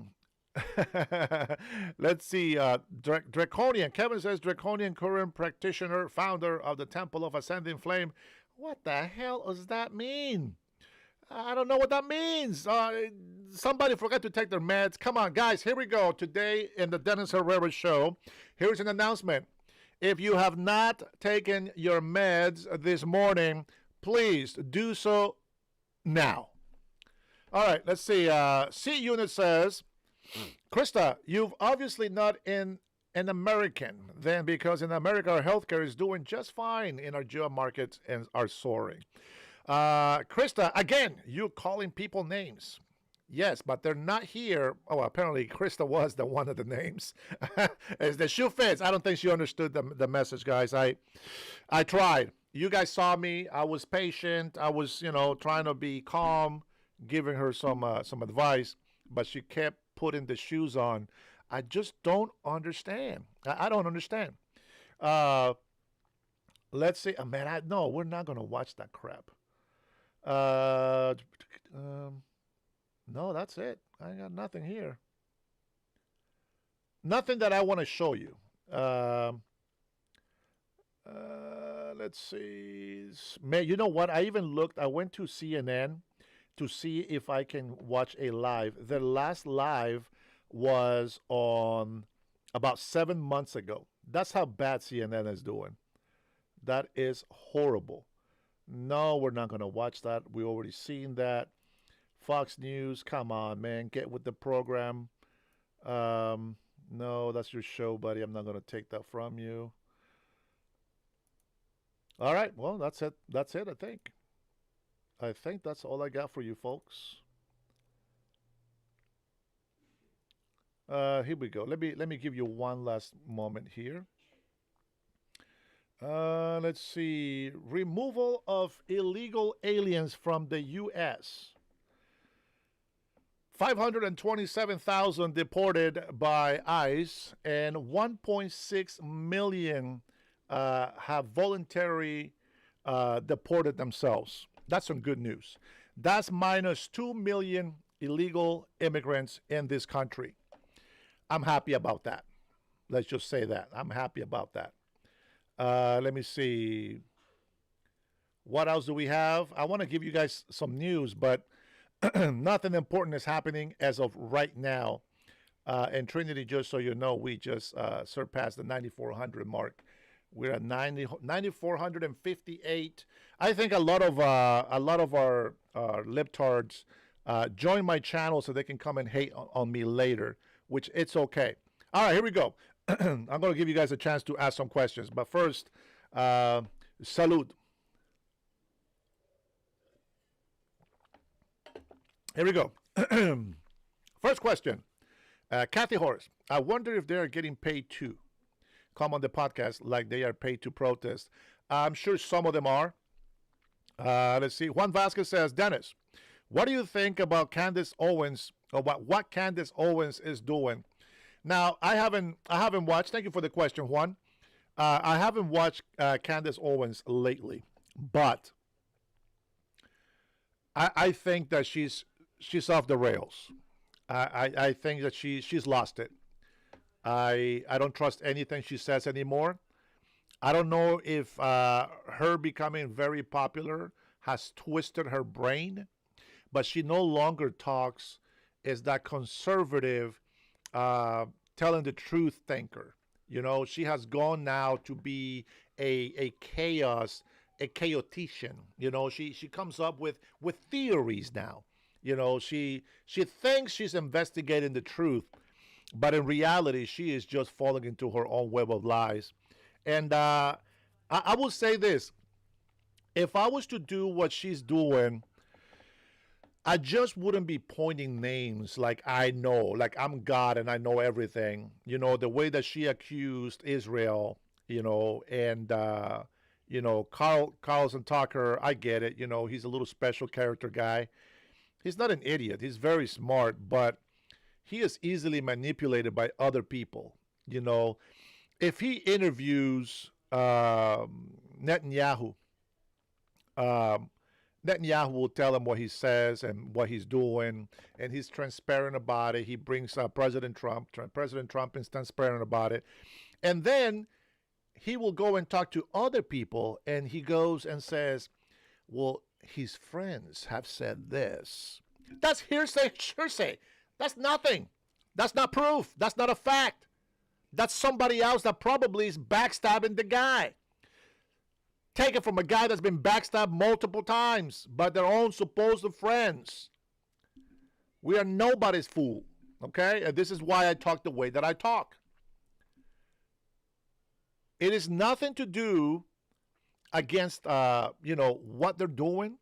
Let's see. Draconian. Kevin says Draconian, current practitioner, founder of the Temple of Ascending Flame. What the hell does that mean? I don't know what that means. Somebody forgot to take their meds. Come on, guys. Here we go. Today in the Dennis Herrera Show, here's an announcement. If you have not taken your meds this morning, please do so now. All right, let's see. C Unit says, Krista, you've obviously not an American then, because in America our healthcare is doing just fine in our job markets and are soaring. Krista, again, you calling people names. Yes, but they're not here. Oh, apparently Krista was the one of the names. As the shoe fits. I don't think she understood the message, guys. I tried. You guys saw me. I was patient. I was, trying to be calm, giving her some advice, but she kept putting the shoes on. I just don't understand. I don't understand. Let's see. Man, no, we're not gonna watch that crap. No, that's it. I got nothing here. Nothing that I want to show you. Let's see. Man, you know what? I even looked. I went to CNN to see if I can watch a live. The last live was on about 7 months ago. That's how bad CNN is doing. That is horrible. No, we're not going to watch that. We already seen that. Fox News, come on, man. Get with the program. No, that's your show, buddy. I'm not going to take that from you. All right. Well, that's it. That's it, I think. I think that's all I got for you folks. Here we go. Let me give you one last moment here. Let's see. Removal of illegal aliens from the U.S. 527,000 deported by ICE, and 1.6 million have voluntarily deported themselves. That's some good news. That's minus 2 million illegal immigrants in this country. I'm happy about that. Let's just say that. I'm happy about that. Let me see. What else do we have? I want to give you guys some news, but nothing important is happening as of right now. And Trinity, just so you know, we just surpassed the 9,400 mark. We're at 9,458. I think a lot of our libtards join my channel so they can come and hate on me later, which it's okay. All right, here we go. I'm going to give you guys a chance to ask some questions. But first, salud. Here we go. First question. Kathy Horace, I wonder if they're getting paid to come on the podcast like they are paid to protest. I'm sure some of them are. Let's see. Juan Vasquez says, Dennis, what do you think about Candace Owens, or what Candace Owens is doing? Now, I haven't watched. Thank you for the question, Juan. I haven't watched Candace Owens lately, but I think that she's off the rails. I think that she's lost it. I don't trust anything she says anymore. I don't know if her becoming very popular has twisted her brain, but she no longer talks as that conservative, telling the truth thinker. You know, she has gone now to be a chaotician. You know, she comes up with theories now. You know, she thinks she's investigating the truth, but in reality, she is just falling into her own web of lies. And I will say this. If I was to do what she's doing, I just wouldn't be pointing names like I know, like I'm God and I know everything. You know, the way that she accused Israel, and, Carlson Tucker, I get it. You know, he's a little special character guy. He's not an idiot. He's very smart, but he is easily manipulated by other people. You know, if he interviews Netanyahu, Netanyahu will tell him what he says and what he's doing, and he's transparent about it. He brings President Trump. President Trump is transparent about it. And then he will go and talk to other people, and he goes and says, well, his friends have said this. That's hearsay. That's nothing. That's not proof. That's not a fact. That's somebody else that probably is backstabbing the guy. Take it from a guy that's been backstabbed multiple times by their own supposed friends. We are nobody's fool, okay? And this is why I talk the way that I talk. It is nothing to do against, what they're doing.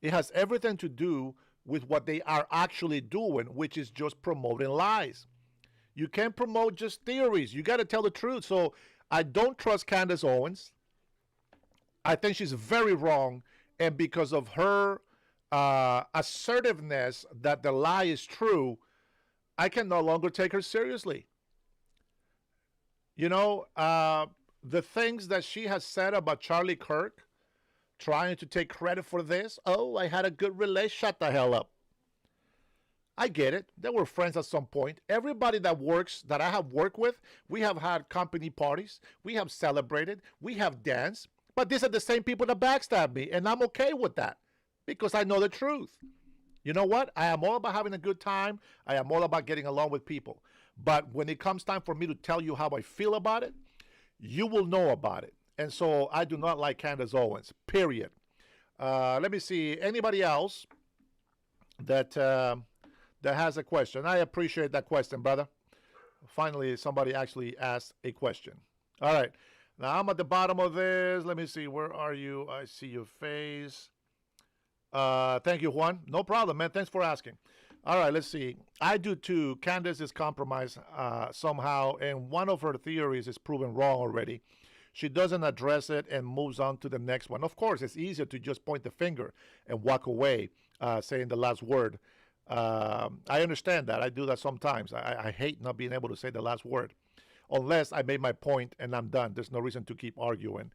It has everything to do with what they are actually doing, which is just promoting lies. You can't promote just theories. You got to tell the truth. So I don't trust Candace Owens. I think she's very wrong. And because of her assertiveness that the lie is true, I can no longer take her seriously. The things that she has said about Charlie Kirk, trying to take credit for this. Oh, I had a good relation. Shut the hell up. I get it. They were friends at some point. Everybody that I have worked with, we have had company parties. We have celebrated. We have danced. But these are the same people that backstab me, and I'm okay with that because I know the truth. You know what? I am all about having a good time. I am all about getting along with people. But when it comes time for me to tell you how I feel about it, you will know about it. And so I do not like Candace Owens, period. Let me see. Anybody else that has a question? I appreciate that question, brother. Finally, somebody actually asked a question. All right. Now, I'm at the bottom of this. Let me see. Where are you? I see your face. Thank you, Juan. No problem, man. Thanks for asking. All right, let's see. I do too. Candace is compromised somehow, and one of her theories is proven wrong already. She doesn't address it and moves on to the next one. Of course, it's easier to just point the finger and walk away, saying the last word. I understand that. I do that sometimes. I hate not being able to say the last word. Unless I made my point and I'm done. There's no reason to keep arguing.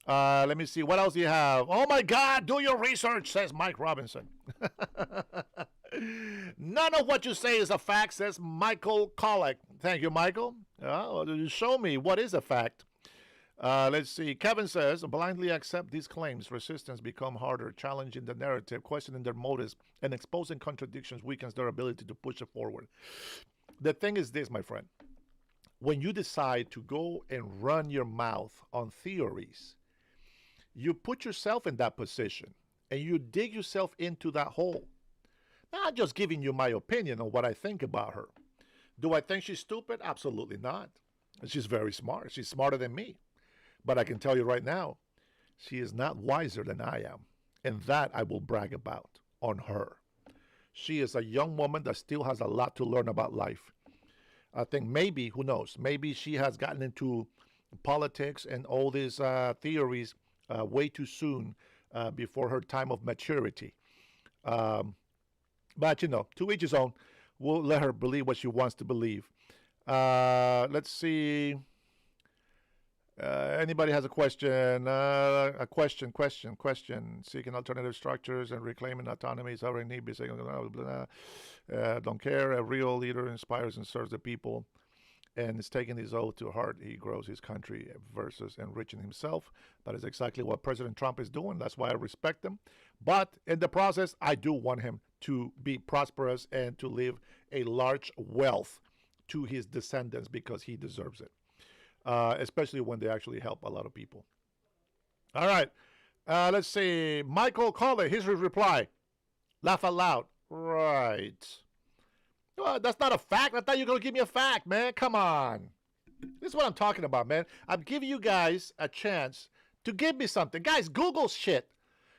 Let me see. What else do you have? Oh, my God. Do your research, says Mike Robinson. None of what you say is a fact, says Michael Kolek. Thank you, Michael. Show me what is a fact. Let's see. Kevin says, blindly accept these claims. Resistance become harder. Challenging the narrative, questioning their motives, and exposing contradictions weakens their ability to push it forward. The thing is this, my friend. When you decide to go and run your mouth on theories, you put yourself in that position and you dig yourself into that hole. Not just giving you my opinion on what I think about her. Do I think she's stupid? Absolutely not. She's very smart. She's smarter than me. But I can tell you right now, she is not wiser than I am. And that I will brag about on her. She is a young woman that still has a lot to learn about life. I think maybe, who knows, maybe she has gotten into politics and all these theories way too soon before her time of maturity. But, to each his own. We'll let her believe what she wants to believe. Let's see. Anybody has a question? Question. Seeking alternative structures and reclaiming autonomy is already need. Don't care. A real leader inspires and serves the people and is taking his oath to heart. He grows his country versus enriching himself. That is exactly what President Trump is doing. That's why I respect him. But in the process, I do want him to be prosperous and to leave a large wealth to his descendants because he deserves it. Especially when they actually help a lot of people. All right. Let's see. Michael Colley, his reply. Laugh out loud. Right. Well, that's not a fact. I thought you were going to give me a fact, man. Come on. This is what I'm talking about, man. I'm giving you guys a chance to give me something. Guys, Google shit.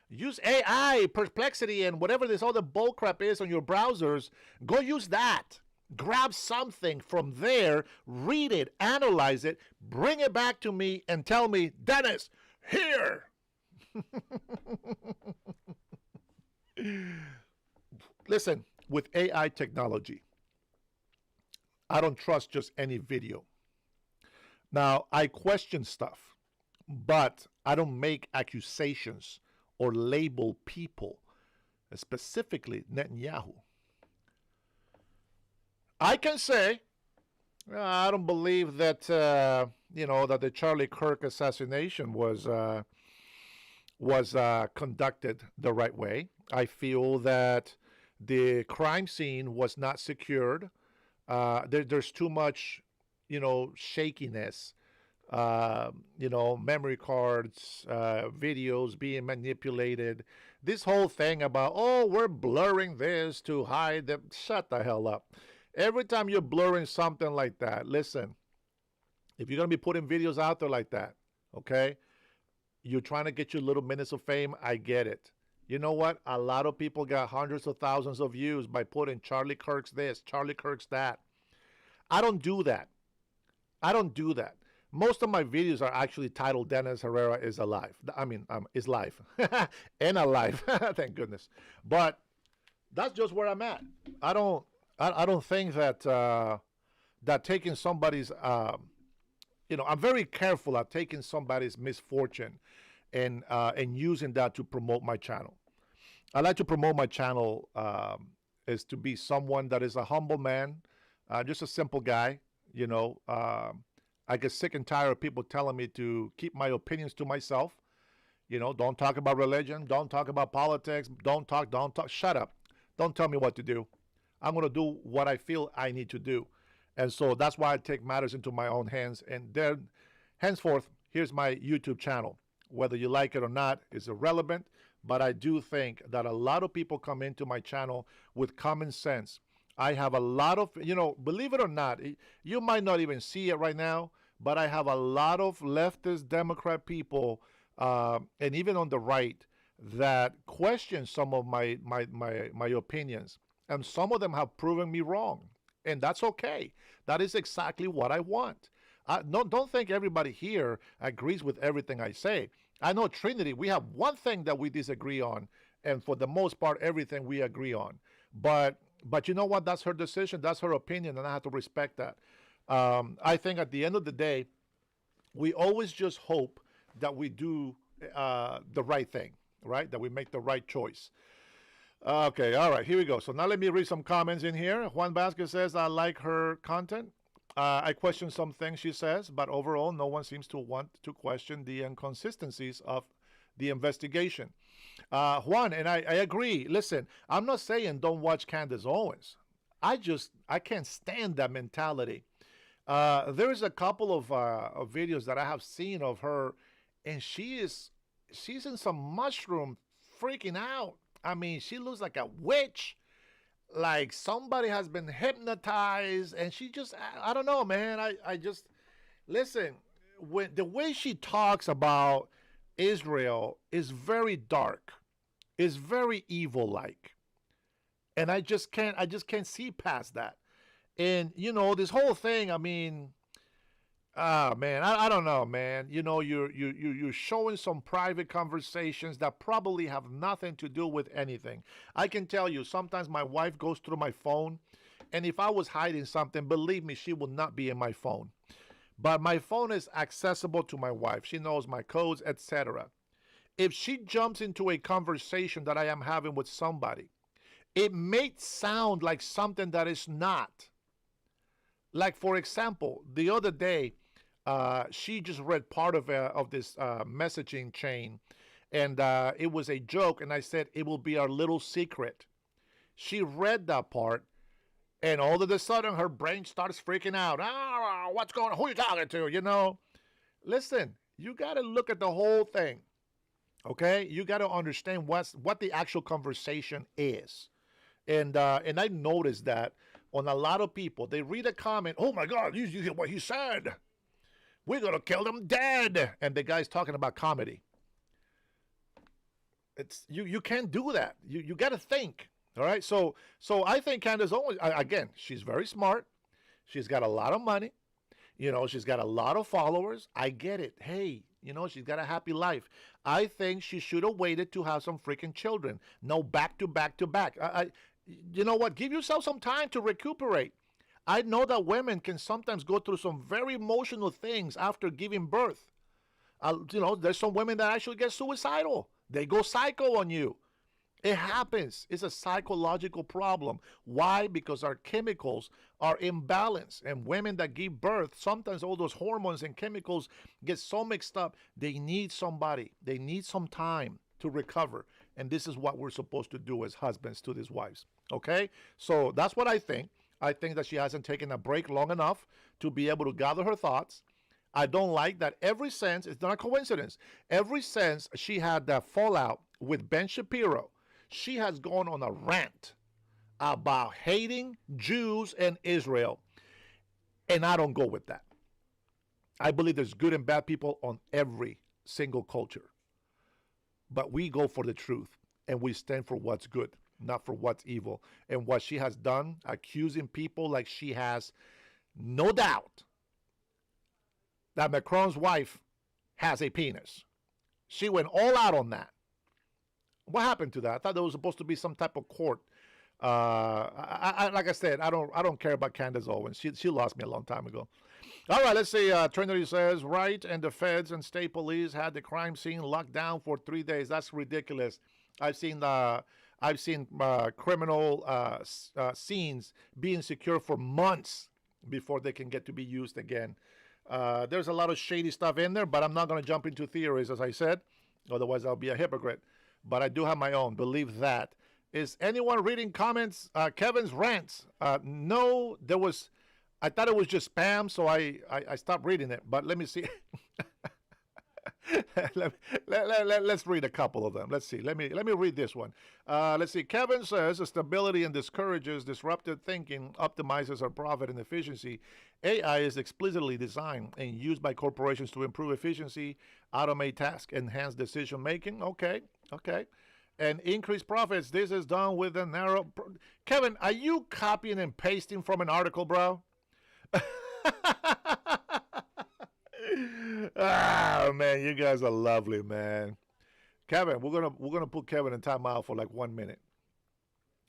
Use AI, Perplexity, and whatever this other bullcrap is on your browsers. Go use that. Grab something from there, read it, analyze it, bring it back to me, and tell me, Dennis, here. Listen, with AI technology, I don't trust just any video. Now, I question stuff, but I don't make accusations or label people, specifically Netanyahu. I can say, I don't believe that, that the Charlie Kirk assassination was conducted the right way. I feel that the crime scene was not secured. There's too much, shakiness memory cards, videos being manipulated. This whole thing about, oh, we're blurring this to hide them. Shut the hell up. Every time you're blurring something like that, listen, if you're going to be putting videos out there like that, okay, you're trying to get your little minutes of fame. I get it. You know what? A lot of people got hundreds of thousands of views by putting Charlie Kirk's this, Charlie Kirk's that. I don't do that. I don't do that. Most of my videos are actually titled Dennis Herrera is alive. I mean, is live and alive. Thank goodness. But that's just where I'm at. I don't think that that taking somebody's I'm very careful at taking somebody's misfortune and using that to promote my channel. I like to promote my channel is to be someone that is a humble man, just a simple guy. I get sick and tired of people telling me to keep my opinions to myself. Don't talk about religion. Don't talk about politics. Don't talk. Shut up. Don't tell me what to do. I'm going to do what I feel I need to do. And so that's why I take matters into my own hands. And then, henceforth, here's my YouTube channel. Whether you like it or not is irrelevant. But I do think that a lot of people come into my channel with common sense. I have a lot of, believe it or not, you might not even see it right now, but I have a lot of leftist Democrat people, and even on the right, that question some of my opinions. And some of them have proven me wrong. And that's okay. That is exactly what I want. Don't think everybody here agrees with everything I say. I know Trinity, we have one thing that we disagree on, and for the most part, everything we agree on. But you know what? That's her decision. That's her opinion, and I have to respect that. I think at the end of the day, we always just hope that we do the right thing, right? That we make the right choice. Okay, all right, here we go. So now let me read some comments in here. Juan Vasquez says, I like her content. I question some things she says, but overall, no one seems to want to question the inconsistencies of the investigation. Juan, and I agree. Listen, I'm not saying don't watch Candace Owens. I can't stand that mentality. There's a couple of videos that I have seen of her, and she's in some mushroom freaking out. I mean, she looks like a witch, like somebody has been hypnotized, and she just, I don't know, man. I just, listen, when the way she talks about Israel is very dark, is very evil-like, and I just can't see past that. And this whole thing, I mean, man, I don't know, man. You're showing some private conversations that probably have nothing to do with anything. I can tell you, sometimes my wife goes through my phone, and if I was hiding something, believe me, she would not be in my phone. But my phone is accessible to my wife. She knows my codes, etc. If she jumps into a conversation that I am having with somebody, it may sound like something that is not. Like, for example, the other day, she just read part of this messaging chain, and it was a joke, and I said, it will be our little secret. She read that part, and all of a sudden, her brain starts freaking out. What's going on? Who are you talking to? Listen, you got to look at the whole thing, okay? You got to understand what the actual conversation is. And I noticed that on a lot of people, they read a comment, oh my God, you hear what he said. We're going to kill them dead. And the guy's talking about comedy. It's you can't do that. You got to think. All right. So I think Candace Owens, again, she's very smart. She's got a lot of money. She's got a lot of followers. I get it. Hey, she's got a happy life. I think she should have waited to have some freaking children. No, back to back to back. You know what? Give yourself some time to recuperate. I know that women can sometimes go through some very emotional things after giving birth. There's some women that actually get suicidal. They go psycho on you. It happens. It's a psychological problem. Why? Because our chemicals are imbalanced. And women that give birth, sometimes all those hormones and chemicals get so mixed up. They need somebody. They need some time to recover. And this is what we're supposed to do as husbands to these wives. Okay? So that's what I think. I think that she hasn't taken a break long enough to be able to gather her thoughts. I don't like that ever since, it's not a coincidence, ever since she had that fallout with Ben Shapiro, she has gone on a rant about hating Jews and Israel. And I don't go with that. I believe there's good and bad people on every single culture. But we go for the truth and we stand for what's good, not for what's evil. And what she has done, accusing people like she has, no doubt that Macron's wife has a penis. She went all out on that. What happened to that? I thought there was supposed to be some type of court. Like I said, I don't care about Candace Owens. She lost me a long time ago. All right, let's see. Trinity says, right, and the feds and state police had the crime scene locked down for 3 days. That's ridiculous. I've seen criminal scenes being secure for months before they can get to be used again. There's a lot of shady stuff in there, but I'm not going to jump into theories, as I said. Otherwise, I'll be a hypocrite. But I do have my own. Believe that. Is anyone reading comments? Kevin's rants. No, there was. I thought it was just spam, so I stopped reading it. But let me see. Let's read a couple of them. Let's see. Let me read this one. Let's see. Kevin says stability and discourages disruptive thinking, optimizes our profit and efficiency. AI is explicitly designed and used by corporations to improve efficiency, automate tasks, enhance decision making. Okay. And increase profits. This is done with a narrow. Kevin, are you copying and pasting from an article, bro? Ah, man, you guys are lovely, man. Kevin, we're gonna put Kevin in timeout for like 1 minute.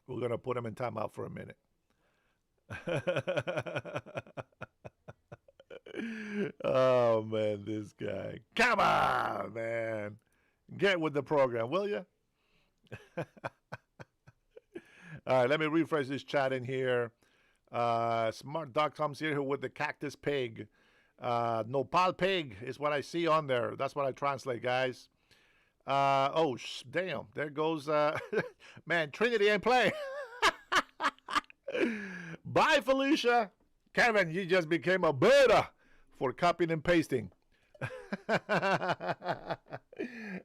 We're gonna put him in timeout for a minute. Oh man, this guy. Come on, man. Get with the program, will you? All right, let me refresh this chat in here. Smart Doc comes here with the cactus pig. Nopal pig is what I see on there. That's what I translate, guys. Damn. There goes, man, Trinity ain't playing. Bye, Felicia. Kevin, you just became a beta for copying and pasting.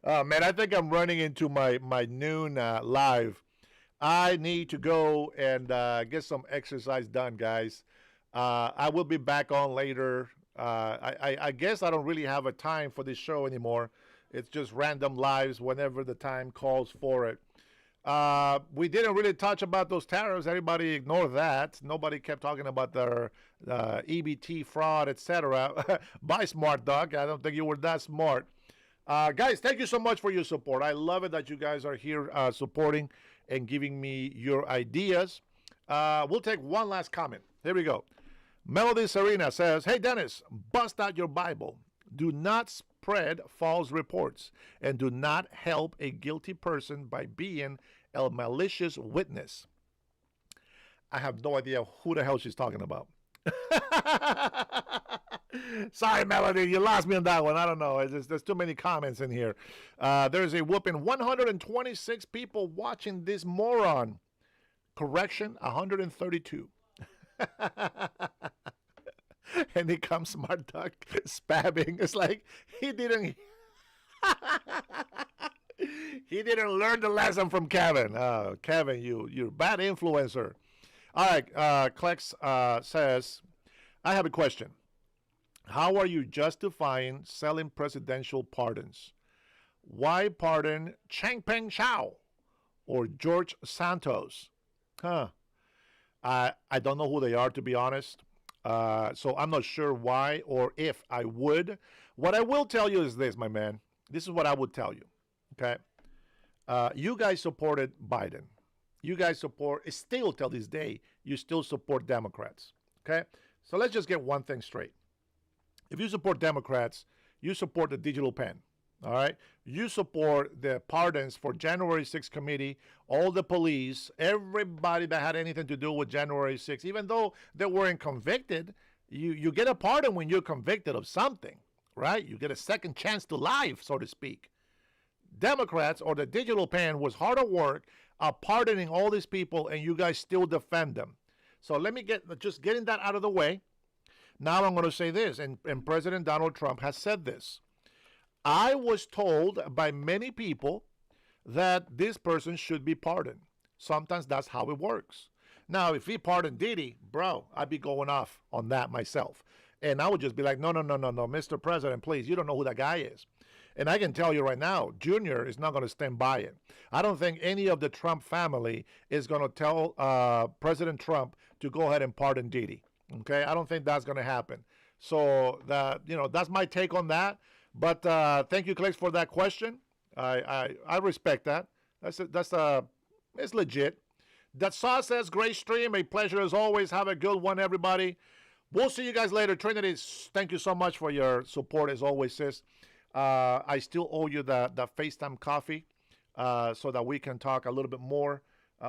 Oh, man, I think I'm running into my noon live. I need to go and get some exercise done, guys. I will be back on later. I guess I don't really have a time for this show anymore. It's just random lives whenever the time calls for it. We didn't really touch about those tariffs. Everybody ignored that. Nobody kept talking about their EBT fraud, etc. Bye, smart dog. I don't think you were that smart. Guys, thank you so much for your support. I love it that you guys are here supporting and giving me your ideas. We'll take one last comment. Here we go. Melody Serena says, hey, Dennis, bust out your Bible. Do not spread false reports and do not help a guilty person by being a malicious witness. I have no idea who the hell she's talking about. Sorry, Melody, you lost me on that one. I don't know. There's too many comments in here. There's a whooping 126 people watching this moron. Correction, 132. And he comes Smart Duck spamming. It's like he didn't learn the lesson from Kevin. Kevin, you're a bad influencer. All right, Klex says, I have a question. How are you justifying selling presidential pardons? Why pardon Chang Peng Chao or George Santos? I don't know who they are, to be honest. So I'm not sure why or if I would. What I will tell you is this, my man. This is what I would tell you, okay? You guys supported Biden. You guys still till this day, you still support Democrats, okay? So let's just get one thing straight. If you support Democrats, you support the digital pen, all right? You support the pardons for January 6th committee, all the police, everybody that had anything to do with January 6th. Even though they weren't convicted, you get a pardon when you're convicted of something, right? You get a second chance to life, so to speak. Democrats or the digital pen was hard at work pardoning all these people, and you guys still defend them. So let me getting that out of the way, Now I'm going to say this, and President Donald Trump has said this. I was told by many people that this person should be pardoned. Sometimes that's how it works. Now, if he pardoned Diddy, bro, I'd be going off on that myself. And I would just be like, no, Mr. President, please, you don't know who that guy is. And I can tell you right now, Junior is not going to stand by it. I don't think any of the Trump family is going to tell President Trump to go ahead and pardon Diddy. Okay, I don't think that's going to happen. So that's my take on that. But thank you, Clicks, for that question. I respect that. It's legit. That Saw says, great stream. A pleasure as always. Have a good one, everybody. We'll see you guys later. Trinity, thank you so much for your support as always, sis. I still owe you the FaceTime coffee so that we can talk a little bit more.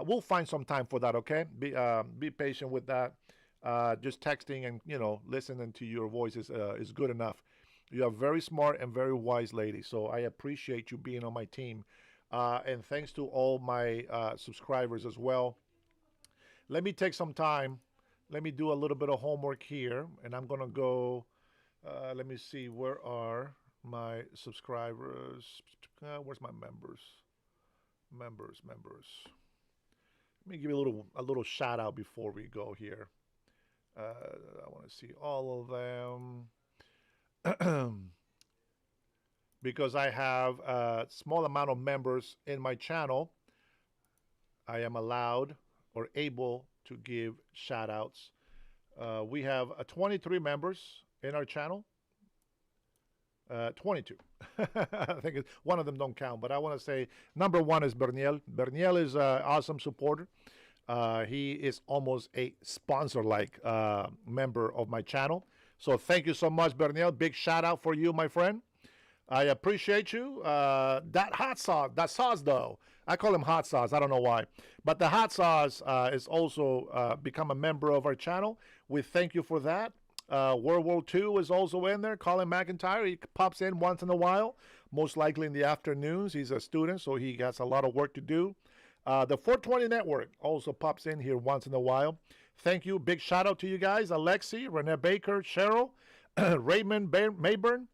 We'll find some time for that, okay? Be patient with that. Just texting and, listening to your voice is good enough. You are very smart and very wise lady, so I appreciate you being on my team. And thanks to all my subscribers as well. Let me take some time. Let me do a little bit of homework here, and I'm going to go, let me see, where are my subscribers? Where's my members? Members. Let me give you a little shout out before we go here. I want to see all of them. Because I have a small amount of members in my channel, I am allowed or able to give shout outs. We have 23 members in our channel. 22. I think one of them don't count, but I want to say number one is Berniel. Berniel is an awesome supporter. He is almost a sponsor-like member of my channel. So thank you so much, Berniel. Big shout out for you, my friend. I appreciate you. That hot sauce though, I call him hot sauce. I don't know why. But the hot sauce is also become a member of our channel. We thank you for that. World War II is also in there. Colin McIntyre, he pops in once in a while, most likely in the afternoons. He's a student, so he has a lot of work to do. The 420 Network also pops in here once in a while. Thank you. Big shout out to you guys. Alexi, Renee Baker, Cheryl, Raymond Mayburn,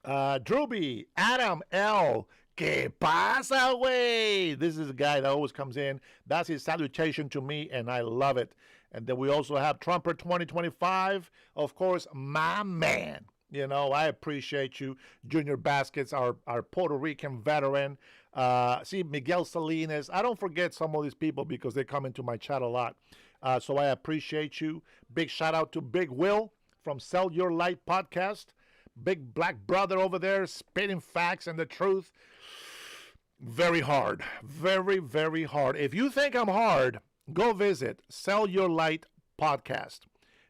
Drewby, Adam L. ¿Qué pasa, güey? This is a guy that always comes in. That's his salutation to me, and I love it. And then we also have Trumper 2025, of course, my man. I appreciate you. Junior Baskets, our Puerto Rican veteran. See, Miguel Salinas. I don't forget some of these people because they come into my chat a lot. So I appreciate you. Big shout out to Big Will from Sell Your Light podcast. Big black brother over there spitting facts and the truth. Very hard. Very, very hard. If you think I'm hard, go visit Sell Your Light podcast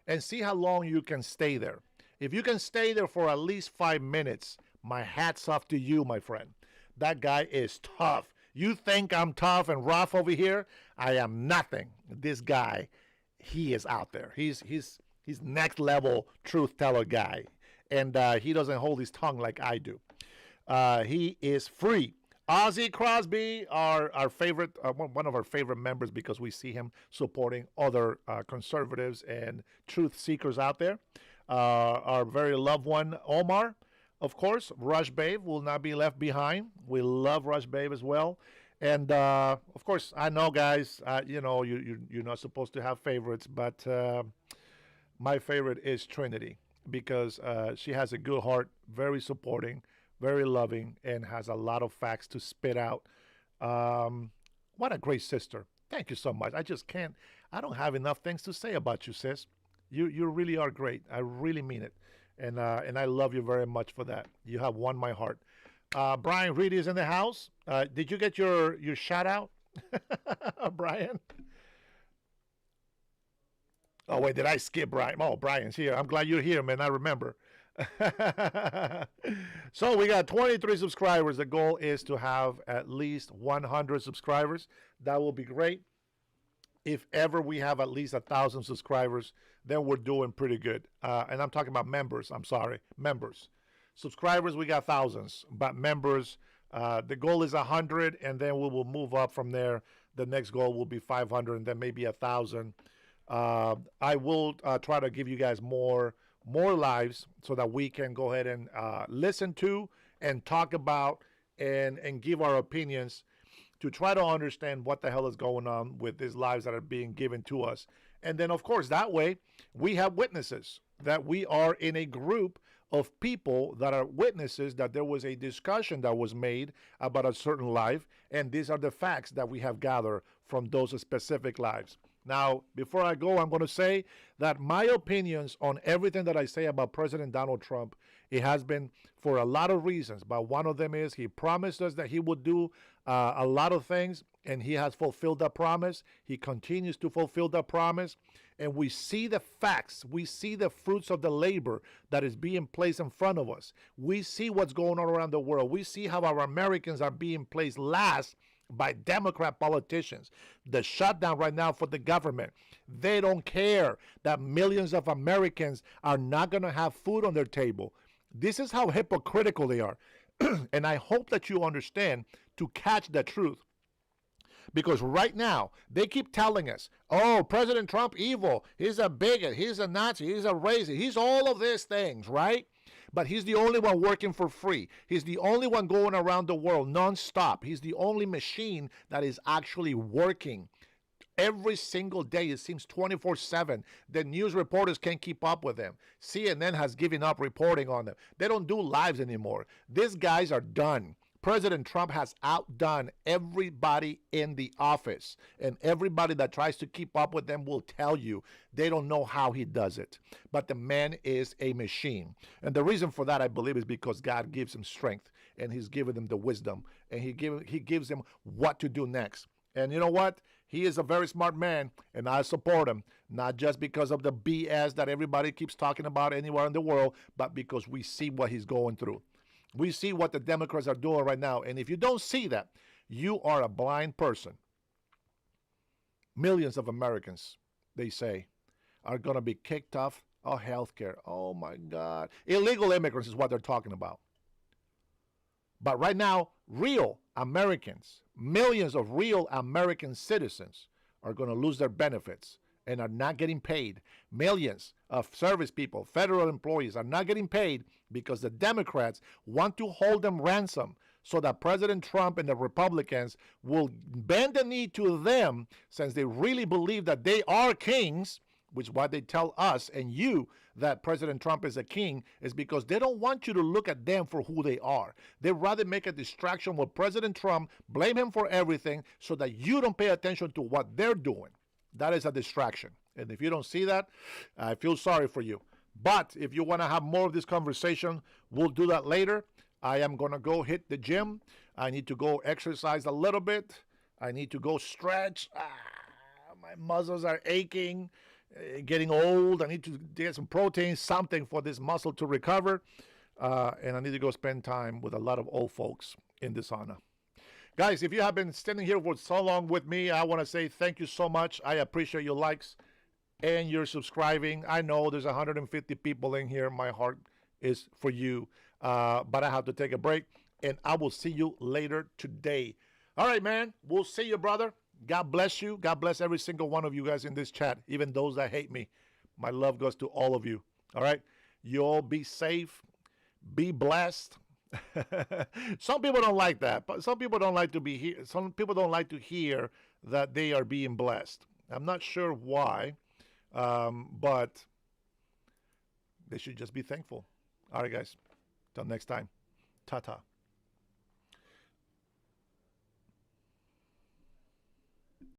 and see how long you can stay there. If you can stay there for at least 5 minutes, my hat's off to you, my friend. That guy is tough. You think I'm tough and rough over here? I am nothing. This guy, he is out there. He's next level truth teller guy. And he doesn't hold his tongue like I do. He is free. Ozzy Crosby, our favorite, one of our favorite members because we see him supporting other conservatives and truth seekers out there. Our very loved one, Omar, of course. Rush Babe will not be left behind. We love Rush Babe as well. And, of course, I know, guys, you're not supposed to have favorites, but my favorite is Trinity because she has a good heart, very supporting, very loving, and has a lot of facts to spit out. What a great sister. Thank you so much. I don't have enough things to say about you, sis. You really are great. I really mean it. And I love you very much for that. You have won my heart. Brian Reedy is in the house. Did you get your shout out, Brian? Oh, wait, did I skip Brian? Oh, Brian's here. I'm glad you're here, man. I remember. So we got 23 subscribers. The goal is to have at least 100 subscribers. That will be great. If ever we have at least 1,000 subscribers, then we're doing pretty good. And I'm talking about members. I'm sorry, members. Subscribers, we got thousands, but members, the goal is 100, and then we will move up from there. The next goal will be 500, and then maybe 1,000. I will try to give you guys more lives so that we can go ahead and listen to and talk about and give our opinions to try to understand what the hell is going on with these lives that are being given to us. And then, of course, that way we have witnesses that we are in a group of people that are witnesses that there was a discussion that was made about a certain life, and these are the facts that we have gathered from those specific lives. Now, before I go, I'm going to say that my opinions on everything that I say about President Donald Trump, it has been for a lot of reasons, but one of them is he promised us that he would do a lot of things, and he has fulfilled that promise. He continues to fulfill that promise, and we see the facts. We see the fruits of the labor that is being placed in front of us. We see what's going on around the world. We see how our Americans are being placed last by Democrat politicians. The shutdown right now for the government. They don't care that millions of Americans are not going to have food on their table. This is how hypocritical they are. And I hope that you understand to catch the truth. Because right now, they keep telling us, oh, President Trump evil. He's a bigot. He's a Nazi. He's a racist. He's all of these things, right? But he's the only one working for free. He's the only one going around the world nonstop. He's the only machine that is actually working. Every single day, it seems 24/7. The news reporters can't keep up with them. CNN has given up reporting on them. They don't do lives anymore. These guys are done. President Trump has outdone everybody in the office, and everybody that tries to keep up with them will tell you they don't know how he does it. But the man is a machine. And the reason for that, I believe, is because God gives him strength, and he's given him the wisdom, and he gives him what to do next. And you know what? He is a very smart man, and I support him, not just because of the BS that everybody keeps talking about anywhere in the world, but because we see what he's going through. We see what the Democrats are doing right now. And if you don't see that, you are a blind person. Millions of Americans, they say, are going to be kicked off of health care. Oh, my God. Illegal immigrants is what they're talking about. But right now, real Americans, millions of real American citizens are going to lose their benefits and are not getting paid. Millions of service people, federal employees are not getting paid because the Democrats want to hold them ransom so that President Trump and the Republicans will bend the knee to them, since they really believe that they are kings, which is why they tell us and you that President Trump is a king, is because they don't want you to look at them for who they are. They'd rather make a distraction with President Trump, blame him for everything, so that you don't pay attention to what they're doing. That is a distraction. And if you don't see that, I feel sorry for you. But if you want to have more of this conversation, we'll do that later. I am going to go hit the gym. I need to go exercise a little bit. I need to go stretch. My muscles are aching, getting old. I need to get some protein, something for this muscle to recover. And I need to go spend time with a lot of old folks in the sauna. Guys, if you have been standing here for so long with me, I want to say thank you so much. I appreciate your likes and your subscribing. I know there's 150 people in here. My heart is for you. But I have to take a break, and I will see you later today. All right, man. We'll see you, brother. God bless you. God bless every single one of you guys in this chat, even those that hate me. My love goes to all of you. All right? You all be safe. Be blessed. Some people don't like that, but some people don't like to be here. Some people don't like to hear that they are being blessed. I'm not sure why, but they should just be thankful. All right, guys. Till next time. Ta-ta.